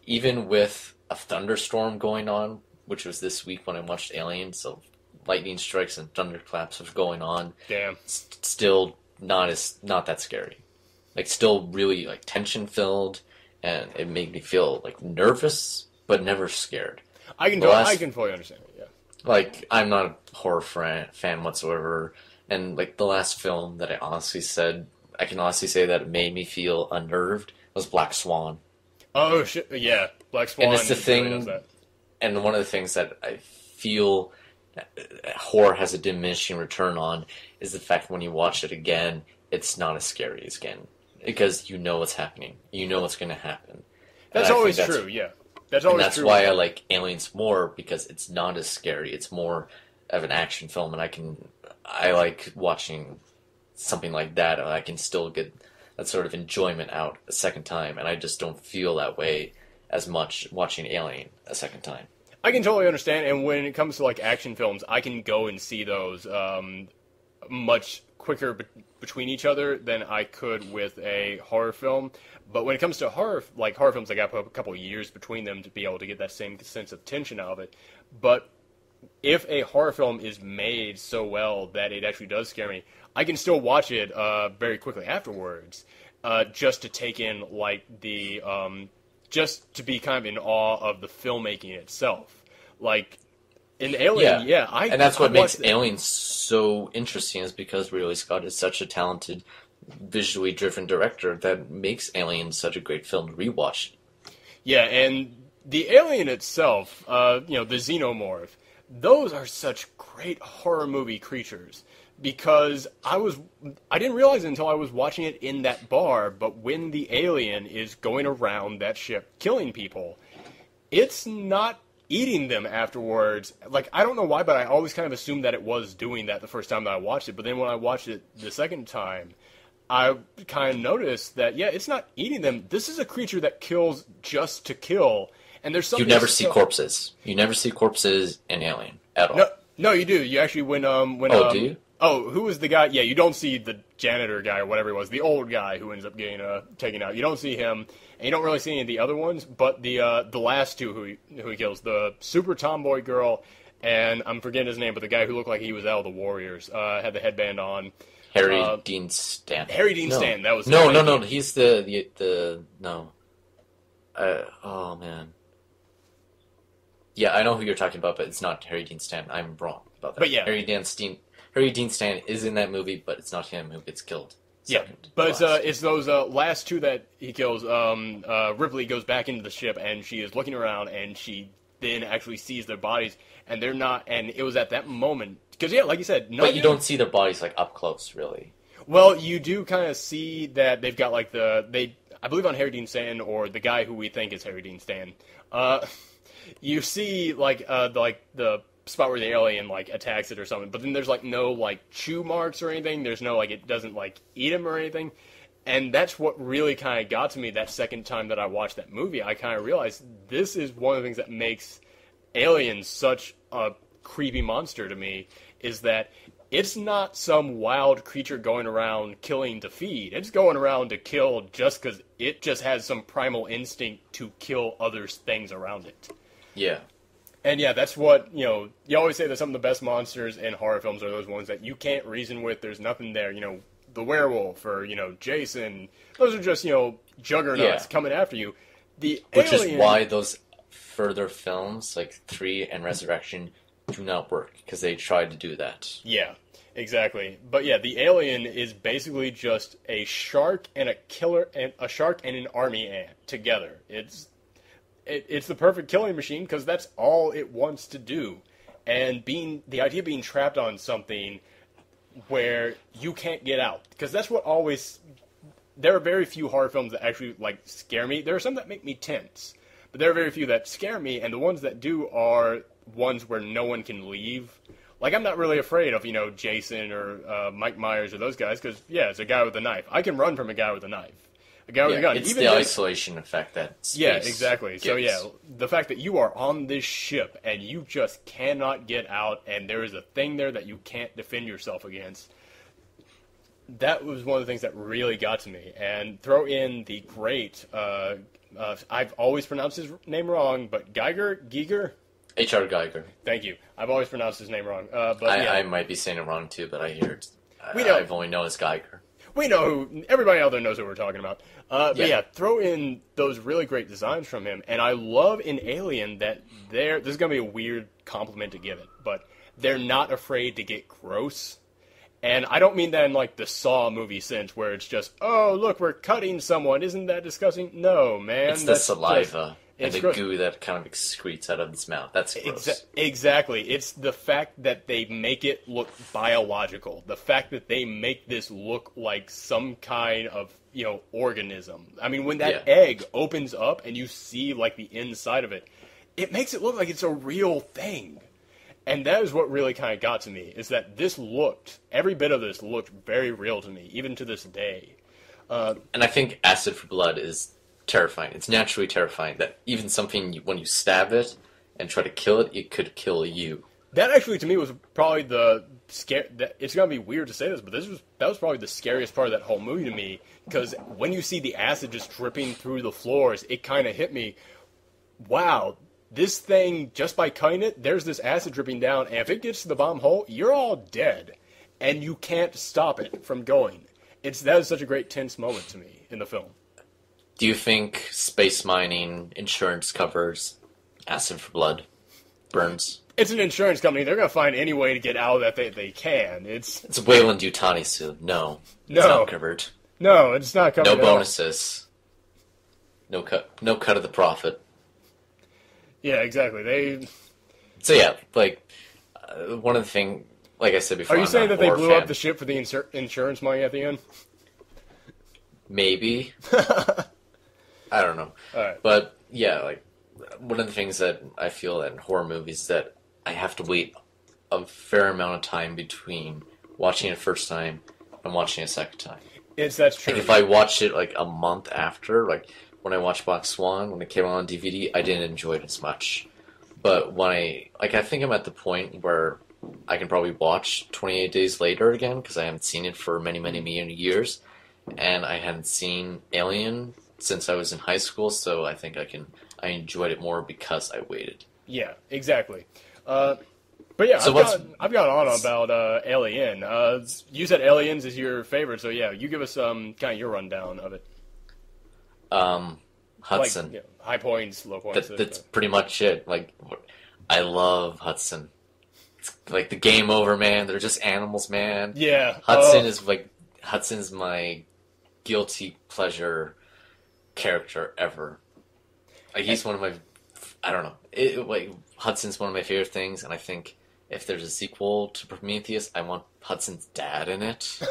Even with a thunderstorm going on, which was this week when I watched Alien, so lightning strikes and thunderclaps was going on. Damn. Still not that scary. Still really tension filled, and it made me feel nervous, but never scared. I can fully understand it. Yeah. I'm not a horror fan whatsoever. And, the last film that I can honestly say that it made me feel unnerved was Black Swan. Oh, shit, yeah. Black Swan. And it's the thing, and one of the things that I feel horror has a diminishing return on is the fact when you watch it again, it's not as scary as again. Because you know what's happening. You know what's going to happen. That's always true, yeah. That's always true. That's why I like Aliens more, because it's not as scary. It's more of an action film, and I like watching something like that. I can still get that sort of enjoyment out a second time, and I just don't feel that way as much watching Alien a second time. I can totally understand, and when it comes to action films, I can go and see those much quicker between each other than I could with a horror film. But when it comes to horror films, I got to put a couple of years between them to be able to get that same sense of tension out of it. But if a horror film is made so well that it actually does scare me, I can still watch it very quickly afterwards, just to take in just to be kind of in awe of the filmmaking itself. In Alien, and that's what makes Alien so interesting, is because Ridley Scott is such a talented, visually driven director that makes Alien such a great film to rewatch. Yeah, and the alien itself, the xenomorph, those are such great horror movie creatures because I didn't realize it until I was watching it in that bar, but when the alien is going around that ship killing people, it's not eating them afterwards. Like, I don't know why, but I always kind of assumed that it was doing that the first time that I watched it, but then when I watched it the second time, I kind of noticed that, yeah, it's not eating them. This is a creature that kills just to kill. And there's something you never see corpses. You never see corpses in Alien at all. No, you do. You actually do you? Oh, who was the guy? Yeah, you don't see the janitor guy or whatever it was, the old guy who ends up getting taken out. You don't see him, and you don't really see any of the other ones. But the last two who he kills, the super tomboy girl, and I'm forgetting his name, but the guy who looked like he was out of the Warriors, had the headband on. Harry Dean Stanton. Harry Dean Stanton. That was no. He's the no. Oh man. Yeah, I know who you're talking about, but it's not Harry Dean Stanton. I'm wrong about that. But yeah, Harry Dean Stanton is in that movie, but it's not him who gets killed. Yeah, but it's those last two that he kills. Ripley goes back into the ship, and she is looking around, and she then actually sees their bodies, and they're not. And it was at that moment, because yeah, like you said, but you don't see their bodies like up close, really. Well, you do kind of see that they've got like I believe on Harry Dean Stanton, or the guy who we think is Harry Dean Stanton. You see like the spot where the alien like attacks it or something, but then there's like no like chew marks or anything. There's no like it doesn't like eat him or anything, and that's what really kind of got to me that second time that I watched that movie. I kind of realized this is one of the things that makes Alien such a creepy monster to me, is that it's not some wild creature going around killing to feed. It's going around to kill just because it just has some primal instinct to kill other things around it. Yeah. And yeah, that's what, you always say that some of the best monsters in horror films are those ones that you can't reason with. There's nothing there, the werewolf or, Jason. Those are just, juggernauts coming after you. Which is why those further films, like 3 and Resurrection, do not work, because they tried to do that. Yeah, exactly. But yeah, the alien is basically just a shark and a shark and an army ant together. It's the perfect killing machine because that's all it wants to do. And the idea of being trapped on something where you can't get out, because that's what there are very few horror films that actually like scare me. There are some that make me tense, but there are very few that scare me, and the ones that do are ones where no one can leave. Like, I'm not really afraid of, Jason or Mike Myers or those guys, because, yeah, it's a guy with a knife. I can run from a guy with a knife. A guy with a gun. It's even the isolation effect that space Yeah, exactly. gives. So, yeah, the fact that you are on this ship and you just cannot get out, and there is a thing there that you can't defend yourself against, that was one of the things that really got to me. And throw in the great, I've always pronounced his name wrong, but Giger? H.R. Geiger. Thank you. I've always pronounced his name wrong. But I might be saying it wrong too, but I hear it. I've only known as Geiger. We know everybody out there knows who we're talking about. But yeah, throw in those really great designs from him. And I love in Alien that this is going to be a weird compliment to give it, but they're not afraid to get gross. And I don't mean that in like the Saw movie sense where it's just, oh, look, we're cutting someone. Isn't that disgusting? No, man. It's the saliva. And the goo that kind of excretes out of its mouth. That's gross. Exactly. It's the fact that they make it look biological. The fact that they make this look like some kind of, organism. I mean, when that egg opens up and you see, like, the inside of it, it makes it look like it's a real thing. And that is what really kind of got to me, is that every bit of this looked very real to me, even to this day. And I think Acid for Blood is terrifying. It's naturally terrifying that even something, when you stab it and try to kill it, it could kill you. That actually, to me, was probably it's going to be weird to say this, but that was probably the scariest part of that whole movie to me, because when you see the acid just dripping through the floors, it kind of hit me, wow, this thing, just by cutting it, there's this acid dripping down, and if it gets to the bottom hole, you're all dead, and you can't stop it from going. That is such a great tense moment to me in the film. Do you think space mining insurance covers Acid for Blood burns? It's an insurance company. They're going to find any way to get out that they can. It's Weyland-Yutani suit. No. It's not covered. No, it's not covered. No bonuses. No cut of the profit. Yeah, exactly. They. So yeah, like one of the things, like I said before, Are you I'm saying not a that they horror blew fan. up the ship for the insurance money at the end? Maybe. I don't know. All right. But yeah, like one of the things that I feel that in horror movies that I have to wait a fair amount of time between watching it first time and watching it a second time. That's true. Like if I watched it like a month after, like when I watched Black Swan when it came out on DVD, I didn't enjoy it as much. But when I think I'm at the point where I can probably watch 28 Days Later again because I haven't seen it for many, many, many years, and I hadn't seen Alien since I was in high school, so I think I enjoyed it more because I waited. Yeah, exactly. But yeah, So I've got on about Alien. You said Aliens is your favorite, so yeah, you give us kind of your rundown of it. Hudson. Like, high points, low points. That's pretty much it. Like, I love Hudson. It's like the game over, man. They're just animals, man. Yeah. Hudson's my guilty pleasure character ever. Like, he's one of my, I don't know. Hudson's one of my favorite things, and I think if there's a sequel to Prometheus, I want Hudson's dad in it.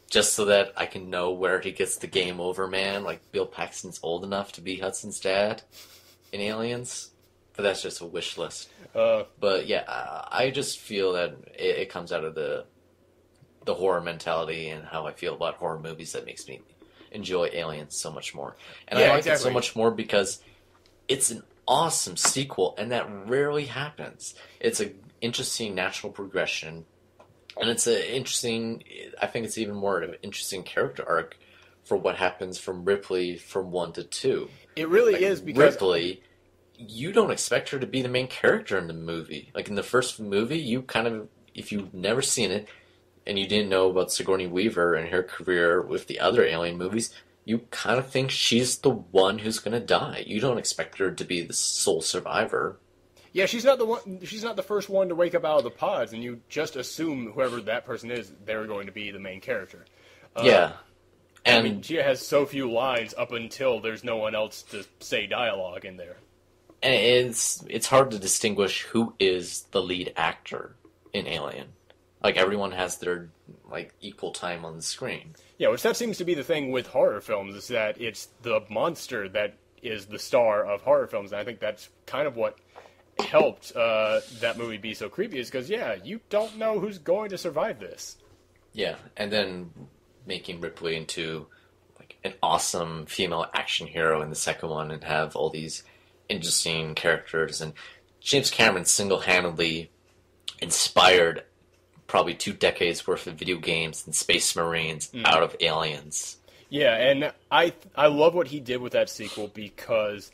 Just so that I can know where he gets the game over, man. Like, Bill Paxton's old enough to be Hudson's dad in Aliens. But that's just a wish list. But yeah, I just feel that it comes out of the horror mentality and how I feel about horror movies that makes me enjoy Aliens so much more. And I like it so much more because it's an awesome sequel, and that rarely happens. It's an interesting natural progression. And it's I think it's even more of an interesting character arc for what happens from Ripley from 1 to 2. It really is because... Ripley, you don't expect her to be the main character in the movie. Like in the first movie, you kind of, if you've never seen it, and you didn't know about Sigourney Weaver and her career with the other Alien movies, you kind of think she's the one who's going to die. You don't expect her to be the sole survivor. Yeah, she's not the one. She's not the first one to wake up out of the pods, and you just assume whoever that person is, they're going to be the main character. Yeah, and I mean, she has so few lines up until there's no one else to say dialogue in there. And it's hard to distinguish who is the lead actor in Alien. Like everyone has their equal time on the screen. Yeah, which that seems to be the thing with horror films is that it's the monster that is the star of horror films, and I think that's kind of what helped that movie be so creepy is because, yeah, you don't know who's going to survive this. Yeah, and then making Ripley into an awesome female action hero in the second one and have all these interesting characters. And James Cameron single-handedly inspired probably 2 decades worth of video games and Space Marines out of Aliens. Yeah, and I love what he did with that sequel because...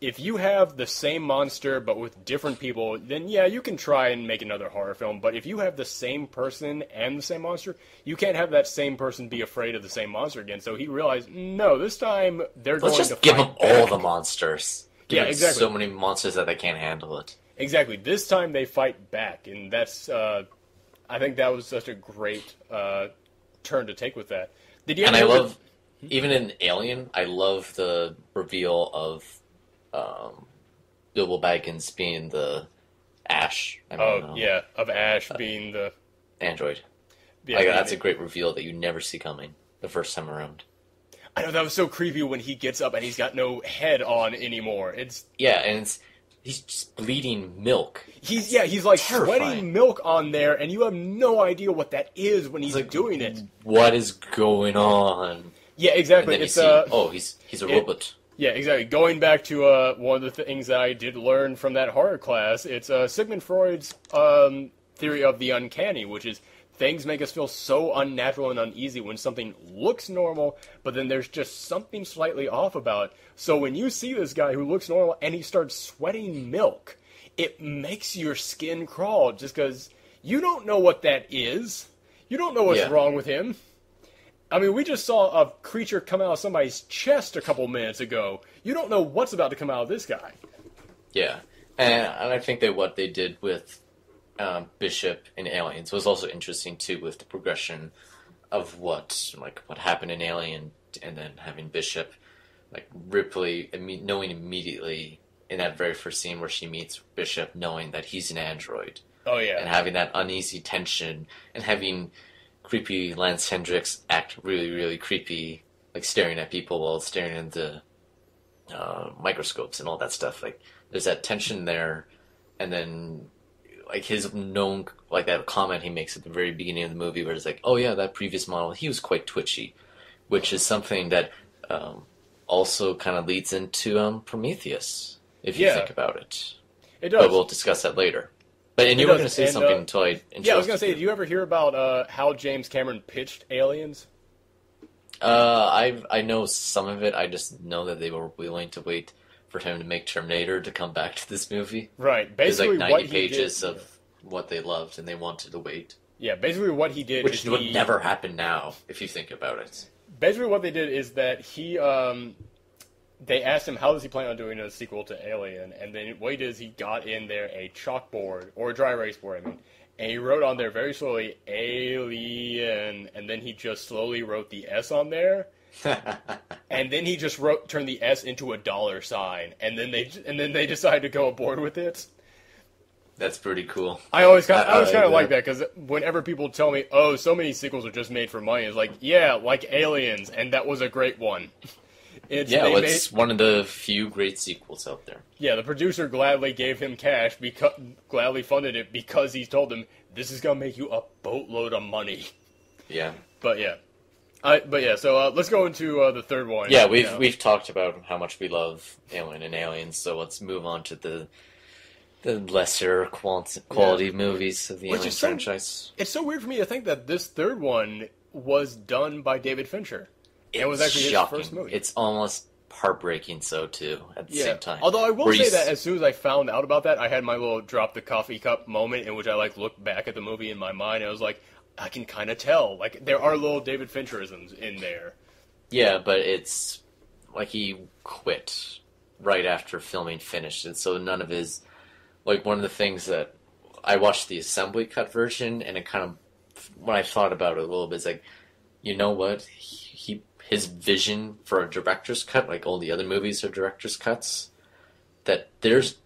if you have the same monster but with different people, then yeah, you can try and make another horror film. But if you have the same person and the same monster, you can't have that same person be afraid of the same monster again. So he realized, no, this time they're going to fight Let's just give them back. all the monsters. Give them exactly. so many monsters that they can't handle it. Exactly. This time they fight back, and that's I think that was such a great turn to take with that. Did you? And I love, even in Alien, I love the reveal of Bilbo Baggins being the Ash. Of Ash being the android. Yeah, that's a great reveal that you never see coming the first time around. I know, that was so creepy when he gets up and he's got no head on anymore. He's just bleeding milk. He's like terrifying. Sweating milk on there, and you have no idea what that is when he's doing it. What is going on? Yeah, exactly. And then he's a robot. Yeah, exactly. Going back to one of the things that I did learn from that horror class, it's Sigmund Freud's theory of the uncanny, which is things make us feel so unnatural and uneasy when something looks normal, but then there's just something slightly off about it. So when you see this guy who looks normal and he starts sweating milk, it makes your skin crawl just because you don't know what that is. You don't know what's wrong with him. I mean, we just saw a creature come out of somebody's chest a couple minutes ago. You don't know what's about to come out of this guy. Yeah, and I think that what they did with Bishop in Aliens was also interesting too, with the progression of what happened in Alien, and then having Bishop like Ripley, knowing immediately in that very first scene where she meets Bishop, knowing that he's an android. Oh yeah. And having that uneasy tension, and having creepy Lance Hendricks act really, really creepy, like staring at people while staring into microscopes and all that stuff. Like, there's that tension there, and then like his known, like that comment he makes at the very beginning of the movie where it's like, oh yeah, that previous model, he was quite twitchy, which is something that also kind of leads into Prometheus, if you think about it. It does. But we'll discuss that later. And you were going to say something until I interrupted. Yeah, I was going to say, did you ever hear about how James Cameron pitched Aliens? I know some of it. I just know that they were willing to wait for him to make Terminator to come back to this movie. Right. Basically, like 90 pages of what they loved, and they wanted to wait. Yeah, basically what he did Which would never happen now, if you think about it. Basically what they did is that they asked him how does he plan on doing a sequel to Alien, and then what he did is he got in there a chalkboard, or a dry erase board, and he wrote on there very slowly, Alien, and then he just slowly wrote the S on there, and then he just turned the S into a $sign, and then they decided to go aboard with it. That's pretty cool. I always kind of like that, because whenever people tell me, oh, so many sequels are just made for money, it's like, yeah, like Aliens, and that was a great one. It's one of the few great sequels out there. Yeah, the producer gladly gave him cash, gladly funded it, because he told him, this is going to make you a boatload of money. Yeah. But yeah. So let's go into the third one. Yeah, we've talked about how much we love Alien and Aliens, so let's move on to the lesser quality movies of the Alien franchise. It's so weird for me to think that this third one was done by David Fincher. It was actually shocking. His first movie. It's almost heartbreaking so, too, at the same time. Although I will say that as soon as I found out about that, I had my little drop the coffee cup moment in which I looked back at the movie in my mind, and I was like, I can kind of tell. Like, there are little David Fincherisms in there. Yeah, but it's like he quit right after filming finished, and so none of his... Like, one of the things that... I watched the assembly cut version, and it kind of... When I thought about it a little bit, it's like, you know what? His vision for a director's cut, like all the other movies are director's cuts, that there's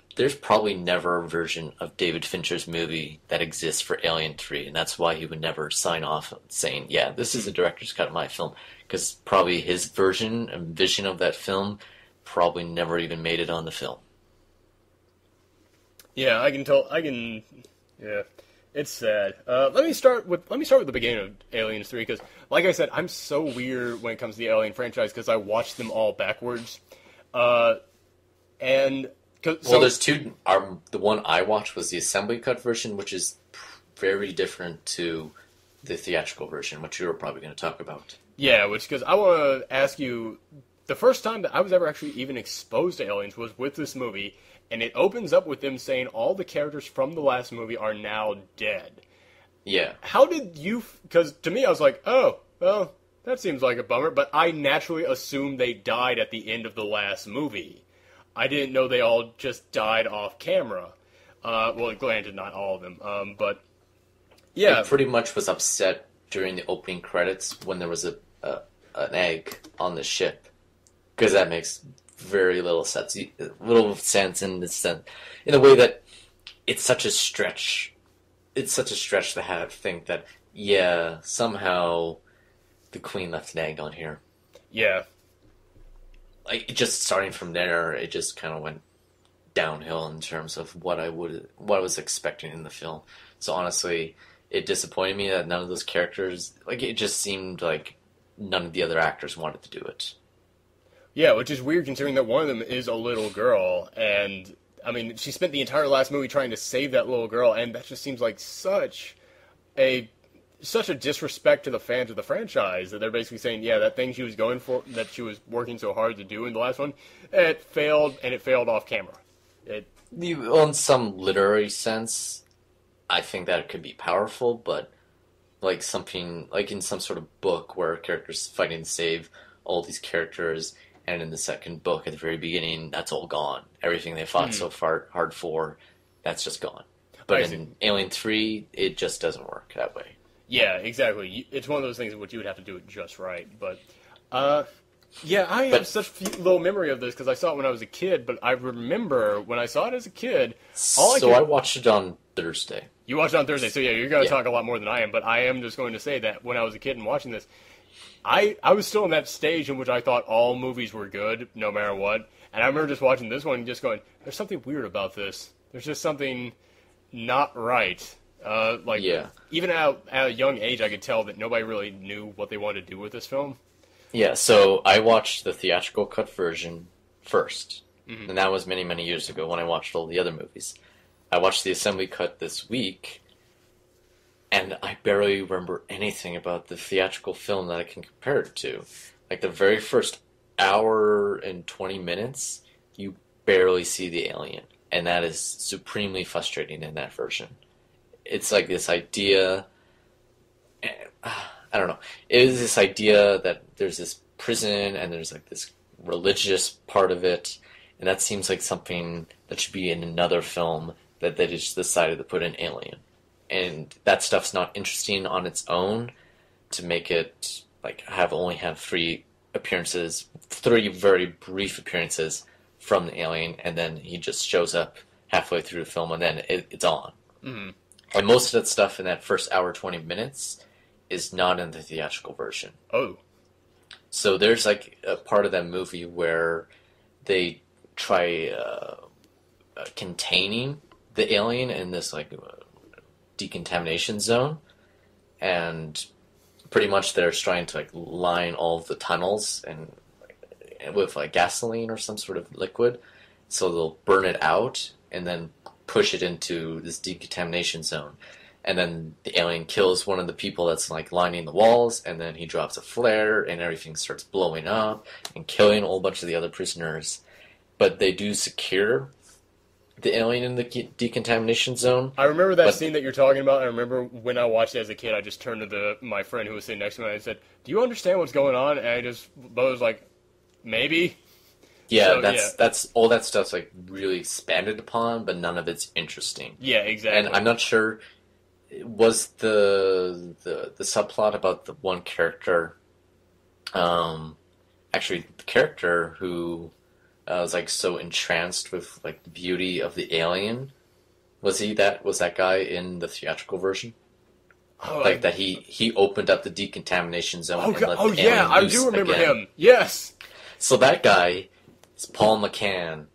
probably never a version of David Fincher's movie that exists for Alien 3, and that's why he would never sign off saying, yeah, this is a director's cut of my film, because probably his version and vision of that film probably never even made it on the film. Yeah, I can tell. Yeah. It's sad. Let me start with the beginning of Aliens 3, because, like I said, I'm so weird when it comes to the Alien franchise, because I watched them all backwards. There's two. The one I watched was the assembly cut version, which is very different to the theatrical version, which you were probably going to talk about. Yeah, because I want to ask you, the first time that I was ever actually even exposed to aliens was with this movie, and it opens up with them saying all the characters from the last movie are now dead. Yeah. How did you... Because to me, I was like, oh, well, that seems like a bummer, but I naturally assumed they died at the end of the last movie. I didn't know they all just died off camera. Well, granted, not all of them, but... Yeah. It pretty much was upset during the opening credits when there was an egg on the ship. Because that makes... very little sense in the way that it's such a stretch. It's such a stretch to think that, yeah, somehow the Queen left an egg on here. Yeah. Like, just starting from there, it just kind of went downhill in terms of what I was expecting in the film. So honestly, it disappointed me that none of those characters, like, it just seemed like none of the other actors wanted to do it. Yeah, which is weird considering that one of them is a little girl, and, I mean, she spent the entire last movie trying to save that little girl, and that just seems like such a disrespect to the fans of the franchise, that they're basically saying, yeah, that thing she was going for, that she was working so hard to do in the last one, it failed, and it failed off camera. In some literary sense, I think that it could be powerful, but like something, like in some sort of book where a character's fighting to save all these characters... And in the second book, at the very beginning, that's all gone. Everything they fought so far hard for, that's just gone. But in Alien 3, it just doesn't work that way. Yeah, exactly. It's one of those things in which you would have to do it just right. But Yeah, I have But such low memory of this because I saw it when I was a kid, but I remember when I saw it as a kid, all I could... I watched it on Thursday. You watched it on Thursday, so yeah, you're going to Yeah. talk a lot more than I am, but I am just going to say that when I was a kid and watching this, I was still in that stage in which I thought all movies were good, no matter what, and I remember just watching this one and just going, there's something weird about this. There's just something not right. Yeah. Even at a young age, I could tell that nobody really knew what they wanted to do with this film. Yeah, so I watched the theatrical cut version first. And that was many, many years ago when I watched all the other movies. I watched the assembly cut this week, and I barely remember anything about the theatrical film that I can compare it to. Like, the very first hour and 20 minutes, you barely see the alien. And that is supremely frustrating in that version. It's like this idea... I don't know. It is this idea that there's this prison and there's like this religious part of it, and that seems like something that should be in another film that they just decided to put an alien. And that stuff's not interesting on its own to make it like only have three very brief appearances from the alien, and then he just shows up halfway through the film and then it's on. Mm-hmm. And most of that stuff in that first hour 20 minutes is not in the theatrical version. Oh. So there's like a part of that movie where they try containing the alien in this like decontamination zone, and pretty much they're trying to like line all of the tunnels and with like gasoline or some sort of liquid, so they'll burn it out and then push it into this decontamination zone. And then the alien kills one of the people that's like lining the walls, and then he drops a flare and everything starts blowing up and killing a whole bunch of the other prisoners. But they do secure the alien in the decontamination zone. I remember that scene that you're talking about. I remember when I watched it as a kid, I just turned to my friend who was sitting next to me and I said, "Do you understand what's going on?" And I just was like, "Maybe." Yeah, so, that's all that stuff's like really expanded upon, but none of it's interesting. Yeah, exactly. And I'm not sure. Was the subplot about the one character, actually the character who was like so entranced with like the beauty of the alien, was that guy in the theatrical version? Oh, like that he opened up the decontamination zone. Oh, and let oh the yeah, alien I loose do remember again. him. Yes. So that guy is Paul McCann.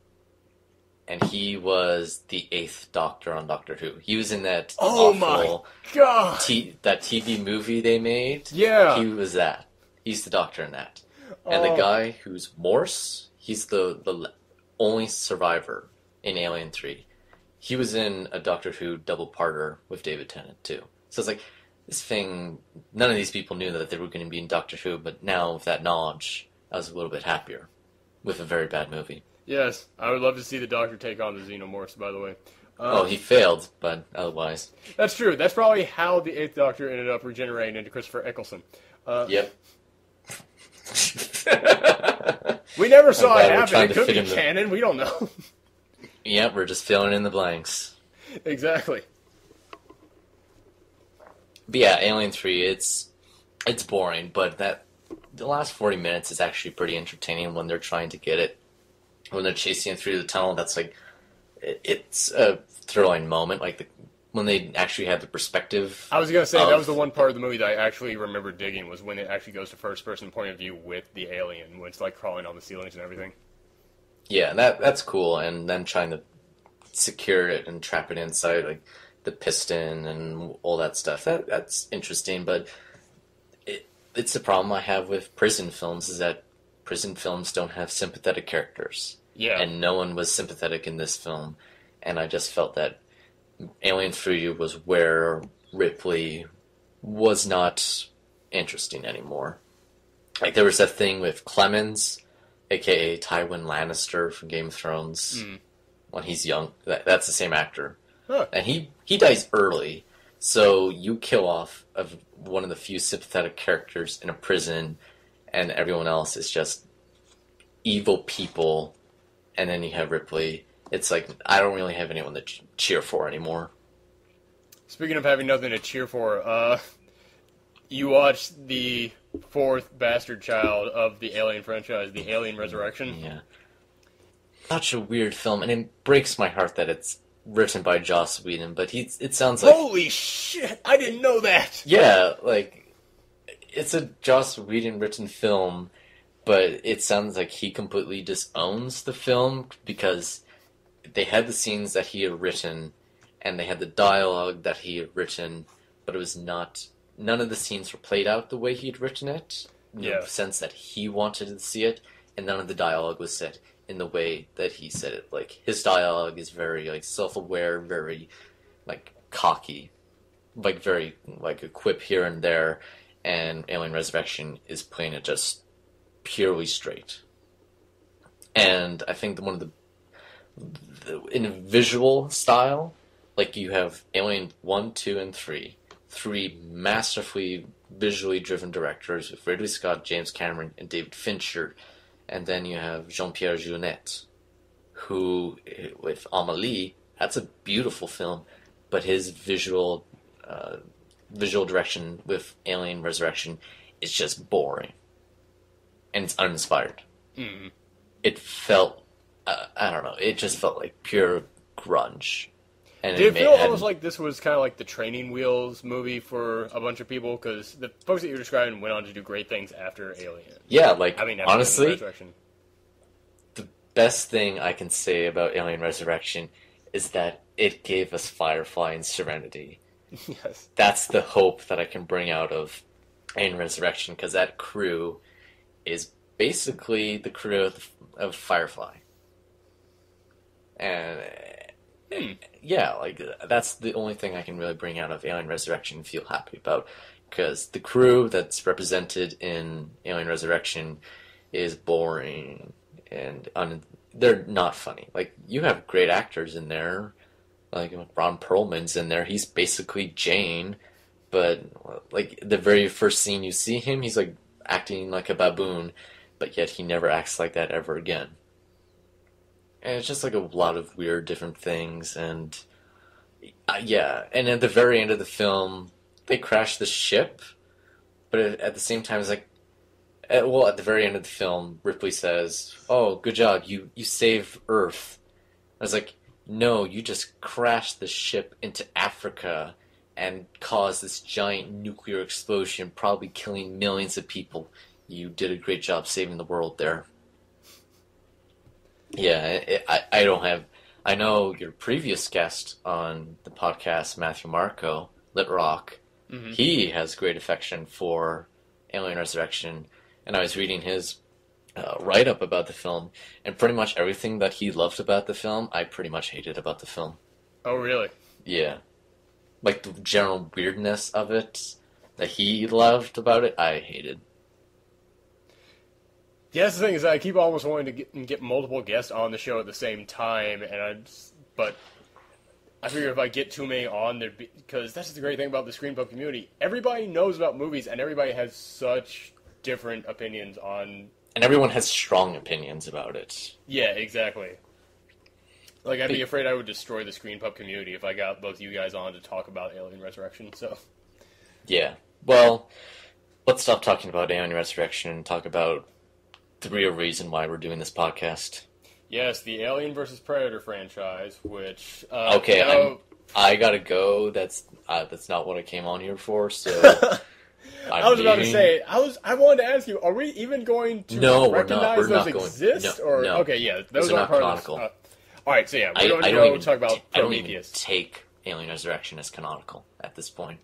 And he was the 8th Doctor on Doctor Who. He was in that awful my God. that TV movie they made. Yeah. He was that. He's the Doctor in that. And the guy who's Morse, he's the only survivor in Alien 3. He was in a Doctor Who double-parter with David Tennant, too. So it's like, this thing, none of these people knew that they were going to be in Doctor Who, but now with that knowledge, I was a little bit happier with a very bad movie. Yes, I would love to see the Doctor take on the Xenomorphs, by the way. He failed, but otherwise. That's true. That's probably how the 8th Doctor ended up regenerating into Christopher Eccleston. Yep. We never saw it we're happen. trying It to could fit be in the- canon. We don't know. Yep, we're just filling in the blanks. Exactly. But yeah, Alien 3, it's boring, but the last 40 minutes is actually pretty entertaining when they're trying to get it. When they're chasing it through the tunnel, that's like, it's a thrilling moment. Like when they actually have the perspective. I was going to say, that was the one part of the movie that I actually remember digging, was when it actually goes to first-person point of view with the alien, when it's like crawling on the ceilings and everything. Yeah, that's cool. And then trying to secure it and trap it inside, like the piston and all that stuff. That's interesting, but it's the problem I have with prison films, is that prison films don't have sympathetic characters. Yeah. And no one was sympathetic in this film. And I just felt that Alien 3 was where Ripley was not interesting anymore. Like, there was that thing with Clemens, a.k.a. Tywin Lannister from Game of Thrones, when he's young. That's the same actor. Huh. And he dies early, so you kill off of one of the few sympathetic characters in a prison, and everyone else is just evil people, and then you have Ripley. It's like, I don't really have anyone to cheer for anymore. Speaking of having nothing to cheer for, You watched the fourth bastard child of the Alien franchise, the Alien Resurrection. Yeah. Such a weird film, and it breaks my heart that it's written by Joss Whedon, but it sounds like... Holy shit! I didn't know that! Yeah, like, it's a Joss Whedon written film, but it sounds like he completely disowns the film, because they had the scenes that he had written, and they had the dialogue that he had written, but it was not... None of the scenes were played out the way he had written it, in the sense that he wanted to see it, and none of the dialogue was said in the way that he said it. Like, his dialogue is very, like, self-aware, very, like, cocky. Like, very, like, a quip here and there, and Alien Resurrection is playing it just purely straight. And I think one of in a visual style, like, you have Alien 1, 2, and 3. Three masterfully visually driven directors with Ridley Scott, James Cameron, and David Fincher. And then you have Jean-Pierre Jeunet, who, with Amélie, that's a beautiful film, but his visual direction with Alien Resurrection is just boring. And it's uninspired. Mm. It felt, I don't know, it just felt like pure grunge. And Did it feel almost like this was kind of like the Training Wheels movie for a bunch of people? Because the folks that you're describing went on to do great things after Alien. Yeah, like, after honestly, the best thing I can say about Alien Resurrection is that it gave us Firefly and Serenity. Yes. That's the hope that I can bring out of Alien Resurrection, because that crew is basically the crew of Firefly. And... yeah, like, that's the only thing I can really bring out of Alien Resurrection and feel happy about, because the crew that's represented in Alien Resurrection is boring, and they're not funny. Like, you have great actors in there, like, Ron Perlman's in there, he's basically Jane, but, like, the very first scene you see him, he's, like, acting like a baboon, but yet he never acts like that ever again. And it's just like a lot of weird different things, and yeah, and at the very end of the film, they crash the ship, but at the same time, it's like, at the very end of the film, Ripley says, "Oh, good job, you saved Earth." I was like, no, you just crashed the ship into Africa and caused this giant nuclear explosion, probably killing millions of people. You did a great job saving the world there. Yeah, I know your previous guest on the podcast, Matthew Marco, Lit Rock, he has great affection for Alien Resurrection, and I was reading his write-up about the film, and pretty much everything that he loved about the film, I pretty much hated about the film. Oh, really? Yeah. Like, the general weirdness of it that he loved about it, I hated. Yeah, that's the thing, is I keep almost wanting to get multiple guests on the show at the same time, but I figure if I get too many on, because that's the great thing about the Screen Pub community. Everybody knows about movies, and everybody has such different opinions on... And everyone has strong opinions about it. Yeah, exactly. Like, I'd be afraid I would destroy the Screen Pub community if I got both you guys on to talk about Alien Resurrection, so... Yeah. Well, let's stop talking about Alien Resurrection and talk about the real reason why we're doing this podcast. Yes, the Alien vs. Predator franchise, which... okay, I gotta go. That's not what I came on here for, so... I was about to say, I wanted to ask you, are we even going to recognize those exist? No. Okay, yeah, those are part canonical. of this. Alright, so yeah, we're going to go talk about Prometheus. I don't even take Alien Resurrection as canonical at this point.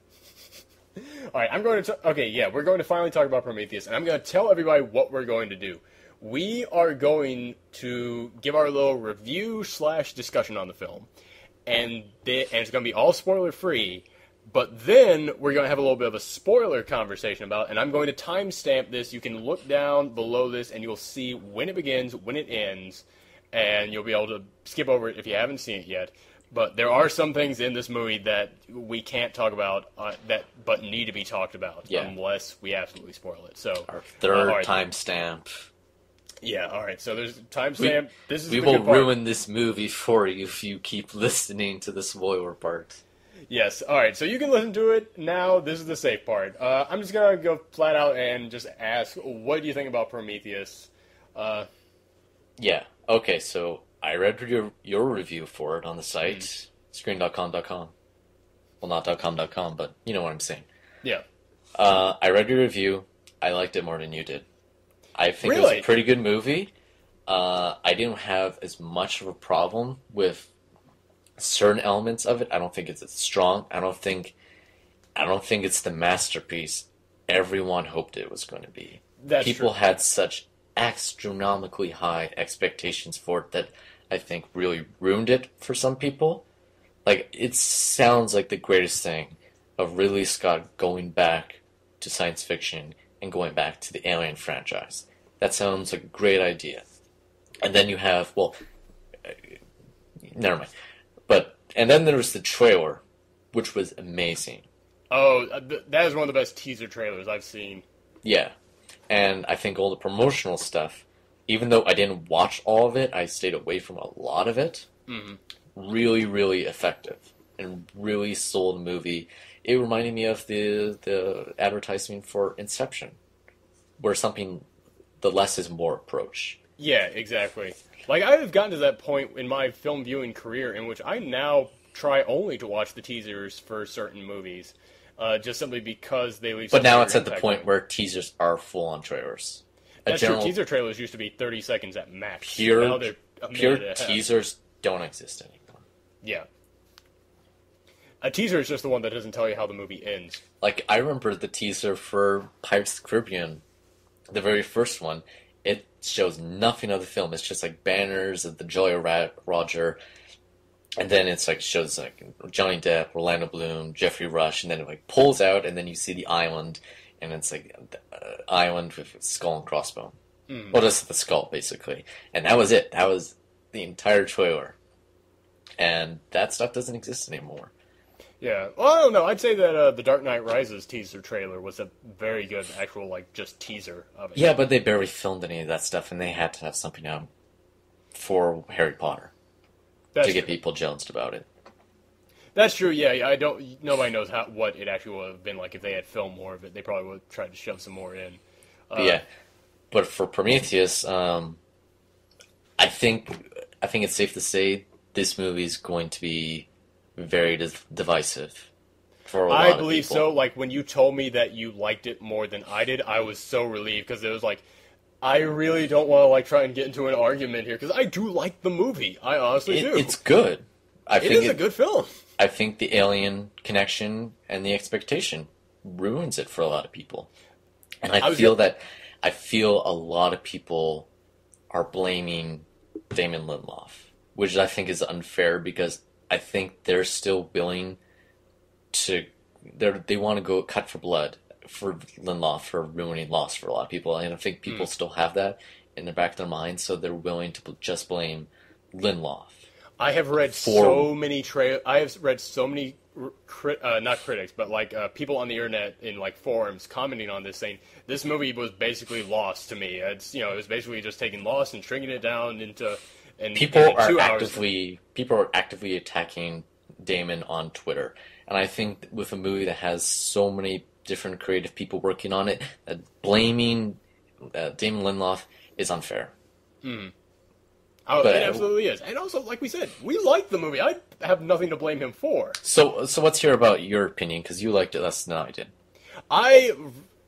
Alright, we're going to finally talk about Prometheus, and I'm going to tell everybody what we're going to do. We are going to give our little review/discussion on the film, and it's going to be all spoiler-free, but then we're going to have a little bit of a spoiler conversation about it, and I'm going to timestamp this. You can look down below this, and you'll see when it begins, when it ends, and you'll be able to skip over it if you haven't seen it yet. But there are some things in this movie that we can't talk about, but need to be talked about, unless we absolutely spoil it. So our third timestamp. Yeah, all right. So there's a timestamp. We will ruin this movie for you if you keep listening to the spoiler part. Yes. All right. So you can listen to it now. This is the safe part. I'm just gonna go flat out and just ask, what do you think about Prometheus? Uh, Yeah. Okay, so I read your review for it on the site, screen.com.com. Well, not .com.com, but you know what I'm saying. yeah. I read your review. I liked it more than you did. I think it was Really? a pretty good movie. I didn't have as much of a problem with certain elements of it. I don't think it's as strong. I don't think it's the masterpiece everyone hoped it was going to be. That's People true. had such astronomically high expectations for it that I think really ruined it for some people. Like, it sounds like the greatest thing of Ridley Scott going back to science fiction and going back to the Alien franchise. That sounds like a great idea. And then you have, well, never mind. And then there's the trailer, which was amazing. Oh, that is one of the best teaser trailers I've seen. Yeah. And I think all the promotional stuff, even though I didn't watch all of it, I stayed away from a lot of it. Mm-hmm. Really, really effective and really sold the movie. It reminded me of the advertisement for Inception, where the less is more approach. Yeah, exactly. Like, I've gotten to that point in my film viewing career in which I now try only to watch the teasers for certain movies, just simply because they leave. But such a now bigger it's at the impact point on me. where teasers are full-on trailers. That's true. Teaser trailers used to be 30 seconds at max. Now Pure, they're a pure minute and a half. teasers don't exist anymore. Yeah. A teaser is just the one that doesn't tell you how the movie ends. Like, I remember the teaser for Pirates of the Caribbean, the very first one. It shows nothing of the film. It's just like banners of the Jolly Roger, and then it's like shows like Johnny Depp, Orlando Bloom, Jeffrey Rush, and then it like pulls out, and then you see the island, and it's like island with skull and crossbone. Well, just the skull basically, and that was it. That was the entire trailer, and that stuff doesn't exist anymore. Yeah. Well, I don't know. I'd say that The Dark Knight Rises teaser trailer was a very good actual, like, just teaser of it. Yeah, but they barely filmed any of that stuff, and they had to have something out for Harry Potter That's to get true. people jonesed about it. That's true. Yeah. I don't. Nobody knows what it actually would have been like if they had filmed more of it. They probably would have tried to shove some more in. But yeah, but for Prometheus, I think it's safe to say this movie is going to be very divisive for a lot I of believe people. so. Like, when you told me that you liked it more than I did, I was so relieved because it was like, I really don't want to like try and get into an argument here because I do like the movie. I honestly do. It's good. It is a good film. I think the alien connection and the expectation ruins it for a lot of people, and I feel a lot of people are blaming Damon Lindelof, which I think is unfair because I think they're still willing to. They want to go cut for blood for Lindelof for ruining Lost for a lot of people, and I think people still have that in the back of their minds, so they're willing to just blame Lindelof. I have read so many I have read so many not critics, but like people on the internet in like forums commenting on this, saying this movie was basically Lost to me. It's it was basically just taking Lost and shrinking it down into. And People in are 2 hours. actively attacking Damon on Twitter, and I think with a movie that has so many different creative people working on it, that blaming Damon Lindelof is unfair. Oh, But- it absolutely is. And also, like we said, we like the movie. I have nothing to blame him for. So let's hear about your opinion because you liked it less than I did.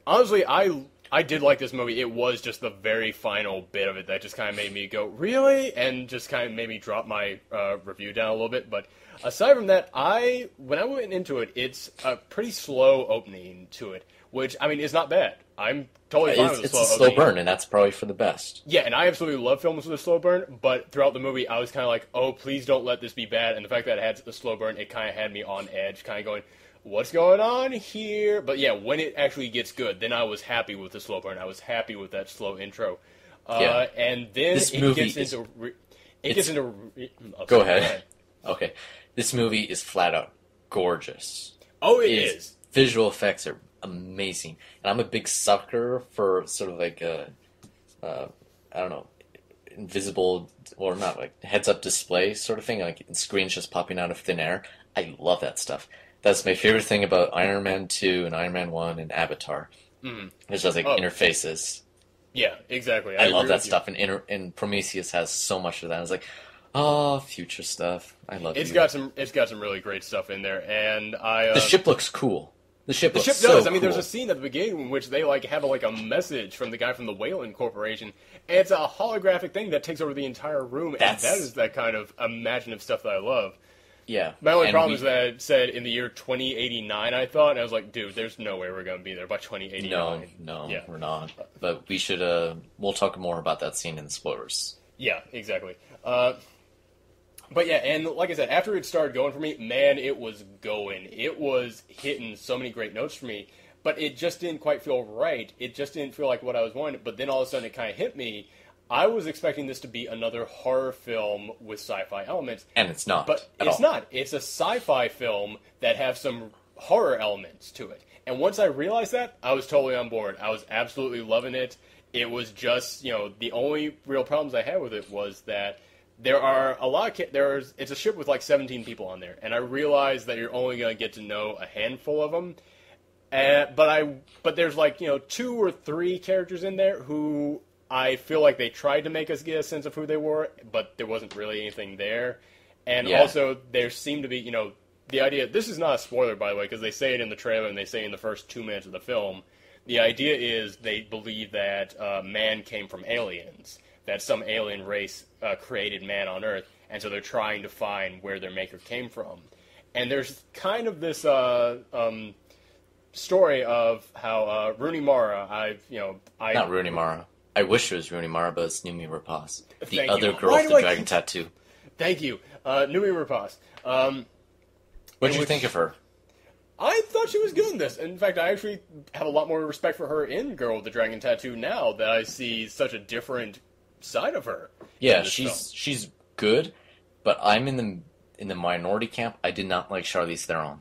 Honestly, I did like this movie. It was just the very final bit of it that just kind of made me go, really? And just kind of made me drop my review down a little bit. But aside from that, when I went into it, it's a pretty slow opening to it, which, I mean, is not bad. I'm totally fine with the It's slow a slow opening. burn, and that's probably for the best. Yeah, and I absolutely love films with a slow burn, but throughout the movie, I was kind of like, oh, please don't let this be bad. And the fact that it had the slow burn, it kind of had me on edge, kind of going, what's going on here? But yeah, when it actually gets good, then I was happy with the slow burn. I was happy with that slow intro. Yeah. And then This it movie gets is- into... It gets into... oh, Go sorry, ahead. Okay, this movie is flat out gorgeous. Oh, it is. Visual effects are amazing, and I'm a big sucker for sort of like I don't know, invisible or not like heads-up display sort of thing, like screens just popping out of thin air. I love that stuff. That's my favorite thing about Iron Man 2 and Iron Man 1 and Avatar. Mm. It's just like interfaces. Yeah, exactly. I love that stuff, and Prometheus has so much of that. It's like, oh, future stuff. I love it. It's got some really great stuff in there, and the ship looks cool. The ship does. So I mean, cool. there's a scene at the beginning in which they like have a message from the guy from the Wayland Corporation, and it's a holographic thing that takes over the entire room, and that is that kind of imaginative stuff that I love. Yeah. My only problem is that it said in the year 2089, I thought, and I was like, dude, there's no way we're going to be there by 2089. No, yeah. We're not. But we should, we'll talk more about that scene in the spoilers. Yeah, exactly. But yeah, and like I said, after it started going for me, man, it was going. It was hitting so many great notes for me, but it just didn't quite feel right. It just didn't feel like what I was wanting, but then all of a sudden it kind of hit me. I was expecting this to be another horror film with sci-fi elements. And it's not. But it's not. It's a sci-fi film that has some horror elements to it. And once I realized that, I was totally on board. I was absolutely loving it. It was just, the only real problems I had with it was that there are a lot of... it's a ship with like 17 people on there. And I realized that you're only going to get to know a handful of them. But there's like, 2 or 3 characters in there who... I feel like they tried to make us get a sense of who they were, but there wasn't really anything there. And also, there seemed to be, the idea... This is not a spoiler, by the way, because they say it in the trailer and they say it in the first 2 minutes of the film. The idea is they believe that man came from aliens, that some alien race created man on Earth, and so they're trying to find where their maker came from. And there's kind of this story of how Rooney Mara, Not Rooney Mara. I wish it was Rooney Mara, but it's Noomi Rapace. The other girl with the dragon tattoo. Thank you. Noomi Rapace. What did you think of her? I thought she was good in this. In fact, I actually have a lot more respect for her in Girl with the Dragon Tattoo now that I see such a different side of her. Yeah, she's good, but I'm in the minority camp. I did not like Charlize Theron.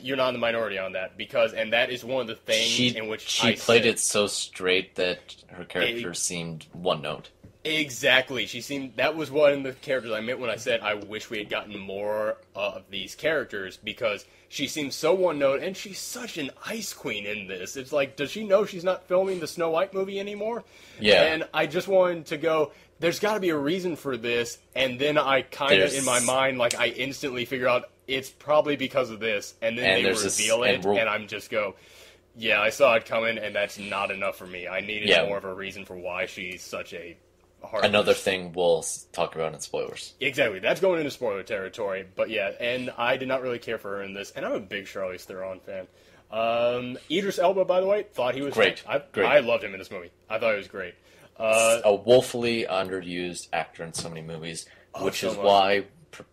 You're not in the minority on that and that is one of the things in which she played it so straight that her character seemed one note. Exactly, that was one of the characters I meant when I said I wish we had gotten more of these characters because she seems so one note and she's such an ice queen in this. It's like, does she know she's not filming the Snow White movie anymore? Yeah, and I just wanted to go. There's got to be a reason for this, and then I kind of in my mind I instantly figure out. It's probably because of this, and then they reveal it, and I'm just yeah, I saw it coming, and that's not enough for me. I needed more of a reason for why she's such a hard... Another thing we'll talk about in spoilers. Exactly, that's going into spoiler territory, but yeah, and I did not really care for her in this, and I'm a big Charlize Theron fan. Idris Elba, by the way, thought he was... Great. I loved him in this movie. I thought he was great. A woefully underused actor in so many movies, which is why...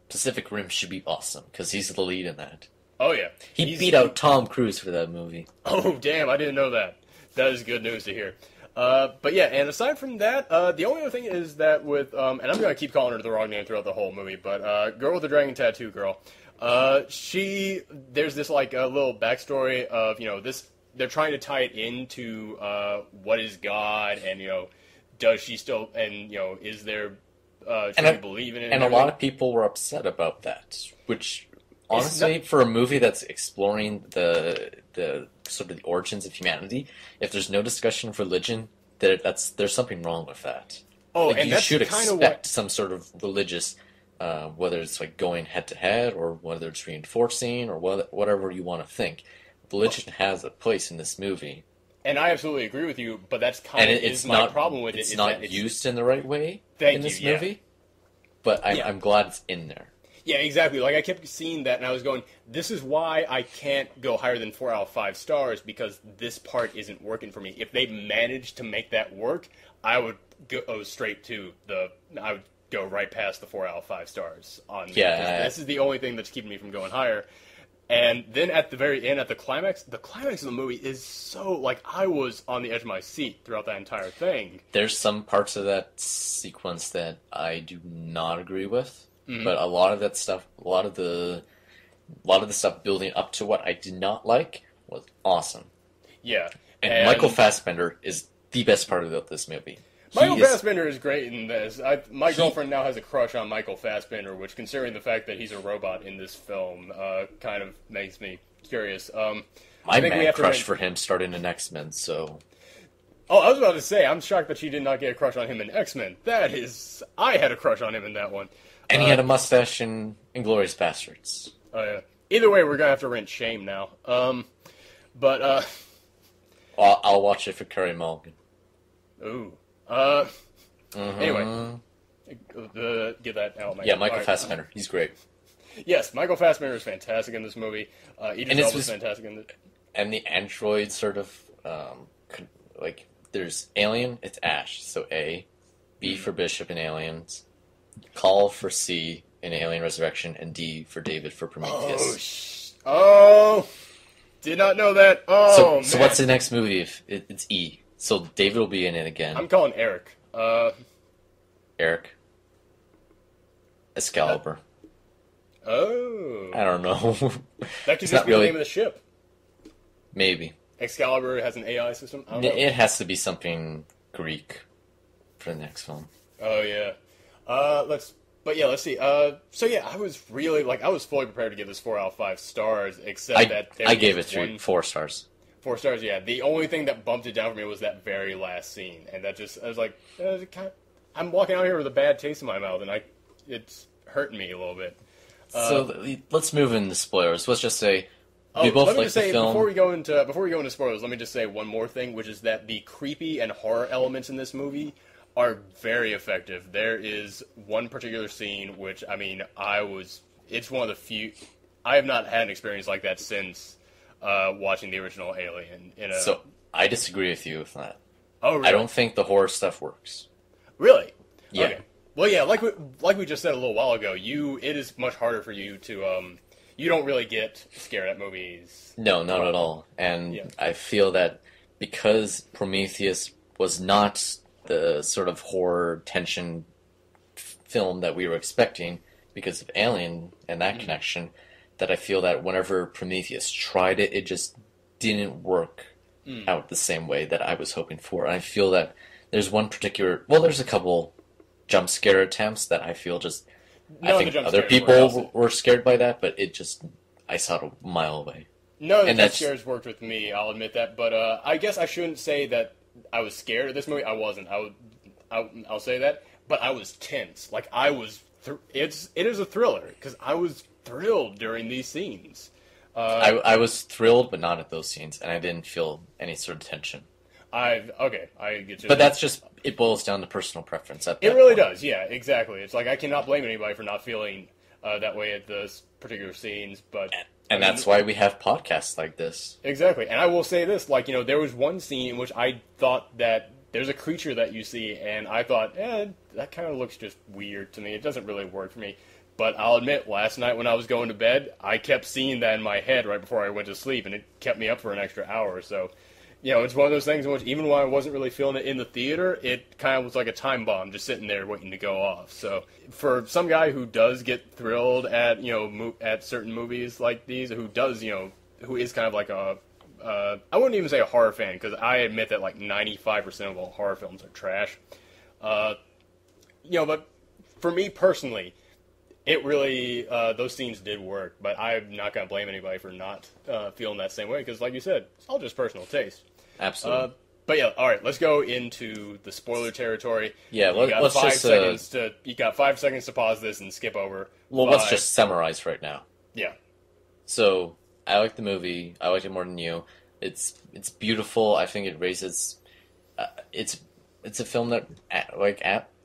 Pacific Rim should be awesome, because he's the lead in that. Oh, yeah. He beat out Tom Cruise for that movie. Oh, damn, I didn't know that. That is good news to hear. But yeah, and aside from that, the only other thing is that with, and I'm going to keep calling her the wrong name throughout the whole movie, but Girl with the Dragon Tattoo girl, there's this, like, a little backstory of, they're trying to tie it into what is God, and, does she still, and, is there... should we believe in it? And a lot of people were upset about that, which honestly, for a movie that's exploring the sort of the origins of humanity, if there's no discussion of religion, there's something wrong with that. Oh, and you that's should kind expect some sort of religious, whether it's like going head to head or whether it's reinforcing or whatever you want to think. Religion has a place in this movie. And I absolutely agree with you, but that's kind of my problem with it. It's not used in the right way in this movie. Yeah. But I'm glad it's in there. Yeah, exactly. Like, I kept seeing that, and I was going, this is why I can't go higher than 4 out of 5 stars, because this part isn't working for me. If they managed to make that work, I would go straight to I would go right past the 4 out of 5 stars on this is the only thing that's keeping me from going higher. And then at the very end, at the climax of the movie is so, like, I was on the edge of my seat throughout that entire thing. There's some parts of that sequence that I do not agree with, but a lot of that stuff, a lot of the stuff building up to what I did not like was awesome. Yeah. And Michael Fassbender is the best part of this movie. Michael Fassbender is great in this. My girlfriend now has a crush on Michael Fassbender, which, considering the fact that he's a robot in this film, kind of makes me curious. My man crush for him started in X-Men, so... Oh, I was about to say, I'm shocked that she did not get a crush on him in X-Men. I had a crush on him in that one. And he had a mustache in Inglourious Basterds. Oh, yeah. Either way, we're going to have to rent Shame now. But I'll watch it for Curry Mulligan. Ooh. Anyway. Get that out of my head. Yeah, Michael Fassbender. He's great. Yes, Michael Fassbender is fantastic in this movie. Idris Elba is fantastic in this. And the android sort of, there's Alien, it's Ash, so A. B for Bishop in Aliens. Call for C in Alien Resurrection, and D for David for Prometheus. Did not know that. So what's the next movie if it's E? So David will be in it again. I'm calling Eric. Eric. Excalibur. I don't know. That could just be the name of the ship. Maybe. Excalibur has an AI system? I don't know. It has to be something Greek for the next film. Oh, yeah. Let's see. So yeah, I was fully prepared to give this 4 out of 5 stars, except that I gave it 4 stars. 4 stars, yeah. The only thing that bumped it down for me was that very last scene, and that just, I was like, I'm walking out here with a bad taste in my mouth, and it's hurting me a little bit. So let's move into spoilers. Let's just say we both like the film. Before we go into spoilers, let me just say one more thing, which is that the creepy and horror elements in this movie are very effective. There is one particular scene which, it's one of the few. I have not had an experience like that since watching the original Alien. So I disagree with you with that. Oh, really? I don't think the horror stuff works. Really? Yeah. Okay. Well, yeah, like we just said a little while ago, it is much harder for you to you don't really get scared at movies. No, not at all. And I feel that because Prometheus was not the sort of horror tension film that we were expecting because of Alien and that connection, that I feel that whenever Prometheus tried it, it just didn't work out the same way that I was hoping for. And I feel that there's there's a couple jump scare attempts that I feel I think other people were scared by that, but I saw it a mile away. No, the jump scares worked with me, I'll admit that, but I guess I shouldn't say that I was scared of this movie. I wasn't. I'll say that, but I was tense. Like it is a thriller because I was thrilled during these scenes. I was thrilled, but not at those scenes, and I didn't feel any sort of tension. I get you. But that's just, it boils down to personal preference. It really does, yeah, exactly. It's like I cannot blame anybody for not feeling that way at those particular scenes, but... And that's why we have podcasts like this. Exactly, and I will say this, there was one scene in which I thought that there's a creature that you see, and I thought, that kind of looks just weird to me. It doesn't really work for me. But I'll admit, last night when I was going to bed, I kept seeing that in my head right before I went to sleep, and it kept me up for an extra hour, so... it's one of those things in which even when I wasn't really feeling it in the theater, it kind of was like a time bomb just sitting there waiting to go off. So for some guy who does get thrilled at, at certain movies like these, who is kind of like I wouldn't even say a horror fan, because I admit that like 95% of all horror films are trash. But for me personally, it really, those scenes did work, but I'm not going to blame anybody for not feeling that same way, because like you said, it's all just personal taste. Absolutely. But yeah, all right, let's go into the spoiler territory. Yeah, let's just... You got 5 seconds to pause this and skip over. Well, let's just summarize right now. Yeah. So, I like the movie. I liked it more than you. It's beautiful. I think it raises... it's a film that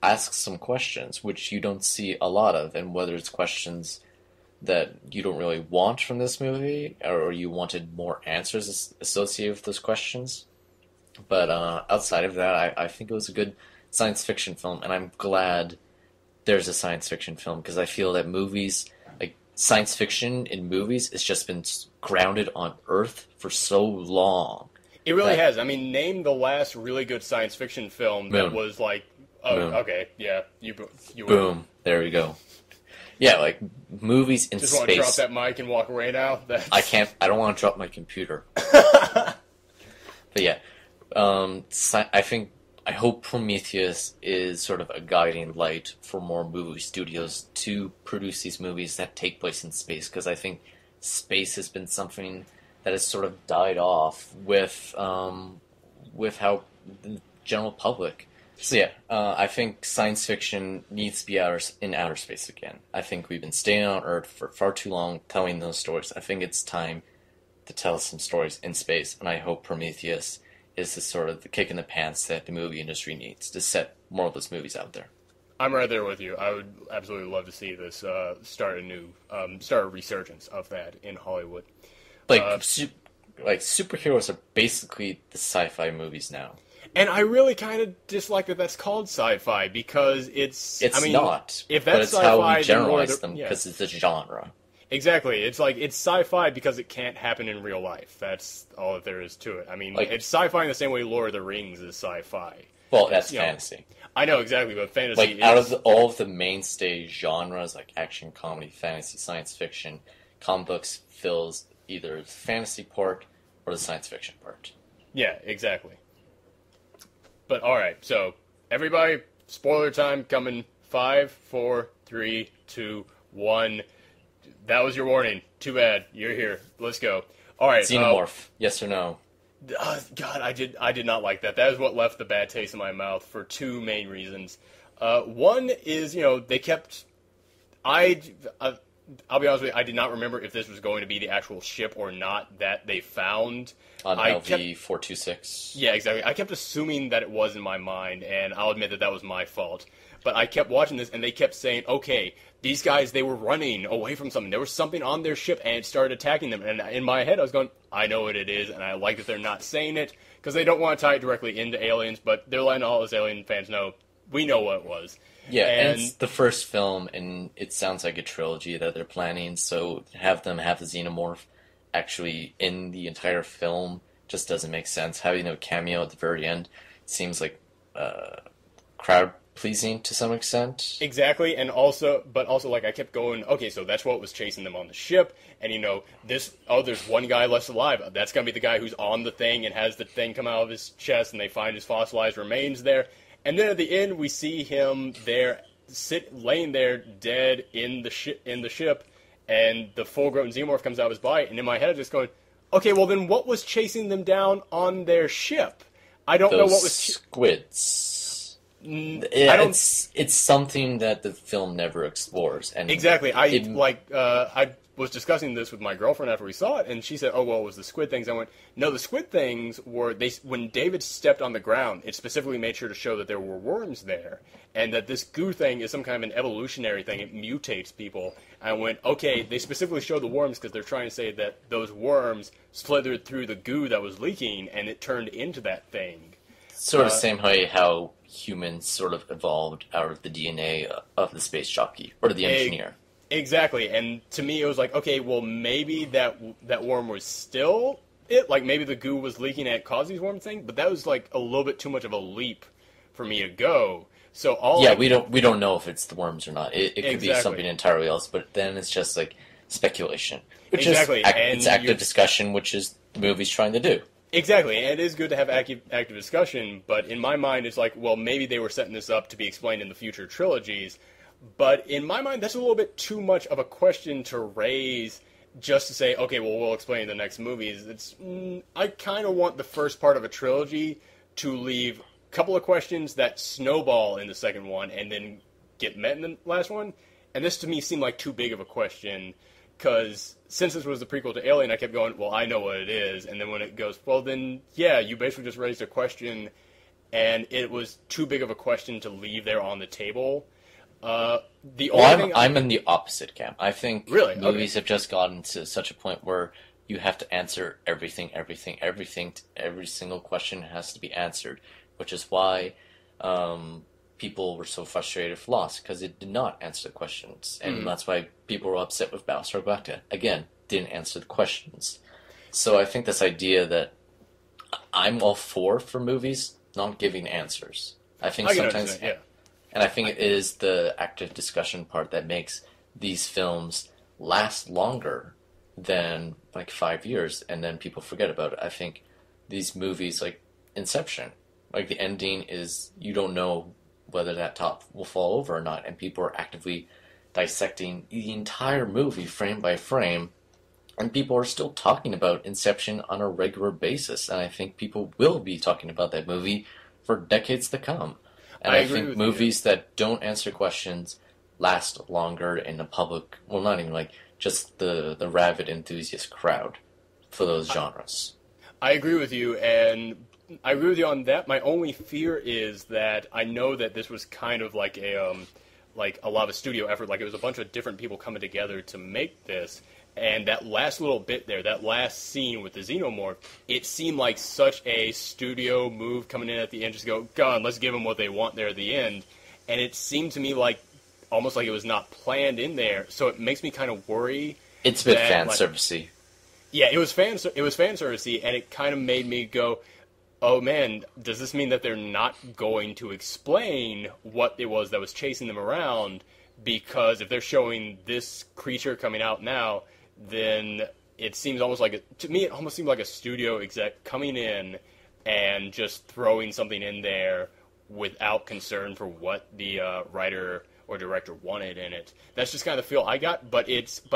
asks some questions, which you don't see a lot of, and whether it's questions that you don't really want from this movie, or you wanted more answers associated with those questions. But outside of that, I think it was a good science fiction film, and I'm glad there's a science fiction film, because I feel that movies, like science fiction in movies, has just been grounded on Earth for so long. It really has. I mean, name the last really good science fiction film that was like, Moon. Okay, yeah, you boom, there we go. Yeah, like movies in space. Just want to drop that mic and walk away now? I don't want to drop my computer. But yeah, I think I hope Prometheus is sort of a guiding light for more movie studios to produce these movies that take place in space, because I think space has been something that has sort of died off with how the general public. So yeah, I think science fiction needs to be in outer space again. I think we've been staying on Earth for far too long telling those stories. I think it's time to tell some stories in space, and I hope Prometheus is the sort of the kick in the pants that the movie industry needs to set more of those movies out there. I'm right there with you. I would absolutely love to see this start a resurgence of that in Hollywood. Like superheroes are basically the sci-fi movies now. And I really kind of dislike that that's called sci-fi, because it's not. If that's but it's how sci-fi, we generalize them, because it's a genre. Exactly. It's like, it's sci-fi because it can't happen in real life. That's all that there is to it. I mean, it's sci-fi in the same way Lord of the Rings is sci-fi. Well, that's fantasy. I know, exactly, but fantasy like, out of all of the mainstay genres, like action, comedy, fantasy, science fiction, comic books fills either the fantasy part or the science fiction part. Yeah, exactly. But alright, so, everybody, spoiler time coming. 5, 4, 3, 2, 1. That was your warning. Too bad. You're here. Let's go. Alright. Xenomorph. Yes or no? God, I did not like that. That is what left the bad taste in my mouth for two main reasons. One is, they kept... I'll be honest with you, I did not remember if this was going to be the actual ship or not that they found. On LV-426. Yeah, exactly. I kept assuming that it was in my mind, and I'll admit that was my fault. But I kept watching this, and they kept saying, okay, these guys, they were running away from something. There was something on their ship, and it started attacking them. And in my head, I was going, I know what it is, and I like that they're not saying it, because they don't want to tie it directly into aliens, but they're letting all us alien fans know, we know what it was. Yeah, and it's the first film, and it sounds like a trilogy that they're planning, so have them have the Xenomorph actually in the entire film just doesn't make sense. Having a cameo at the very end seems like crowd-pleasing to some extent. Exactly, but also, like, I kept going, okay, so that's what was chasing them on the ship, and, there's one guy left alive. That's going to be the guy who's on the thing and has the thing come out of his chest, and they find his fossilized remains there. And then at the end, we see him there, laying there dead in the ship, and the full-grown xenomorph comes out of his body. And in my head, I'm just going, okay, well then, what was chasing them down on their ship? I don't know what was squids. It's something that the film never explores. And exactly. I was discussing this with my girlfriend after we saw it, and she said, oh, well, it was the squid things. I went, no, the squid things were, when David stepped on the ground, it specifically made sure to show that there were worms there, and that this goo thing is some kind of an evolutionary thing. It mutates people. I went, okay, they specifically showed the worms because they're trying to say that those worms slithered through the goo that was leaking, and it turned into that thing. Sort of the same way how humans sort of evolved out of the DNA of the space jockey, or the engineer. Exactly, and to me it was like, okay, well maybe that worm was still it, like maybe the goo was leaking and it caused these worm thing, but that was like a little bit too much of a leap for me to go. So we don't know if it's the worms or not. It could be something entirely else, but then it's just like speculation, which is it's active discussion, which is the movie's trying to do. Exactly, and it is good to have active discussion, but in my mind it's like, well, maybe they were setting this up to be explained in the future trilogies. But in my mind, that's a little bit too much of a question to raise just to say, okay, well, we'll explain in the next movies. I kind of want the first part of a trilogy to leave a couple of questions that snowball in the second one and then get met in the last one. And this, to me, seemed like too big of a question, because since this was the prequel to Alien, I kept going, well, I know what it is. And then when it goes, well, then, yeah, you basically just raised a question, and it was too big of a question to leave there on the table. I'm in the opposite camp. I think movies have just gotten to such a point where you have to answer everything. Every single question has to be answered, which is why people were so frustrated with Lost, because it did not answer the questions. And that's why people were upset with Battlestar Galactica. Again, didn't answer the questions. So I think this idea that I'm all for movies not giving answers. I think sometimes... And I think it is the active discussion part that makes these films last longer than like 5 years, and then people forget about it. I think these movies, like Inception, Like, the ending is, you don't know whether that top will fall over or not, and people are actively dissecting the entire movie frame by frame, and people are still talking about Inception on a regular basis, and I think people will be talking about that movie for decades to come. And I think movies that don't answer questions last longer in the public, well, not even like, just the rabid enthusiast crowd for those genres. I agree with you, and I agree with you on that. My only fear is that I know that this was kind of like a lot of a studio effort. Like, it was a bunch of different people coming together to make this. And that last little bit there, that last scene with the xenomorph, it seemed like such a studio move coming in at the end. Just go, God, let's give them what they want there at the end. And it seemed to me like almost like it was not planned in there. So it makes me kind of worry. It's a bit fan servicey. Yeah, it was fan servicey, and it kind of made me go, oh man, does this mean that they're not going to explain what it was that was chasing them around? Because if they're showing this creature coming out now, then it seems almost like, to me, it almost seemed like a studio exec coming in and just throwing something in there without concern for what the writer or director wanted in it. That's just kind of the feel I got, but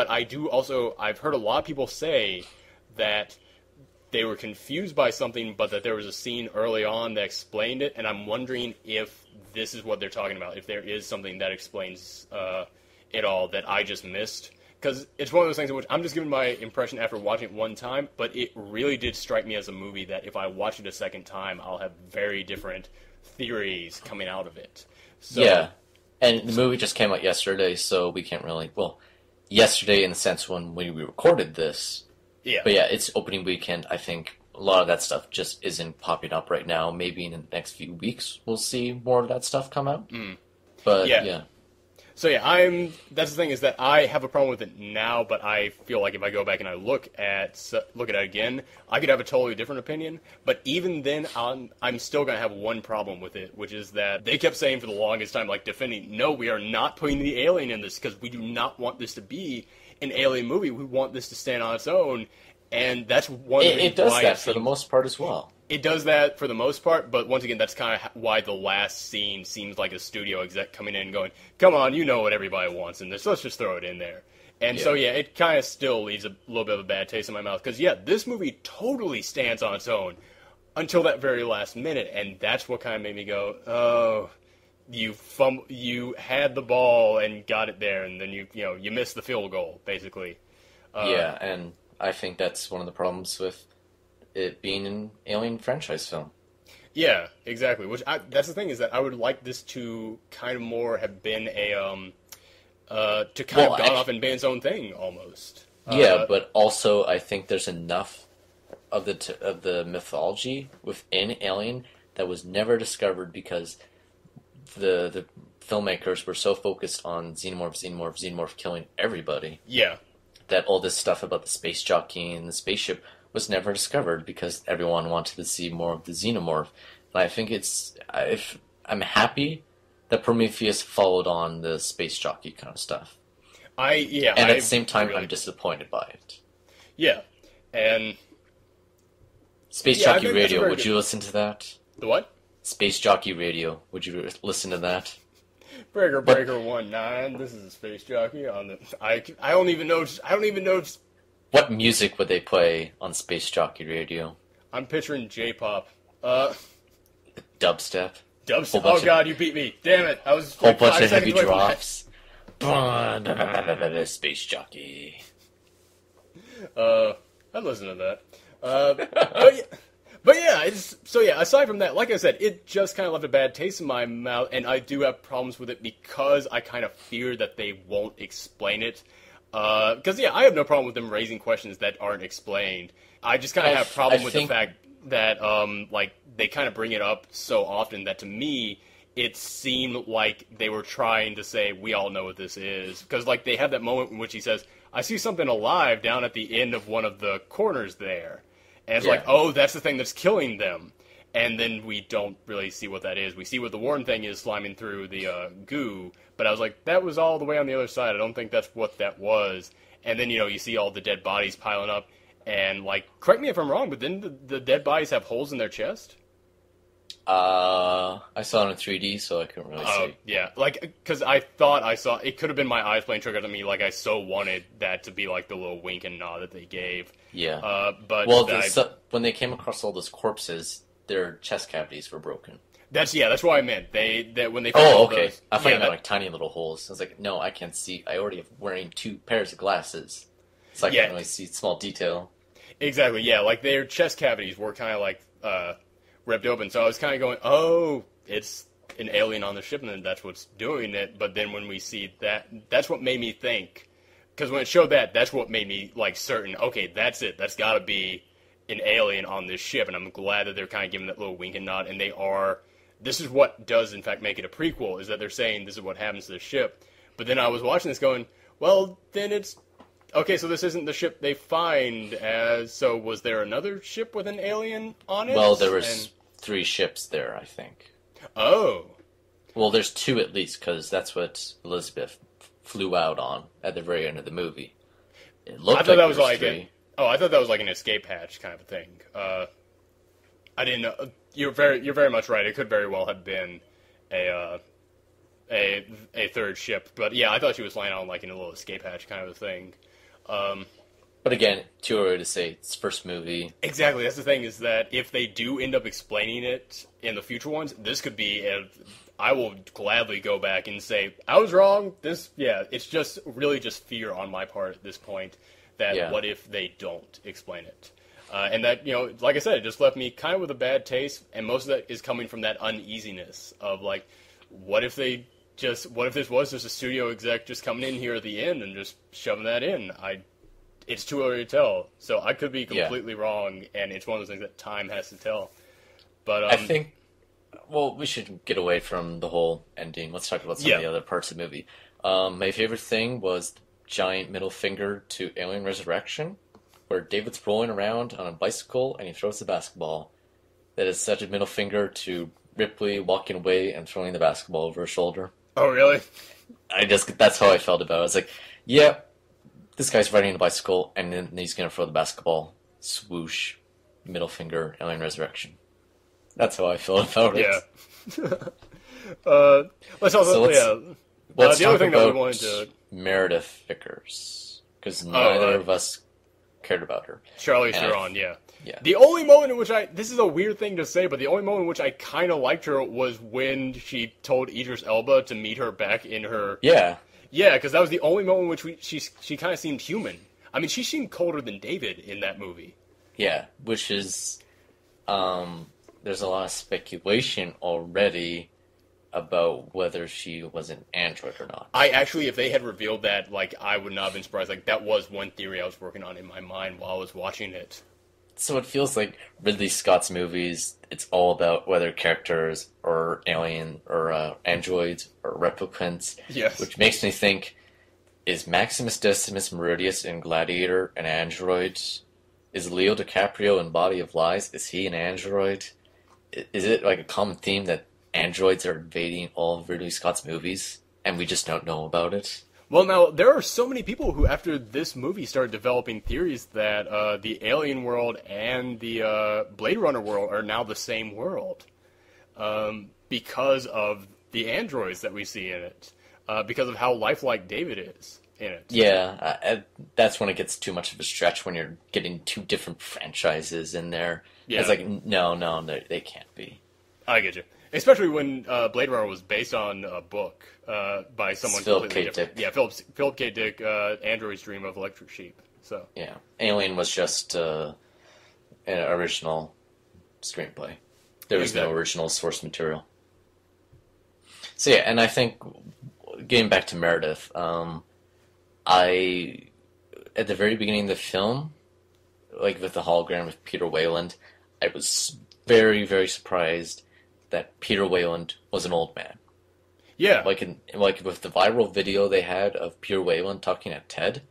I do also, I've heard a lot of people say that they were confused by something, but that there was a scene early on that explained it, and I'm wondering if this is what they're talking about, if there is something that explains it all that I just missed. Because it's one of those things in which I'm just giving my impression after watching it one time, but it really did strike me as a movie that if I watch it a second time, I'll have very different theories coming out of it. So, yeah, and the movie just came out yesterday, so we can't really, well, yesterday in the sense when we recorded this. Yeah. But yeah, it's opening weekend. I think a lot of that stuff just isn't popping up right now. Maybe in the next few weeks we'll see more of that stuff come out. But yeah. So yeah, that's the thing, is that I have a problem with it now, but I feel like if I go back and I look at it again, I could have a totally different opinion. But even then, I'm still going to have one problem with it, which is that they kept saying for the longest time, like, defending, no, we are not putting the alien in this because we do not want this to be an alien movie. We want this to stand on its own. And that's one of the reasons it does that for the most part as well. It does that for the most part, but once again, that's kind of why the last scene seems like a studio exec coming in and going, come on, you know what everybody wants in this, let's just throw it in there. And so, yeah, it kind of still leaves a little bit of a bad taste in my mouth, because, yeah, this movie totally stands on its own until that very last minute, and that's what kind of made me go, oh, you had the ball and got it there, and then you missed the field goal, basically. Yeah, and I think that's one of the problems with it being an Alien franchise film. Yeah, exactly. That's the thing, is that I would like this to kind of more have been to kind of gone off and been its own thing almost. Yeah, but also I think there's enough of the mythology within Alien that was never discovered because the filmmakers were so focused on xenomorph killing everybody. Yeah. That all this stuff about the space jockey and the spaceship was never discovered because everyone wanted to see more of the xenomorph. And I think I'm happy that Prometheus followed on the space jockey kind of stuff. At the same time, I'm disappointed by it. Yeah, and Space Jockey Radio, would you listen to that? The what? Space Jockey Radio, would you listen to that? Breaker 19. This is a Space Jockey on the. I don't even know. What music would they play on Space Jockey Radio? I'm picturing J-pop. Dubstep. Oh God, you beat me! Damn it! I was whole bunch of heavy drops. Space Jockey. I'd listen to that. But yeah, aside from that, like I said, it just kind of left a bad taste in my mouth, and I do have problems with it because I kind of fear that they won't explain it. Because, I have no problem with them raising questions that aren't explained. I just kind of have a problem with the fact that, they kind of bring it up so often that, to me, it seemed like they were trying to say, we all know what this is. Because, they have that moment in which he says, I see something alive down at the end of one of the corners there. And it's oh, that's the thing that's killing them. And then we don't really see what that is. We see what the Warren thing is sliming through the goo. But I was like, that was all the way on the other side. I don't think that's what that was. And then, you see all the dead bodies piling up. And, correct me if I'm wrong, but didn't the dead bodies have holes in their chest? I saw it in 3D, so I couldn't really Oh, see. yeah. Like, because I thought I saw... It could have been my eyes playing tricks on me. Like, I so wanted that to be, like, the little wink and nod that they gave. Yeah. But... Well, when they came across all those corpses, their chest cavities were broken. That's what I meant. When they found all Oh, okay. those... I thought yeah, you meant like tiny little holes. I was like, no, I can't see. I already am wearing 2 pairs of glasses, so I can't really see small detail. Exactly, yeah. Like, their chest cavities were kind of, like, ripped open. So I was kind of going, oh, it's an alien on the ship, and then that's what's doing it. But then when we see that, that's what made me think. Because when it showed that, that's what made me, like, certain, okay, that's it. That's got to be an alien on this ship. And I'm glad that they're kind of giving that little wink and nod. And they are... This is what does, in fact, make it a prequel, is that they're saying this is what happens to the ship. But then I was watching this going, well, then it's... Okay, so this isn't the ship they find as... So was there another ship with an alien on it? Well, there was 3 ships there, I think. Oh. Well, there's 2 at least, because that's what Elizabeth flew out on at the very end of the movie. It looked I thought that was there like 3. I thought that was like an escape hatch kind of a thing. I didn't know. You're very much right. It could very well have been a 3rd ship, but yeah, I thought she was flying out like in a little escape hatch kind of a thing. But again, too early to say. It's first movie. Exactly. That's the thing, is that if they do end up explaining it in the future ones, this could be I will gladly go back and say, I was wrong. It's just really just fear on my part at this point that what if they don't explain it? And that, like I said, it just left me kind of with a bad taste, and most of that is coming from that uneasiness of, like, what if this was just a studio exec just coming in here at the end and just shoving that in? It's too early to tell, so I could be completely wrong, and it's one of those things that time has to tell. But I think, well, we should get away from the whole ending. Let's talk about some of the other parts of the movie. My favorite thing was the giant middle finger to Alien Resurrection, where David's rolling around on a bicycle and he throws the basketball. That is such a middle finger to Ripley walking away and throwing the basketball over her shoulder. Oh, really? That's how I felt about it. I was like, yeah, this guy's riding a bicycle and then he's going to throw the basketball. Swoosh. Middle finger, Alien Resurrection. That's how I felt about it. Yeah. Let's Let's the talk other thing about that we wanted to... Meredith Vickers. Because neither of us cared about her. Charlize Theron, yeah. Yeah. The only moment in which this is a weird thing to say, but the only moment in which I kind of liked her was when she told Idris Elba to meet her back in her... Yeah. Yeah, because that was the only moment in which she kind of seemed human. I mean, she seemed colder than David in that movie. Yeah, which is... there's a lot of speculation already about whether she was an android or not. I actually, if they had revealed that, like, I would not have been surprised. Like, that was one theory I was working on in my mind while I was watching it. So it feels like Ridley Scott's movies, it's all about whether characters are alien or androids or replicants. Yes. Which makes me think, is Maximus Decimus Meridius in Gladiator an android? Is Leo DiCaprio in Body of Lies, is he an android? Is it like a common theme that androids are invading all of Ridley Scott's movies and we just don't know about it? Well, now, there are so many people who, after this movie, started developing theories that the Alien world and the Blade Runner world are now the same world because of the androids that we see in it, because of how lifelike David is in it. Yeah, that's when it gets too much of a stretch, when you're getting 2 different franchises in there. Yeah. It's like, no, they can't be. I get you. Especially when Blade Runner was based on a book by someone completely different. Yeah, Philip K. Dick, Android's Dream of Electric Sheep. So yeah, Alien was just an original screenplay. There was no original source material. So yeah, and I think, getting back to Meredith, at the very beginning of the film, like with the hologram with Peter Wayland, I was very, very surprised that Peter Wayland was an old man. Yeah. Like with the viral video they had of Peter Wayland talking at TED,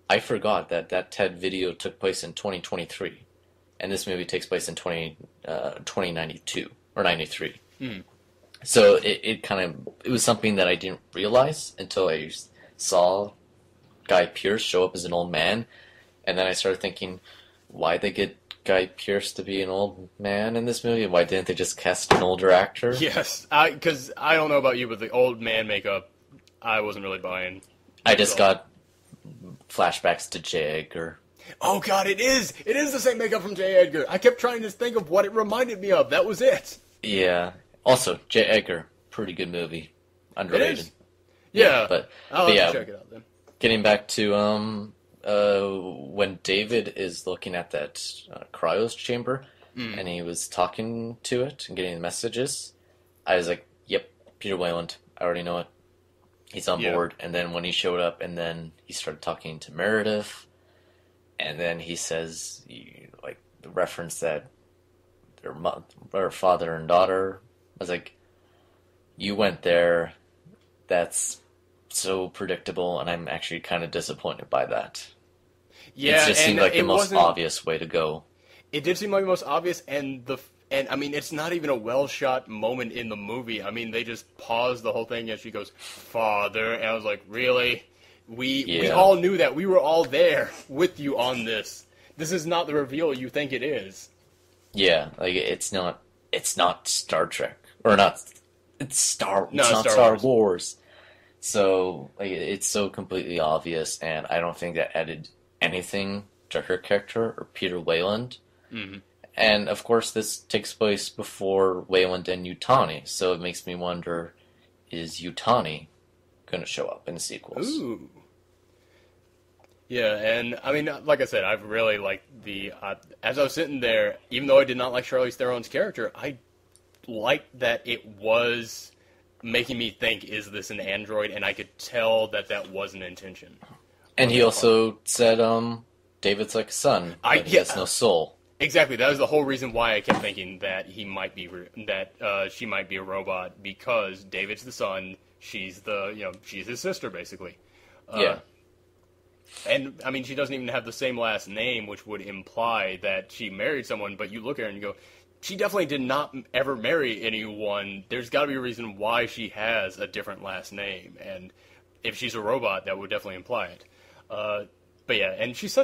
I forgot that TED video took place in 2023, and this movie takes place in 2092 or 93. Mm. So it was something that I didn't realize until I saw Guy Pearce show up as an old man, and then I started thinking, why'd they get Guy Pearce to be an old man in this movie? Why didn't they just cast an older actor? Yes, because I don't know about you, but the old man makeup, I wasn't really buying. I just got flashbacks to J. Edgar. Oh god, it is! It is the same makeup from J. Edgar. I kept trying to think of what it reminded me of. That was it. Yeah. Also, J. Edgar, pretty good movie. Underrated. It is. Yeah. But I'll yeah, have to check it out then. getting back to when David is looking at that cryos chamber and he was talking to it and getting the messages, I was like, yep, Peter Wayland. I already know it. He's on board. And then when he showed up and then he started talking to Meredith, and then he says, like, the reference that their father and daughter, I was like, you went there. That's so predictable, and I'm actually kind of disappointed by that. Yeah, it just seemed like the most obvious way to go. It did seem like the most obvious, and I mean, it's not even a well-shot moment in the movie. I mean, they just paused the whole thing as she goes, "Father," and I was like, really? We all knew that. We were all there with you on this. This is not the reveal you think it is. Yeah, like it's not Star Trek or not. It's not Star Wars. So like it's so completely obvious, and I don't think that added anything to her character or Peter Wayland. Mm-hmm. And of course, this takes place before Wayland and Yutani, so it makes me wonder: is Yutani going to show up in the sequels? Ooh. Yeah, and I mean, like I said, I've really liked as I was sitting there, even though I did not like Charlize Theron's character, I liked that it was making me think, is this an android? And I could tell that was an intention. And he also said, David's like a son, but he has no soul. Exactly. That was the whole reason why I kept thinking that she might be a robot, because David's the son, she's his sister, basically. Yeah. And, I mean, she doesn't even have the same last name, which would imply that she married someone, but you look at her and you go, she definitely did not ever marry anyone. There's got to be a reason why she has a different last name, and if she's a robot, that would definitely imply it. But yeah, and she's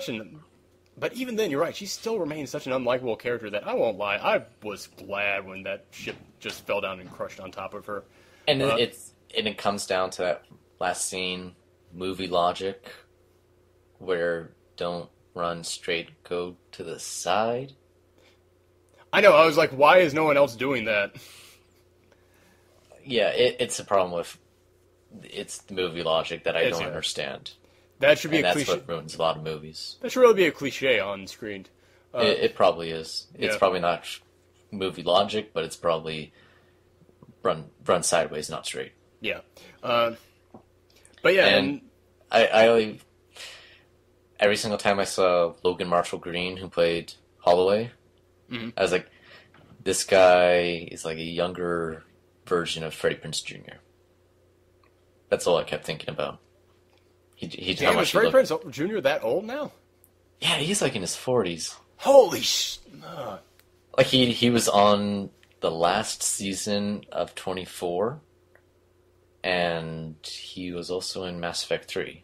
but even then, you're right, she still remains such an unlikable character that I won't lie, I was glad when that ship just fell down and crushed on top of her. And it comes down to that last scene, movie logic, where don't run straight, go to the side. I know, I was like, why is no one else doing that? Yeah, it's a problem with it's the movie logic that I don't understand. That should be and a that's cliche. what ruins a lot of movies. That should really be a cliche on screen. It probably is. It's probably not movie logic, but it's probably run sideways, not straight. Yeah. But yeah, and I every single time I saw Logan Marshall Green, who played Holloway, I was like, this guy is like a younger version of Freddie Prinze Jr. That's all I kept thinking about. Damn, is Freddie Prinze Jr. that old now? Yeah, he's like in his 40s. Holy Like he was on the last season of 24, and he was also in Mass Effect 3.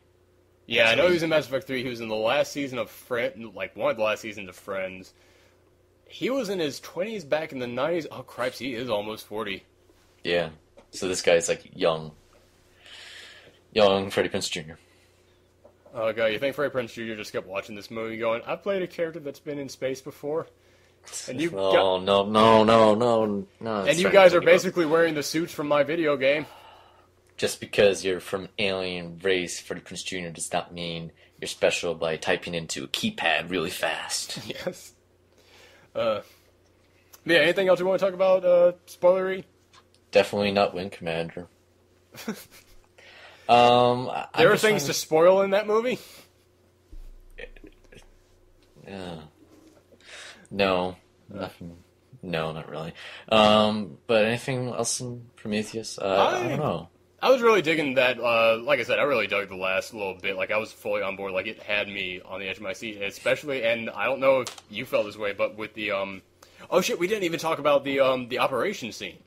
Yeah, I know he was in Mass Effect 3. He was in the last season of one of the last seasons of Friends. He was in his 20s back in the 90s. Oh, cripes, he is almost 40. Yeah. So this guy's like young Freddie Prinze Jr. Oh, God, you think Freddie Prinze Jr. just kept watching this movie going, I've played a character that's been in space before? And you no. And you guys are basically wearing the suits from my video game. Just because you're from alien race, Freddie Prinze Jr. does not mean you're special by typing into a keypad really fast. Yes. Yeah, anything else you want to talk about, spoilery? Definitely not Wing Commander. There are things to spoil in that movie? No. Nothing. No, not really. But anything else in Prometheus? I don't know. I was really digging that, like I said, I really dug the last little bit. Like, I was fully on board. Like, it had me on the edge of my seat. Especially, and I don't know if you felt this way, but with the, oh shit, we didn't even talk about the operation scene.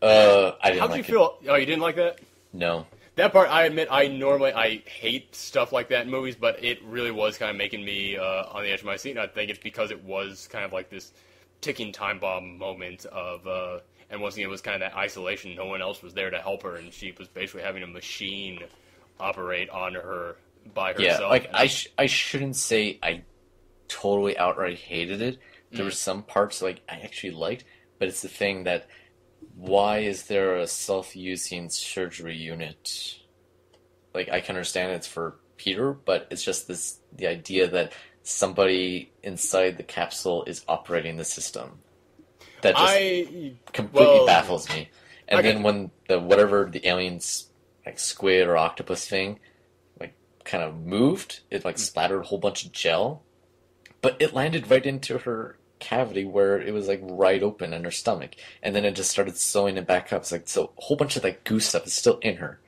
I didn't How'd you feel? Oh, you didn't like that? No. That part, I admit, I hate stuff like that in movies, but it really was kind of making me on the edge of my seat, and I think it's because it was kind of like this ticking time bomb moment of, and once again, it was kind of that isolation. No one else was there to help her, and she was basically having a machine operate on her by herself. Yeah, like, I shouldn't say I totally outright hated it. There were some parts, like, I actually liked, but it's the thing that, why is there a self-using surgery unit? Like, I can understand it's for Peter, but it's just the idea that somebody inside the capsule is operating the system. That just completely baffles me. And then when the aliens, like squid or octopus thing, like kind of moved, it like splattered a whole bunch of gel, but it landed right into her cavity where it was like right open in her stomach, and then it just started sewing it back up. It's like, so a whole bunch of like goo stuff is still in her.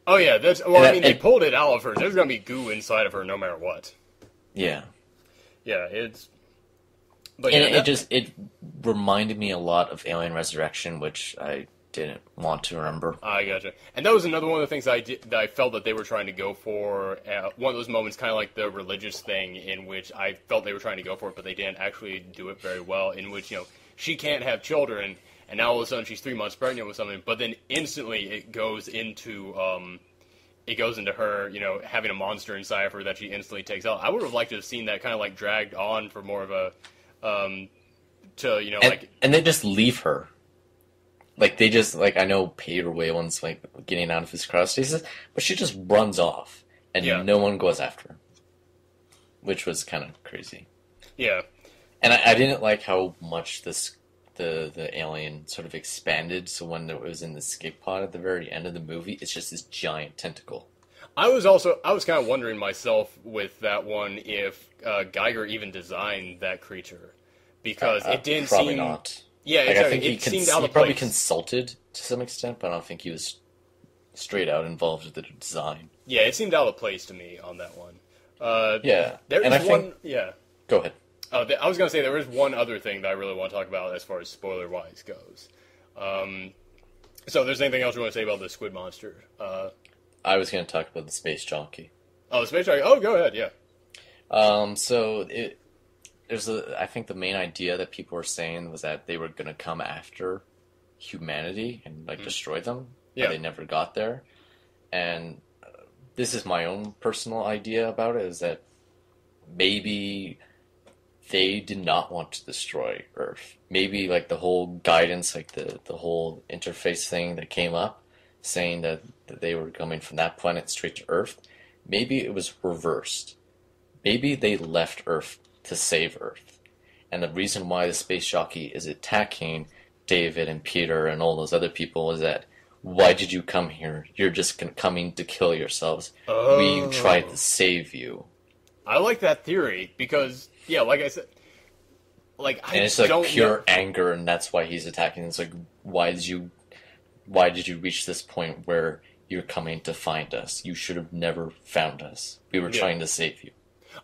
Oh yeah, they pulled it out of her. There's gonna be goo inside of her no matter what. Yeah. Yeah, it reminded me a lot of Alien Resurrection, which I didn't want to remember. I gotcha. And that was another one of the things that I felt that they were trying to go for. One of those moments, kind of like the religious thing, in which I felt they were trying to go for it, but they didn't actually do it very well. In which, she can't have children, and now all of a sudden she's 3 months pregnant with something, but then instantly it goes into her, having a monster inside of her that she instantly takes out. I would have liked to have seen that kind of like dragged on for more of a, and they just leave her. Like, they just, like, I know Peter Whalen's, like, getting out of his cryostasis, but she just runs off, and no one goes after her. Which was kind of crazy. Yeah. And I didn't like how much the alien sort of expanded, so when it was in the escape pod at the very end of the movie, it's just this giant tentacle. I was kind of wondering myself with that one if Geiger even designed that creature. Because it didn't probably seem... not. Yeah, like, exactly. I think he probably consulted to some extent, but I don't think he was straight out involved with the design. Yeah, it seemed out of place to me on that one. Yeah. Yeah. Go ahead. I was going to say there is one other thing that I really want to talk about as far as spoiler-wise goes. So there's anything else you want to say about the squid monster? I was going to talk about the space jockey. Oh, the space jockey. Oh, go ahead, yeah. I think the main idea that people were saying was that they were going to come after humanity and like destroy them. Yeah. But they never got there. And this is my own personal idea about it, is that maybe they did not want to destroy Earth. Maybe like the whole guidance, like the whole interface thing that came up, saying that they were coming from that planet straight to Earth, maybe it was reversed. Maybe they left Earth to save Earth. And the reason why the space jockey is attacking David and Peter and all those other people is that, why did you come here? You're just coming to kill yourselves. Oh. We tried to save you. I like that theory because, yeah, like I said, and it's like pure anger, and that's why he's attacking. It's like, why did you reach this point where you're coming to find us? You should have never found us. We were trying to save you.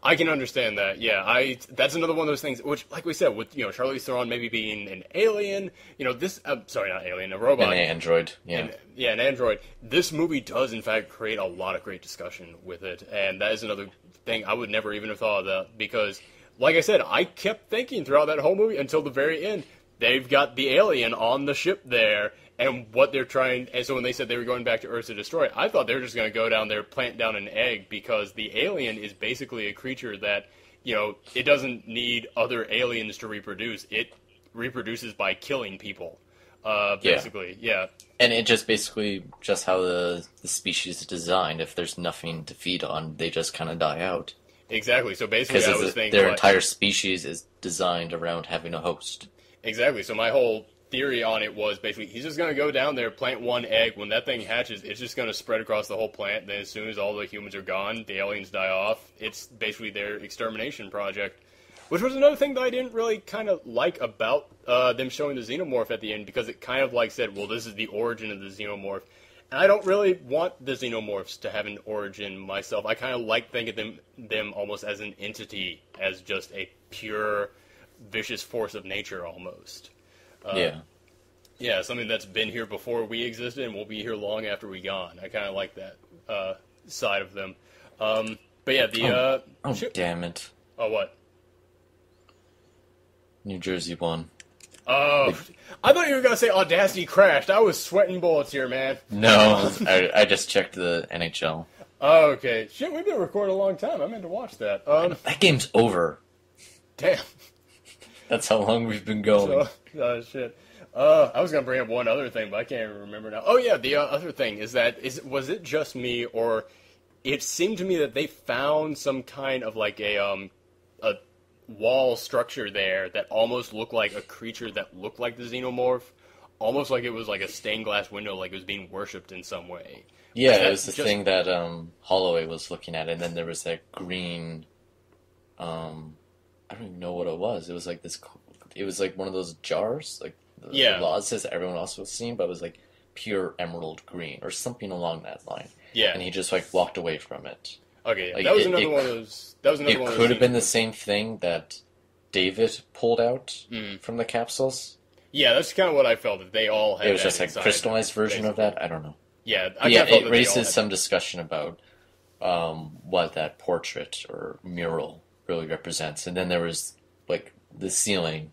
I can understand that. Yeah, that's another one of those things which, like we said, with Charlize Theron maybe being an alien, sorry, not alien, a robot, an android, an android. This movie does in fact create a lot of great discussion with it, and that is another thing I would never even have thought of that because, like I said, I kept thinking throughout that whole movie until the very end, they've got the alien on the ship there. And what they're trying, and so when they said they were going back to Earth to destroy it, I thought they were just going to go down there, plant down an egg, because the alien is basically a creature that, it doesn't need other aliens to reproduce. It reproduces by killing people, basically, yeah. And it just basically, just how the species is designed, if there's nothing to feed on, they just kind of die out. Exactly, so basically I was thinking... Their entire species is designed around having a host. Exactly, so my whole theory on it was basically he's just going to go down there, plant one egg. When that thing hatches, it's just going to spread across the whole plant. Then as soon as all the humans are gone, the aliens die off. It's basically their extermination project, which was another thing that I didn't really kind of like about them showing the xenomorph at the end, because it kind of like said, well, this is the origin of the xenomorph. And I don't really want the xenomorphs to have an origin myself. I kind of like thinking them almost as an entity, as just a pure, vicious force of nature almost. Yeah, something that's been here before we existed and will be here long after we gone. I kind of like that side of them. But yeah, Damn it. Oh, what? New Jersey won. Oh, I thought you were going to say Audacity crashed. I was sweating bullets here, man. No, I just checked the NHL. Oh, okay. Shit, we've been recording a long time. I meant to watch that. That game's over. Damn. That's how long we've been going. Shit. I was going to bring up one other thing, but I can't even remember now. Oh, yeah, the other thing is that, was it just me, or it seemed to me that they found some kind of like a wall structure there that almost looked like a creature that looked like the xenomorph, almost like it was like a stained glass window, like it was being worshipped in some way. Yeah, it was the thing that Holloway was looking at, and then there was that green, I don't even know what it was. It was like this, it was like one of those jars, like the vases that everyone else was seeing, but it was like pure emerald green, or something along that line. Yeah. And he just like walked away from it. Okay, like, that was another one of those. It could have been the same thing that David pulled out from the capsules. Yeah, that's kind of what I felt, that they all had. It was just a crystallized version of that. I don't know. Yeah, it raises some discussion about what that portrait or mural really represents. And then there was like the ceiling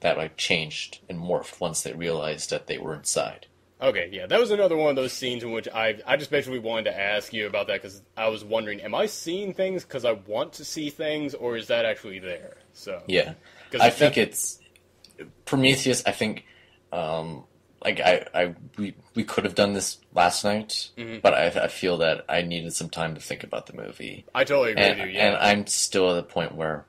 that like changed and morphed once they realized that they were inside. Okay, yeah, that was another one of those scenes in which I just basically wanted to ask you about that, because I was wondering, am I seeing things because I want to see things, or is that actually there? So yeah, I think it's Prometheus. I think we could have done this last night, but I feel that I needed some time to think about the movie. I totally agree with you. Yeah, and I'm still at the point where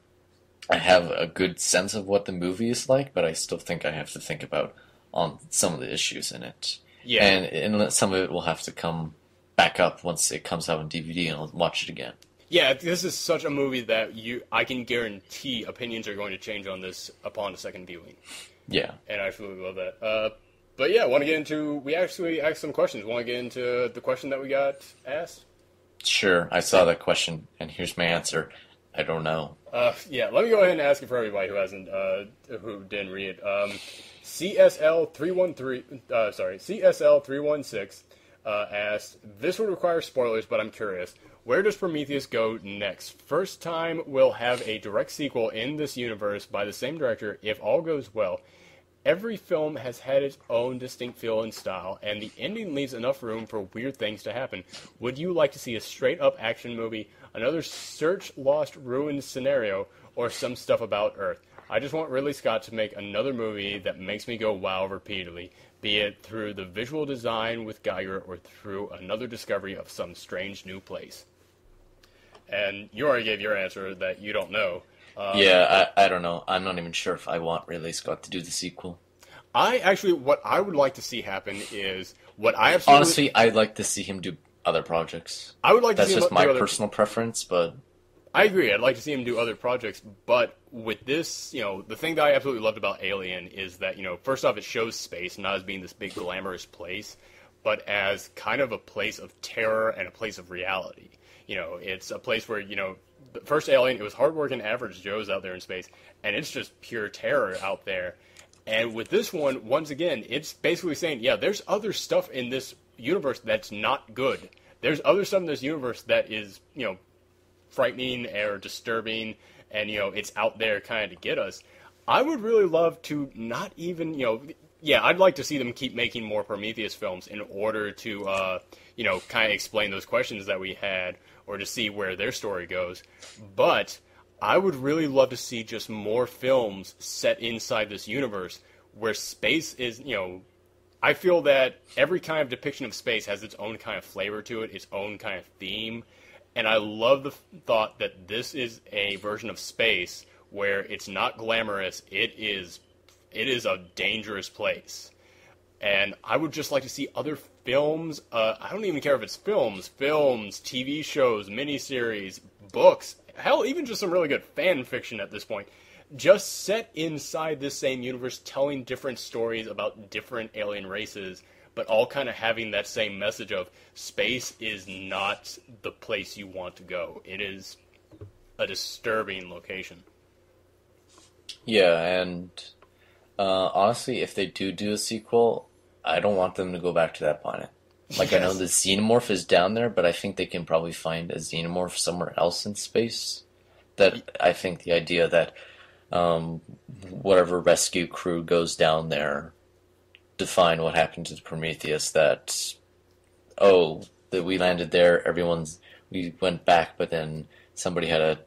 I have a good sense of what the movie is like, but I still think I have to think about on some of the issues in it. Yeah. And some of it will have to come back up once it comes out on DVD, and I'll watch it again. Yeah, this is such a movie that I can guarantee opinions are going to change on this upon a second viewing. Yeah. And I absolutely love that. But yeah, we actually asked some questions. Want to get into the question that we got asked? Sure. I saw that question, and here's my answer. I don't know. Yeah, let me go ahead and ask it for everybody who didn't read it. CSL316 asked, this would require spoilers, but I'm curious. Where does Prometheus go next? First time we'll have a direct sequel in this universe by the same director, if all goes well. Every film has had its own distinct feel and style, and the ending leaves enough room for weird things to happen. Would you like to see a straight-up action movie, another search lost ruined scenario, or some stuff about Earth? I just want Ridley Scott to make another movie that makes me go wow repeatedly, be it through the visual design with Geiger or through another discovery of some strange new place. And you already gave your answer that you don't know. I don't know. I'm not even sure if I want Ridley Scott to do the sequel. What I would like to see happen is Honestly, I'd like to see him do other projects. I would like to see him That's just my personal preference, but I agree. I'd like to see him do other projects, but with this, the thing that I absolutely loved about Alien is that, first off, it shows space not as being this big glamorous place, but as kind of a place of terror and a place of reality. It's a place where, the first Alien, it was hardworking average Joes out there in space, and it's just pure terror out there. And with this one, once again, it's basically saying, yeah, there's other stuff in this universe that's not good. There's other stuff in this universe that is, frightening or disturbing, and, it's out there kind of to get us. I would really love to not even, I'd like to see them keep making more Prometheus films in order to, kind of explain those questions that we had, or to see where their story goes. But I would really love to see just more films set inside this universe where space is, I feel that every kind of depiction of space has its own kind of flavor to it, its own kind of theme. And I love the thought that this is a version of space where it's not glamorous, it is a dangerous place. And I would just like to see other films, I don't even care if it's films, TV shows, miniseries, books, hell, even just some really good fan fiction at this point, just set inside this same universe, telling different stories about different alien races, but all kind of having that same message of space is not the place you want to go. It is a disturbing location. Yeah, and Honestly, if they do a sequel, I don't want them to go back to that planet. Like, I know Yes. the xenomorph is down there, but I think they can probably find a xenomorph somewhere else in space. That I think the idea that um, whatever rescue crew goes down there to find what happened to the Prometheus, that, oh, that we landed there, we went back, but then somebody had a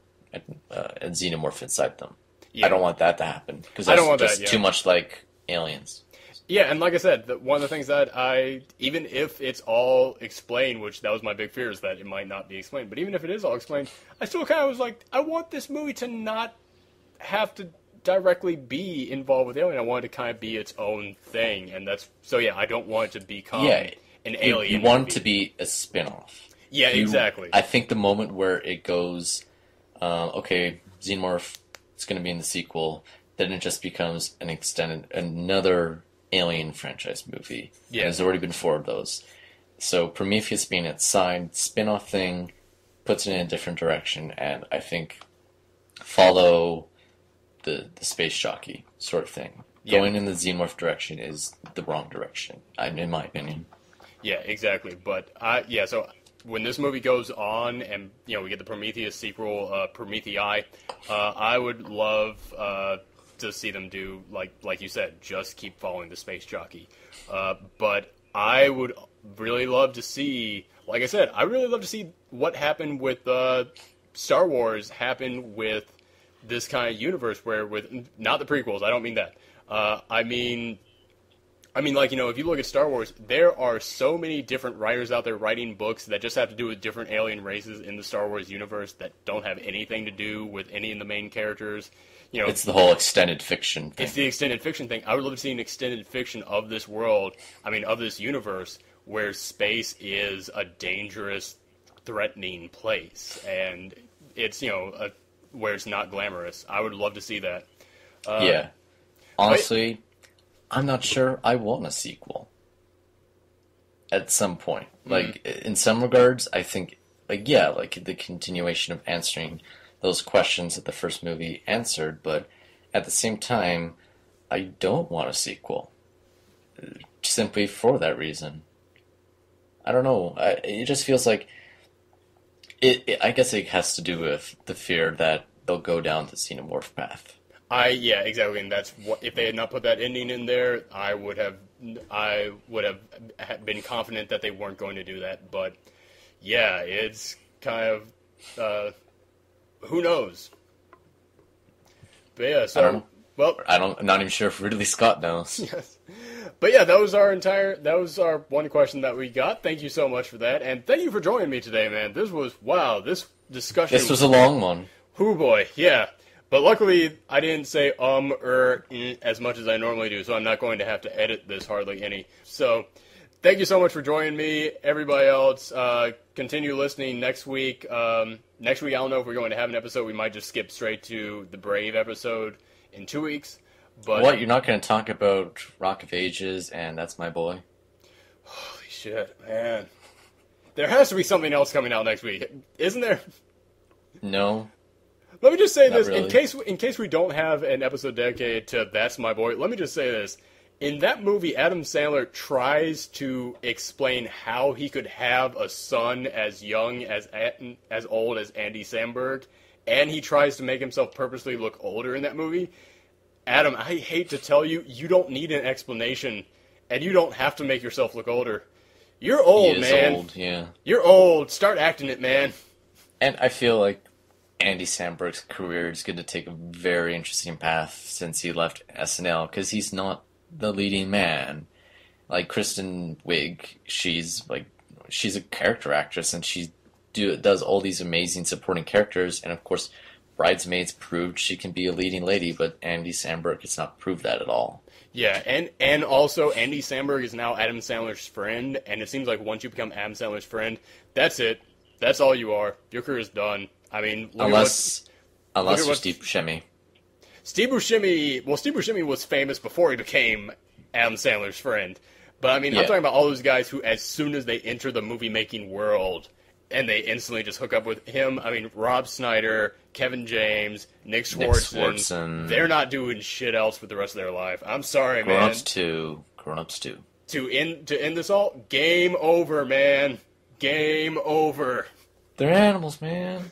xenomorph inside them. I Yeah. don't want that to happen, because I that's don't want that, just yeah. too much like Aliens. Yeah, and like I said, one of the things that even if it's all explained, which that was my big fear, is that it might not be explained, but even if it is all explained, I still kind of was like, I want this movie to not have to directly be involved with Alien. I want it to kind of be its own thing, and so yeah, I don't want it to become Yeah, an you Alien want movie. it to be a spin-off. Yeah, exactly. I think the moment where it goes, okay, Xenomorph is going to be in the sequel, then it just becomes another Alien franchise movie. Yeah. And there's already been 4 of those. So Prometheus being its side spin-off thing puts it in a different direction, and I think follow the space jockey sort of thing. Yeah. Going in the Xenomorph direction is the wrong direction, in my opinion. Yeah, exactly. But yeah, so when this movie goes on, and we get the Prometheus sequel, Promethei, I would love to see them do like you said, just keep following the space jockey. But I would really love to see, like I said, I really love to see what happened with Star Wars happen with this kind of universe, where with not the prequels. I don't mean that. I mean, like, if you look at Star Wars, there are so many different writers out there writing books that just have to do with different alien races in the Star Wars universe that don't have anything to do with any of the main characters. It's the whole extended fiction thing. It's the extended fiction thing. I would love to see an extended fiction of this world, of this universe, where space is a dangerous, threatening place, and it's, where it's not glamorous. I would love to see that. Yeah. Honestly, I'm not sure I want a sequel. At some point. Like, in some regards, I think, like the continuation of answering those questions that the first movie answered, but at the same time, I don't want a sequel. Simply for that reason. I don't know. It just feels like I guess it has to do with the fear that they'll go down the xenomorph path. Yeah, exactly, and that's what, if they had not put that ending in there, I would have been confident that they weren't going to do that. But yeah, it's kind of who knows. But yeah, I don't know. well, I'm not even sure if Ridley Scott knows. yes. But yeah, that was our one question that we got. Thank you so much for that, and thank you for joining me today, man. This discussion. This was a long one. Hoo boy, yeah. But luckily, I didn't say as much as I normally do, so I'm not going to have to edit this hardly any. So, thank you so much for joining me. Everybody else, continue listening next week. Next week, I don't know if we're going to have an episode. We might just skip straight to the Brave episode in 2 weeks. But What, you're not going to talk about Rock of Ages and That's My Boy? holy shit, man. There has to be something else coming out next week, isn't there? No. Let me just say Not this, really. in case we don't have an episode dedicated to That's My Boy, let me just say this. In that movie, Adam Sandler tries to explain how he could have a son as young as old as Andy Samberg, and he tries to make himself purposely look older in that movie. Adam, I hate to tell you, you don't need an explanation, and you don't have to make yourself look older. You're old, He is man. old, yeah. You're old. Start acting it, man. And I feel like Andy Samberg's career is going to take a very interesting path since he left SNL, because he's not the leading man. Like Kristen Wiig, she's a character actress, and she does all these amazing supporting characters, and of course, Bridesmaids proved she can be a leading lady, but Andy Samberg has not proved that at all. Yeah, and also Andy Samberg is now Adam Sandler's friend, and it seems like once you become Adam Sandler's friend, that's it. That's all you are. Your career is done. I mean, Unless you're what- Steve Buscemi. Steve Buscemi was famous before he became Adam Sandler's friend. But I mean, I'm Yeah. talking about all those guys who, as soon as they enter the movie making world, and they instantly just hook up with him. I mean, Rob Snyder, Kevin James, Nick Swardson. They're not doing shit else with the rest of their life. I'm sorry, man. Grown-ups 2. To end this all, game over, man. Game over. They're animals, man.